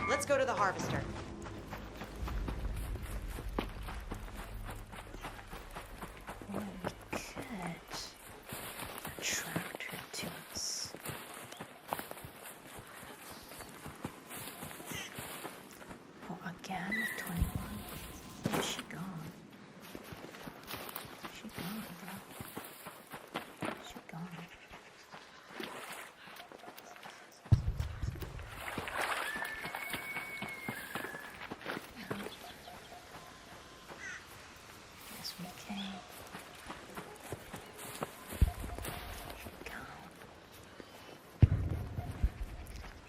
Let's go to the harvester. Or we could attract her to us. Oh, again, 21. Where's she gone? She gone, bro. She gone. Yes, we can. She gone.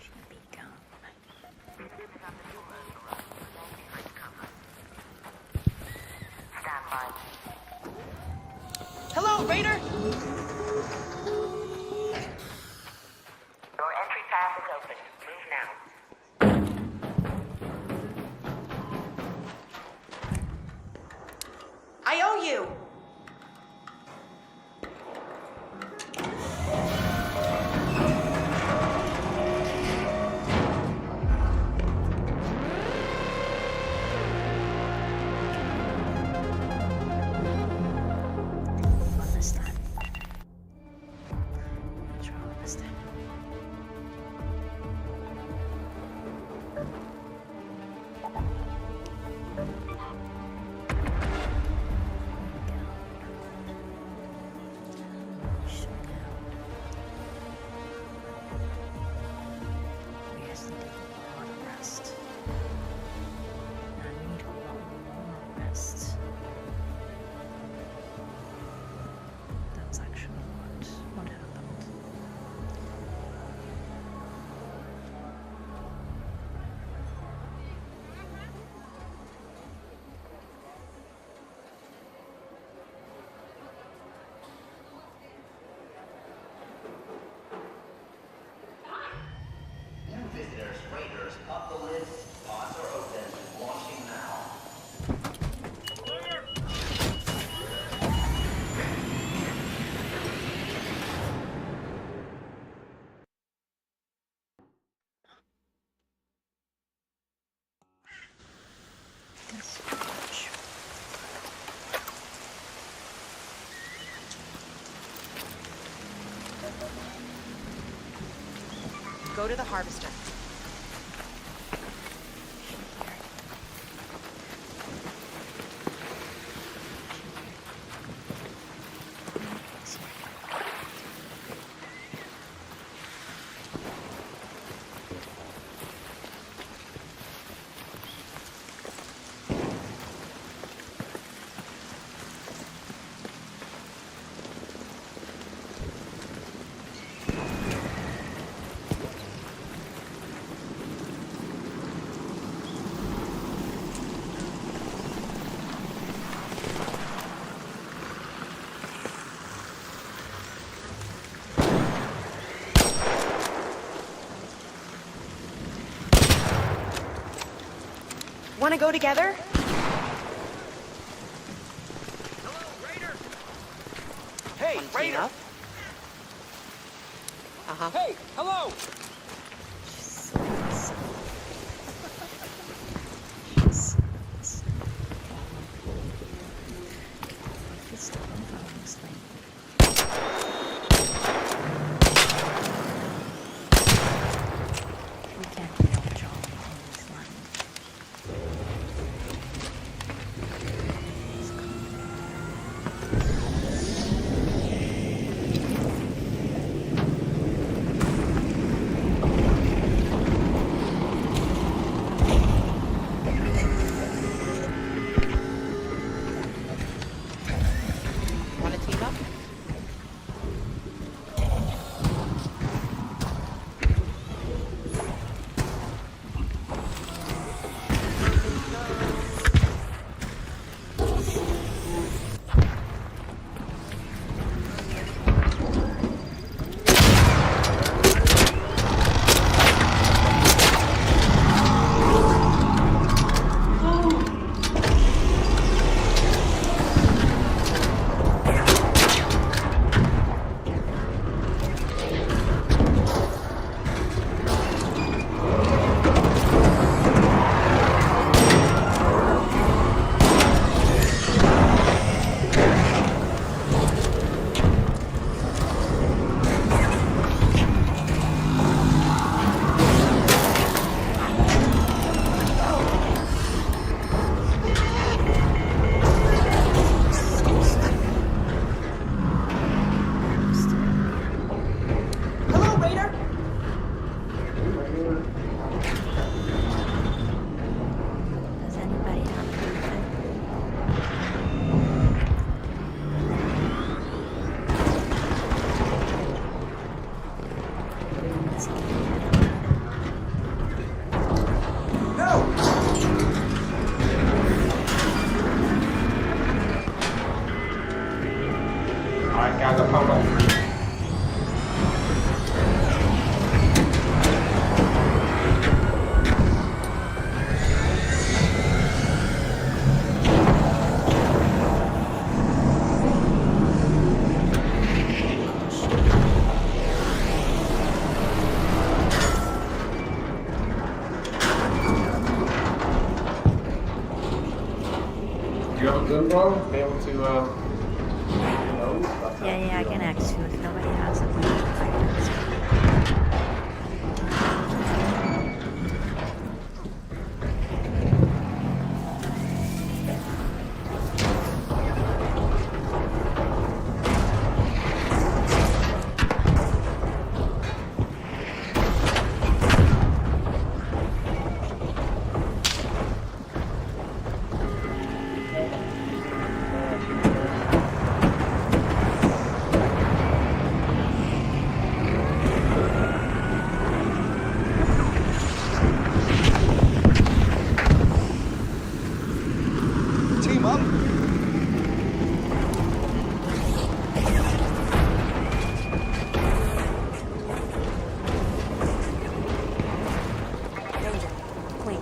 She be gone. Hello, Raider! Your entry path is open. Move now. I owe you! Fun this time. What's wrong this time? Shut down. We just need a lot of rest. I need a lot more rest. That's actually what happened. New visitors, raiders, pop the lid. Pods are open. Launching now. That's much. Go to the harvester. Want to go together? Hey, Wanna team Raider! up? Uh-huh. Hey, hello! good, bro? Be able to, Yeah, I can ask you if nobody has it. Team up. Danger. Clean.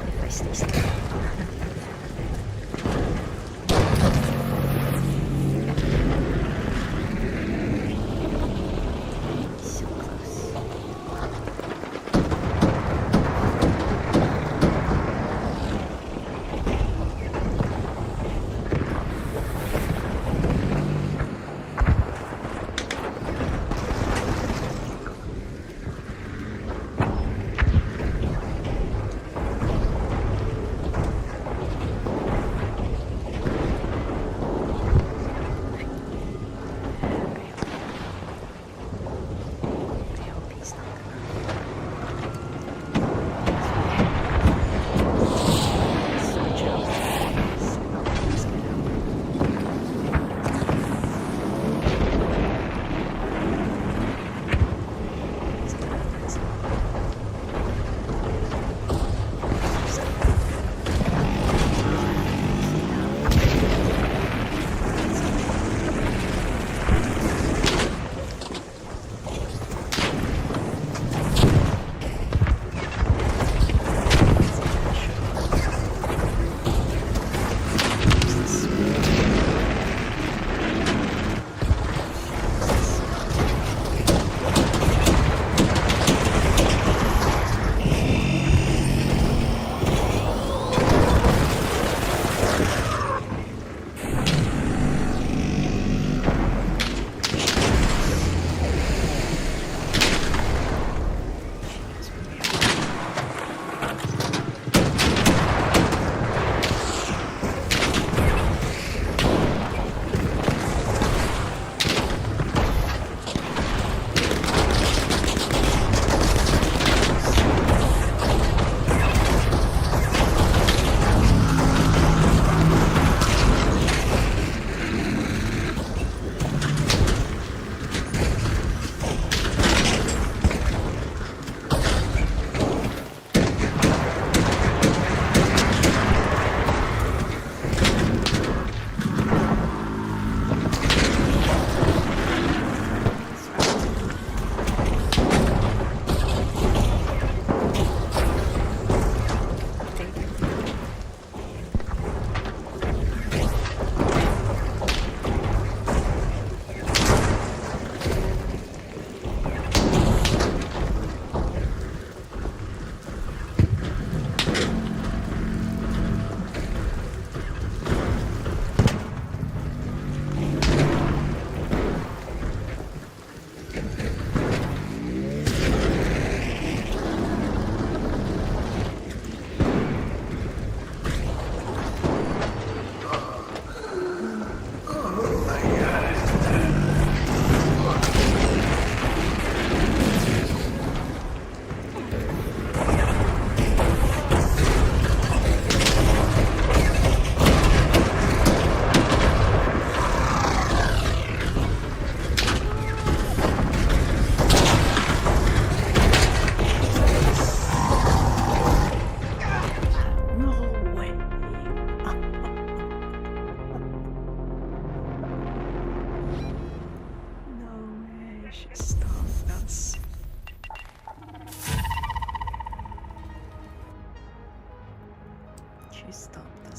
If I stay still. So close.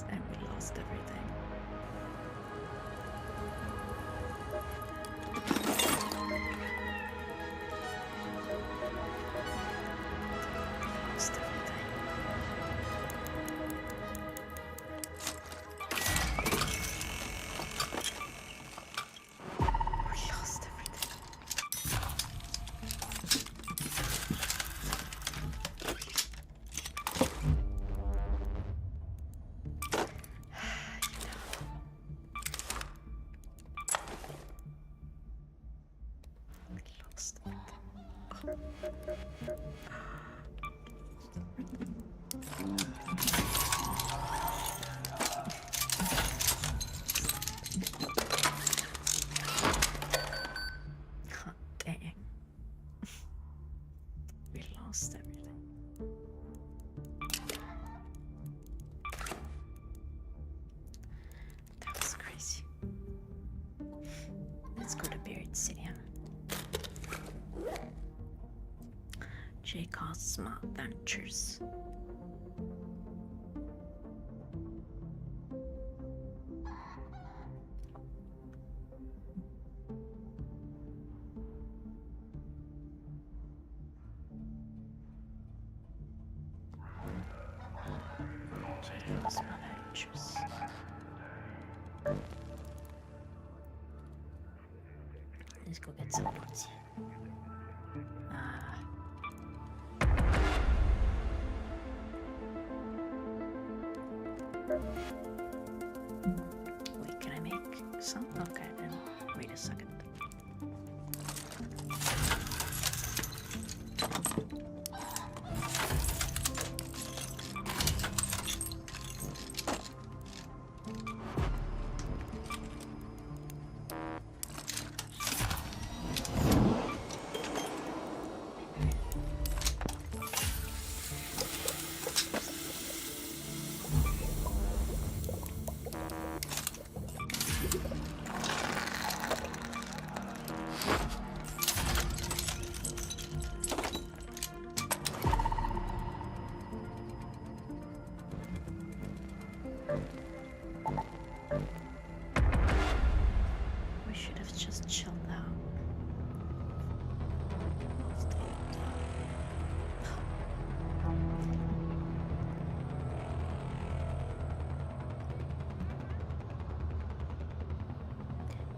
And we lost everything. Lost everything. We lost everything. Lost God dang. We lost everything. That was crazy. Let's go to Buried City, huh? Jacob's Small Ventures. Jacob's Small Ventures. Let's go get some notes. Wait, can I make some? Okay, then wait a second. We should have just chilled out.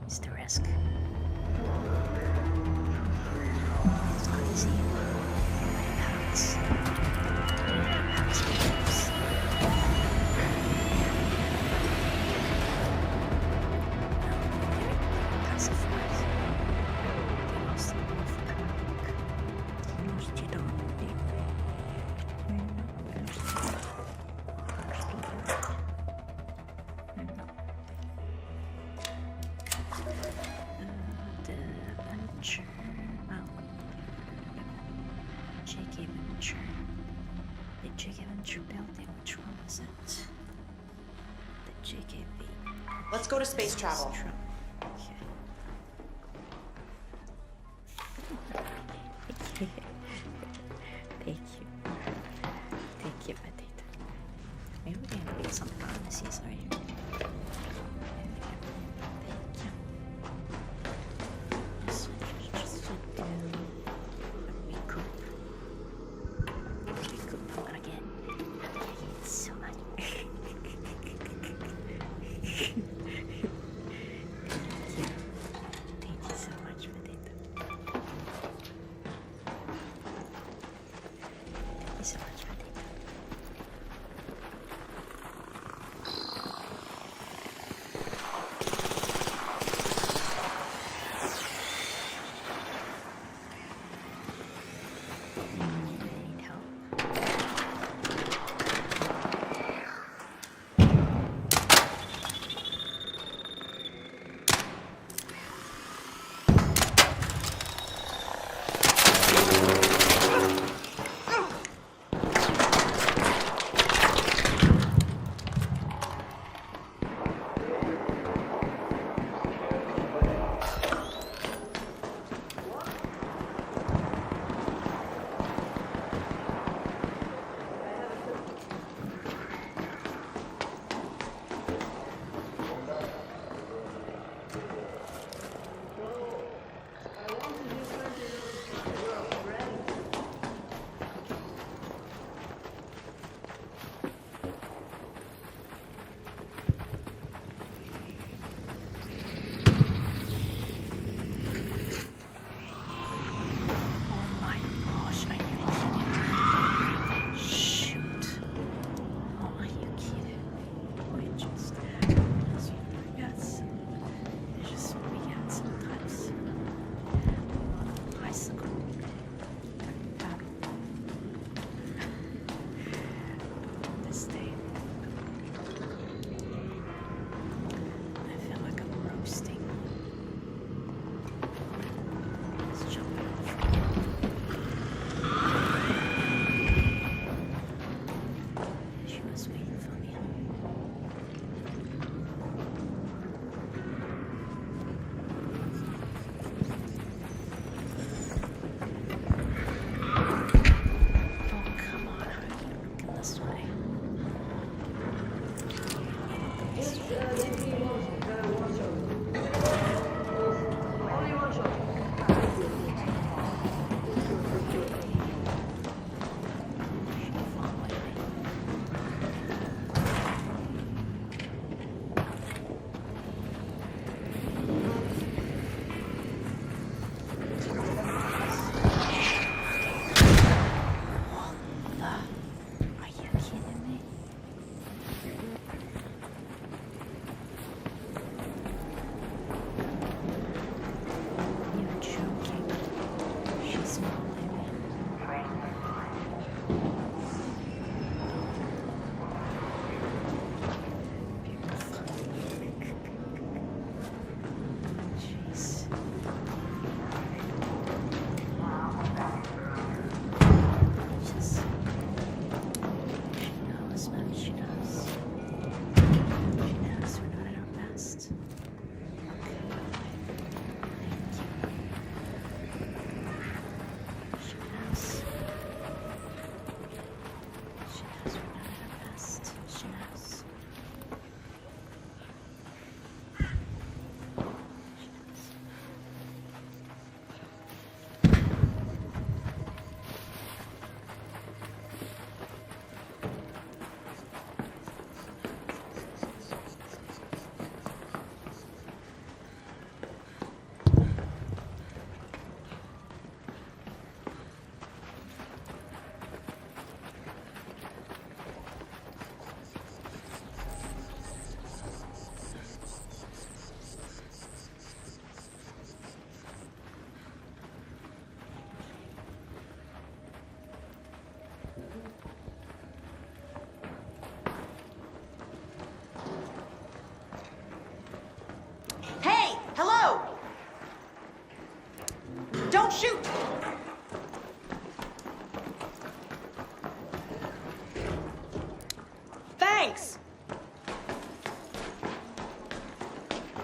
It's the risk. It's crazy. Habits. Habits and dreams. The JK Venture building, which one is it? The JKV. Let's go to space travel. Okay. Thank you. Thank you, Petite. Maybe we can read some promises right here. Thank you. So just to do a recoup. Recoup again. I hate so much. Thank you. Thank you so much, Petite. Thank you so much, Petite. I need help.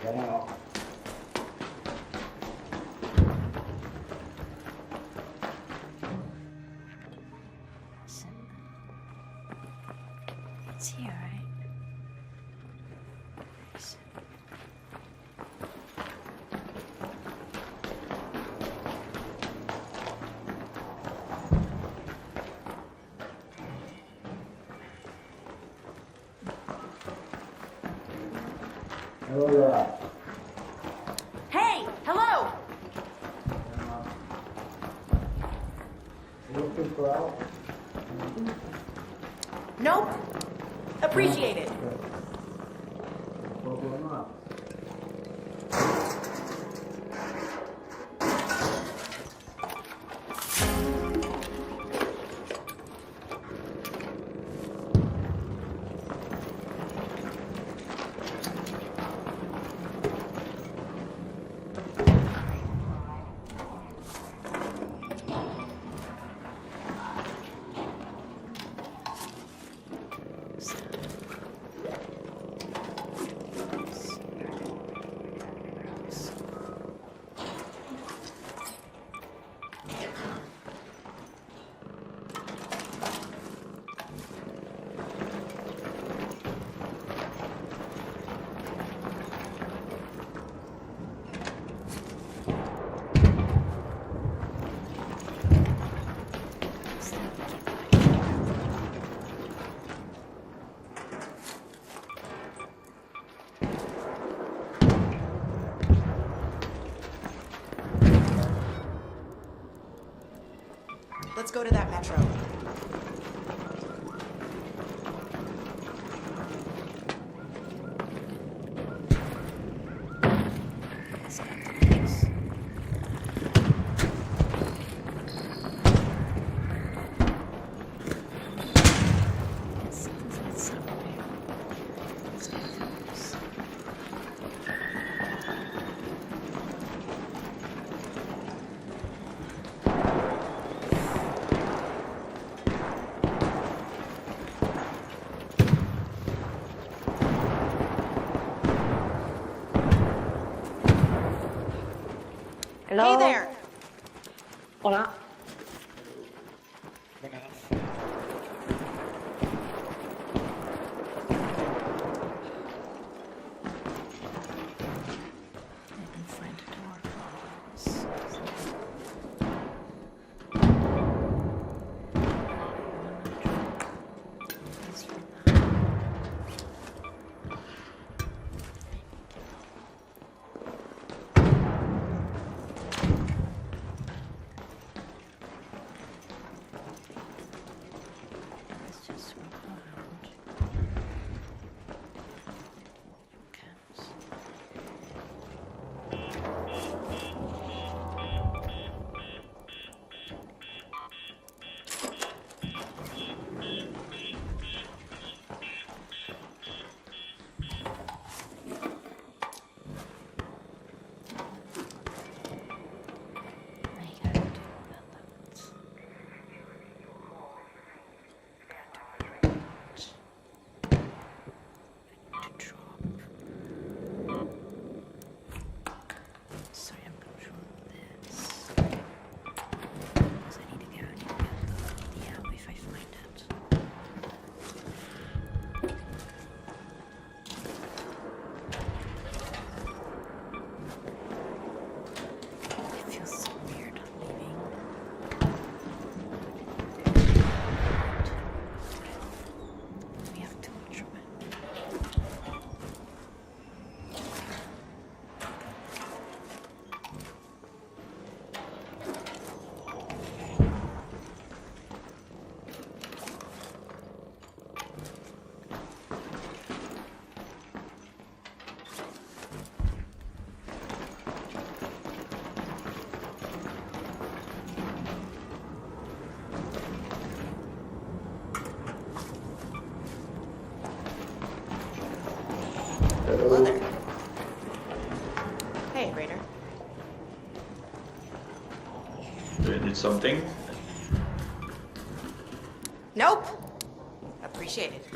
Listen. It's here, right? Listen. Hey, hello! Nope. Appreciate it. Let's go to that metro. Hello? Hey there! Hola. Hello there. Hey, Raider. Do you need something? Nope. Appreciate it.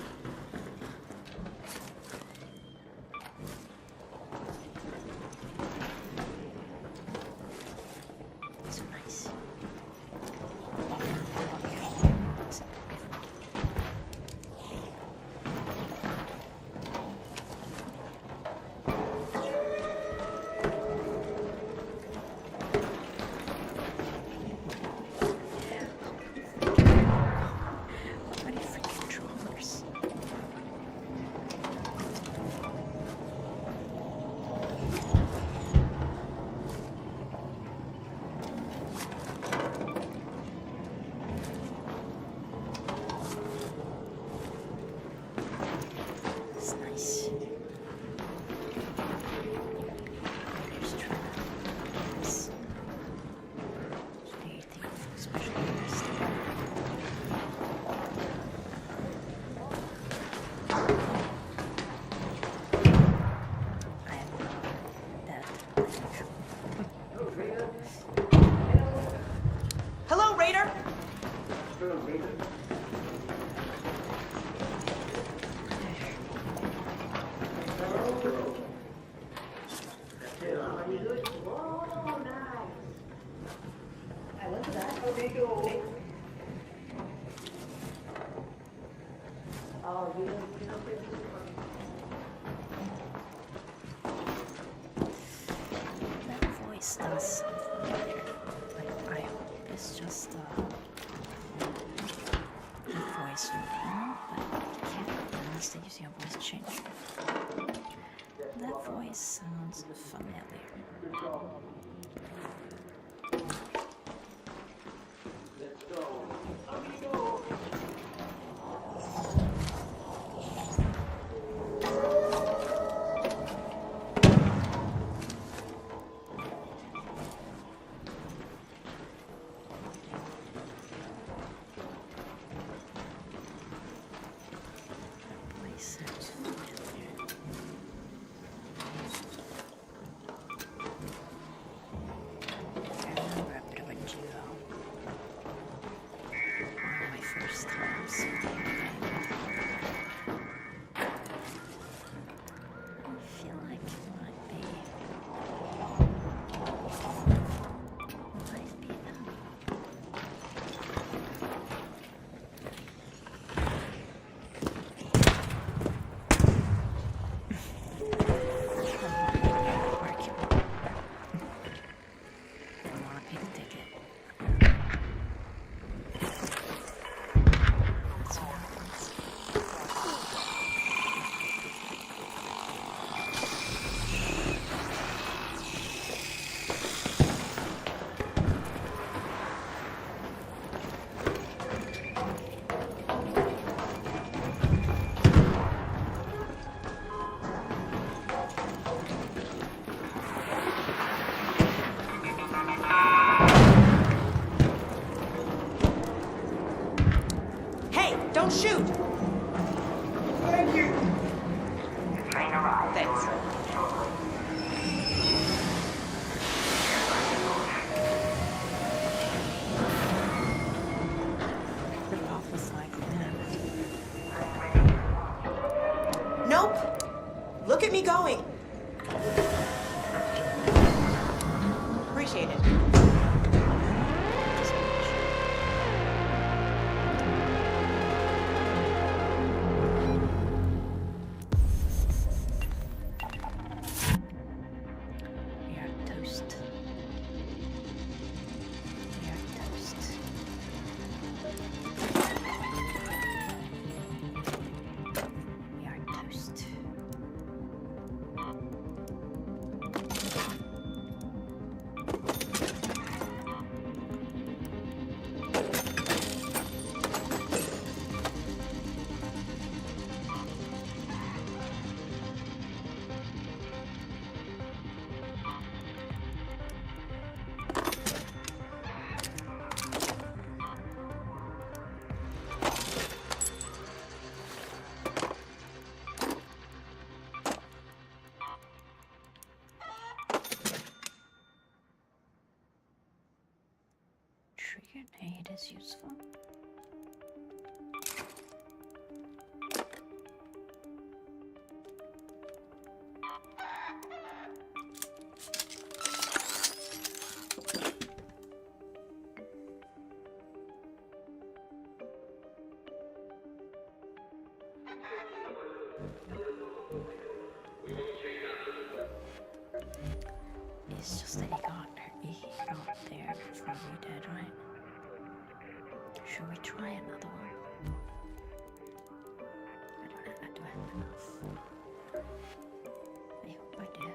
That voice does something weird. Like, I hope it's just the voice from him, but I can't unless they use your voice changer. That voice sounds familiar. Don't shoot! Thank you. Thanks. Rip off was like that. Nope. Look at me going. Appreciate it. Grenade is useful. It's just that he got there before we did, right? Should we try another one? I do have enough. I hope I do.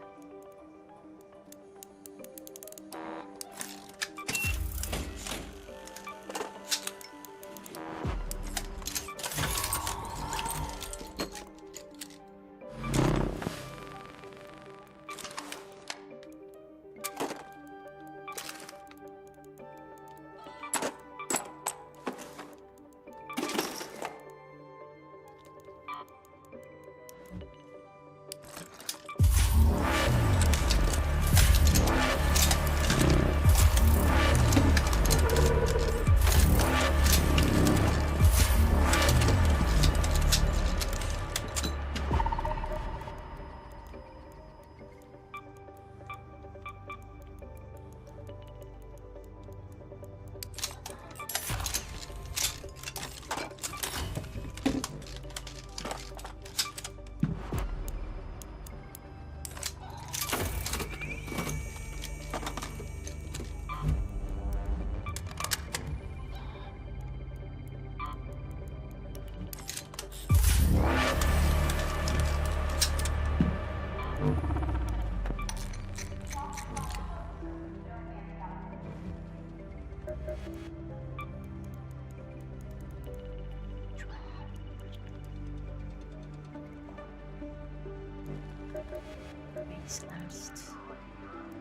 is last.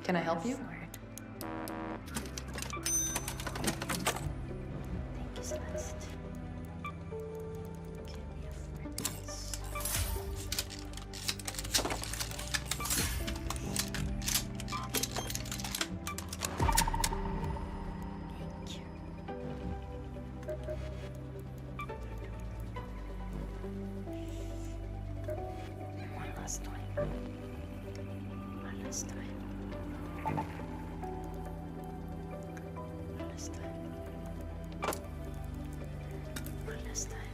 Can I help you? Word. Think is last. Can we afford this? Thank you. One last time. One last time. One last time. One last time.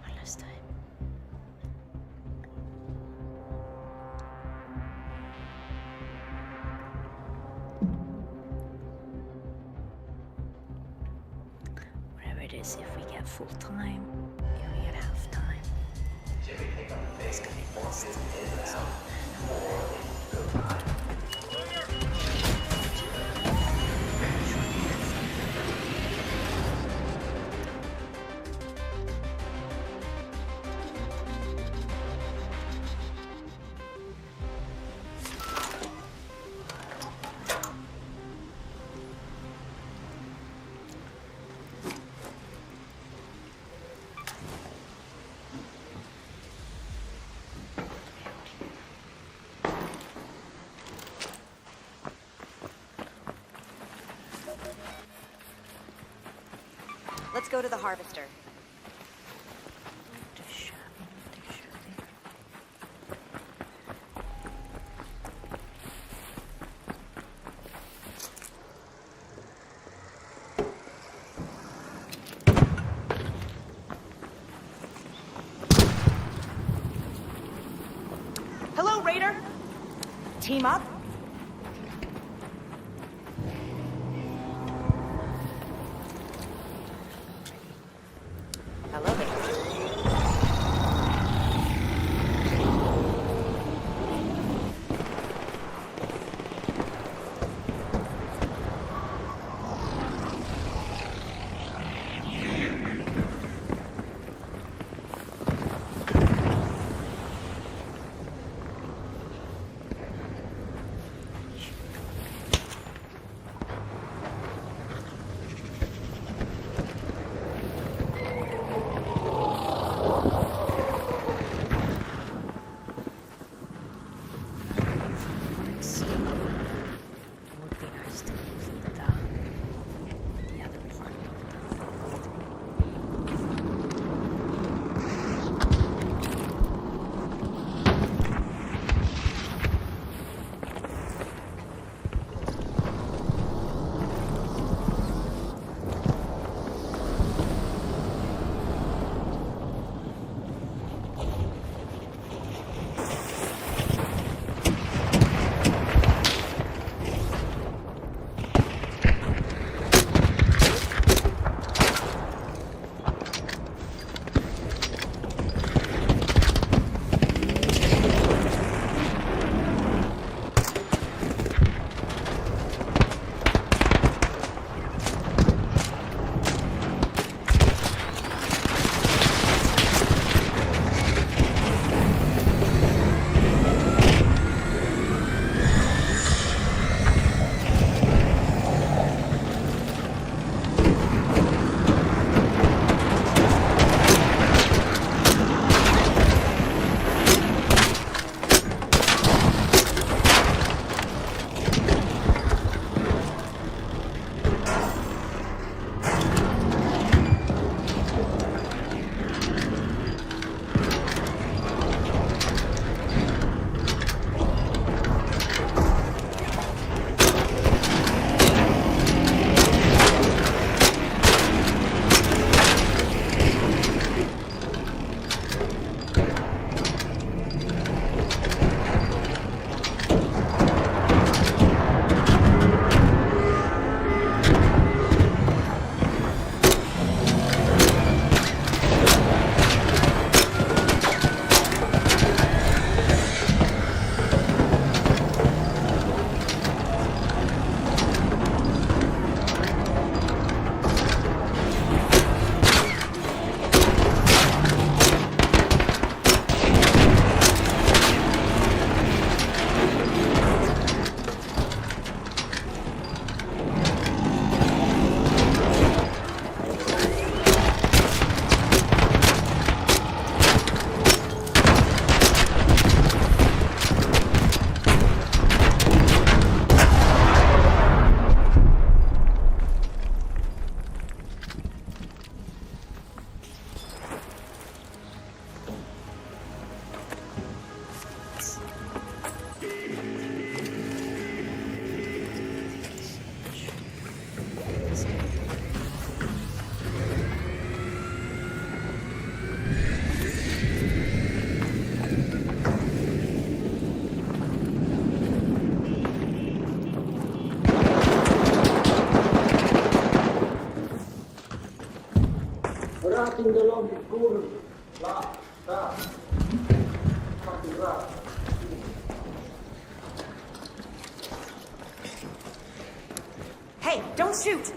One last time. Whatever it is, if we get full time, if we get half time, it's gonna be best. Let's go to the harvester. Hello, Raider. Team up? Hello there. fucking the lobby, kurwa. Fucking rat. Hey, don't shoot!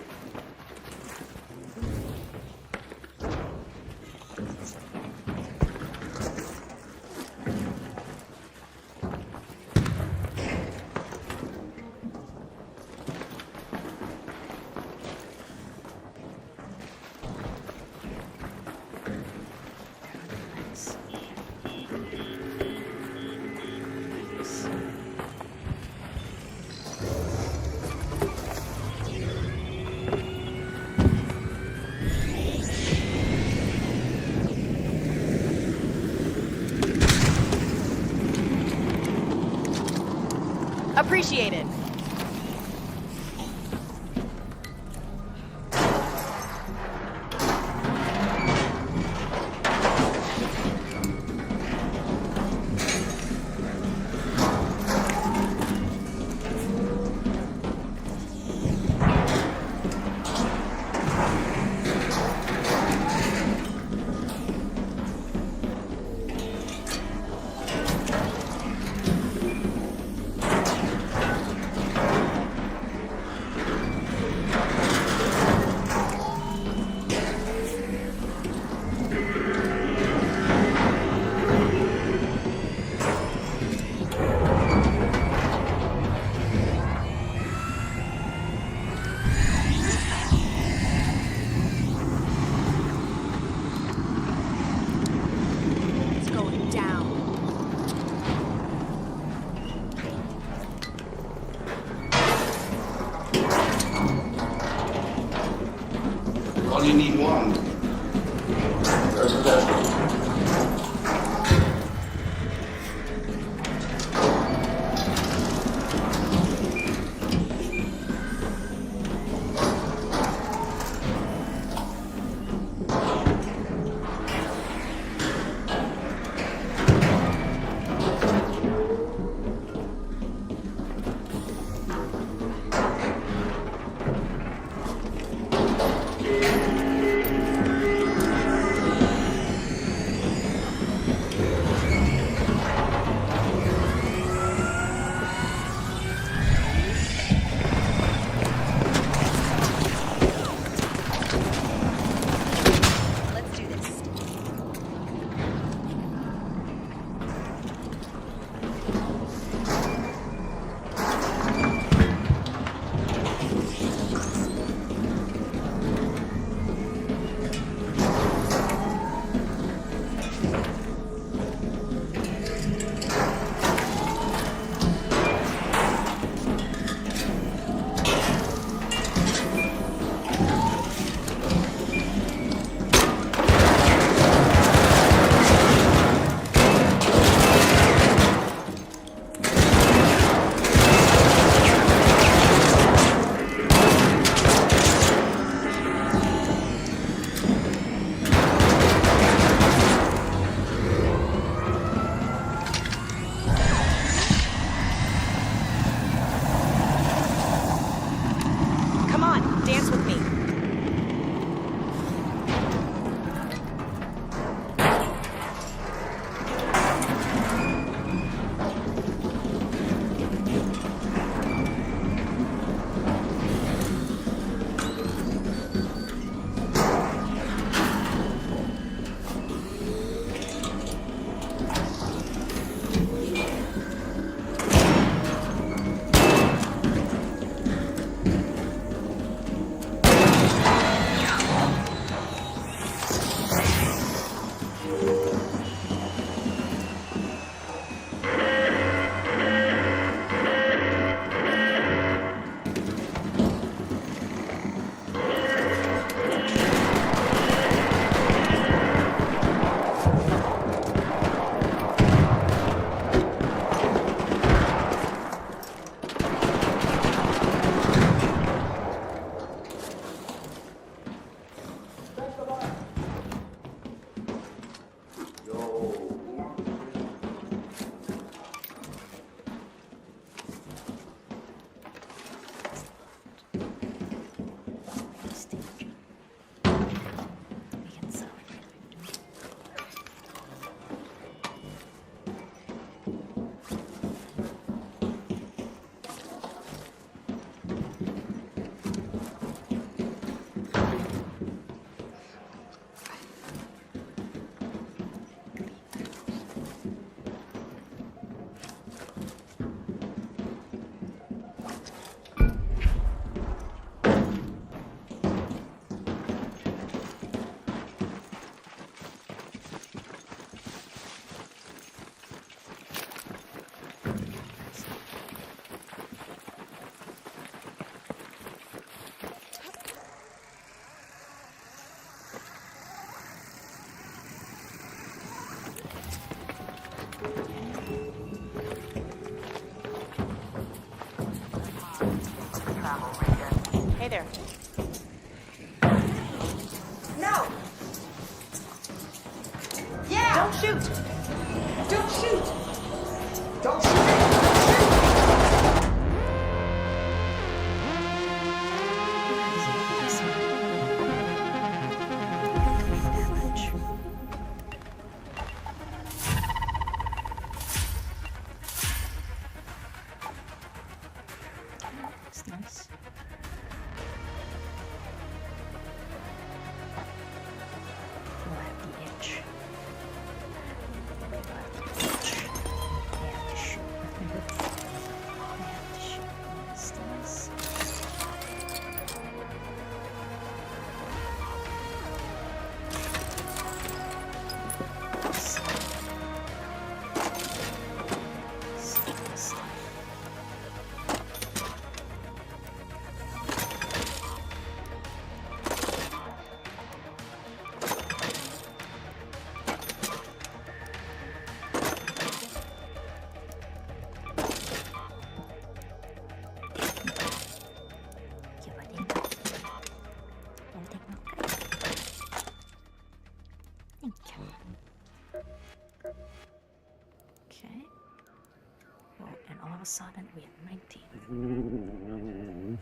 Appreciated. Only need one. There's a desk. Hey there. No! Yeah! Don't shoot! Don't shoot! Don't shoot! It's nice. We'll have the itch. We'll have the itch. I have to shoot. I have to shoot. It's nice. Okay. Well, and all of a sudden we had 19.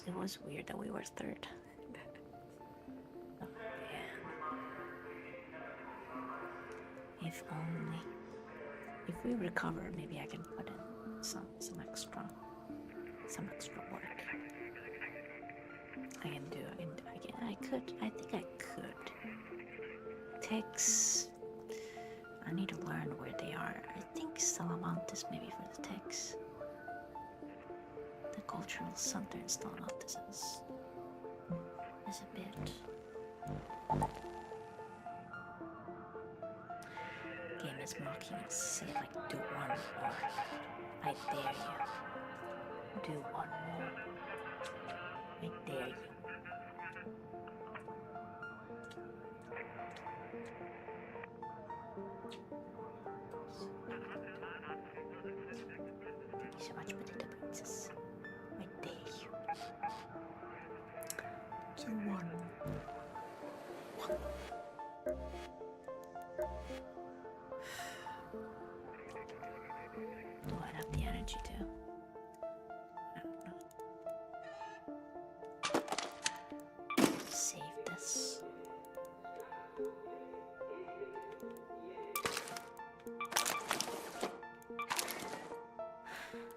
It was weird that we were third. Oh, man. If only. If we recover, maybe I can put in some extra work. I can do. I think I could. Ticks. I need to learn where they are. I think Salamantis maybe for the ticks. The cultural center in Salamantis is a bit. Game is mocking us. Say like, do one more. I dare you. Do one more. I dare you. Thank you so much, Potato Princess. I dare you. Do one. Do I have the energy to? I don't know. Save this.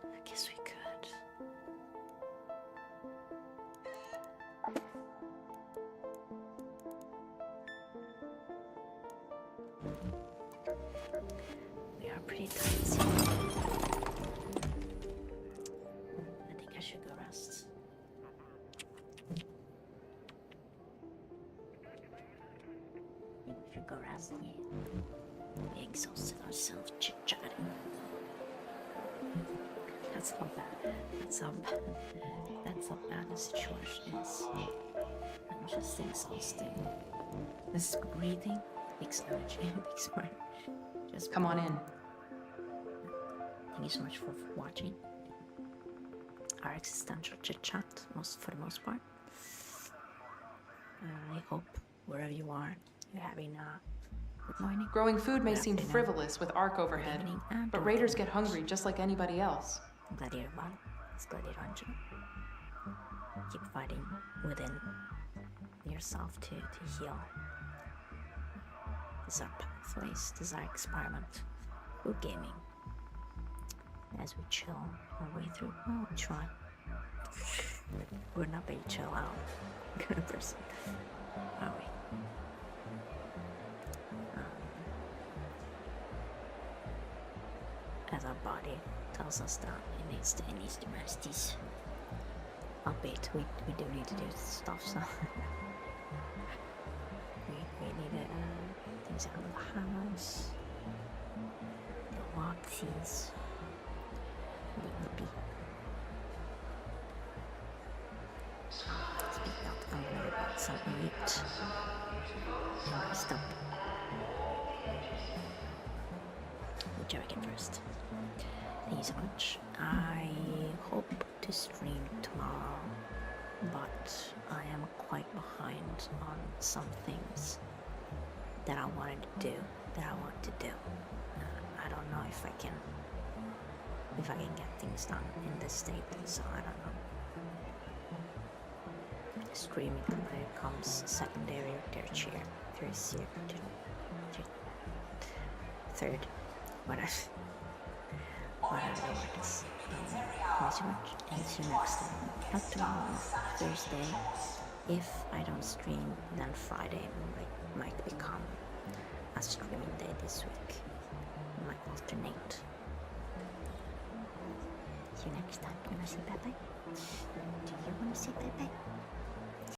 I guess we could. We are pretty tight. I think I should go rest. I think we should go rest. Yeah. We exhausted ourselves chit-chatting. That's not bad. That's how bad the situation is. I'm just exhausted. This breathing takes energy. Takes my. Just Come on in. Thank you so much for watching our existential chit chat. For the most part. I hope wherever you are, you're having a good morning. Growing food may good seem afternoon, frivolous with arc overhead, evening, and but good raiders night. get hungry just like anybody else. Gladiator One. It's Gladiator Hunter. Keep fighting within yourself to heal. These are pathways. This is our experiment. Food gaming. As we chill our way through. Oh, we try. We're not very chill out kind of person, are we? As our body tells us that it needs to rest these. Albeit we do need to do stuff, so we need to things out of the house. The walk these. Speak out, I'm gonna get some meat. And rest up. Whichever came first. Thank you so much. I hope to stream tomorrow. but I am quite behind on some things that I wanted to do, I don't know if I can get things done in this state, so I don't know. Streaming becomes secondary or tertiary, third, whatever it is. Thanks so much, and see you next time. Not tomorrow, Thursday. If I don't stream, then Friday might become a streaming day this week. Might alternate. See you next time. You wanna say bye bye? Do you wanna say bye bye?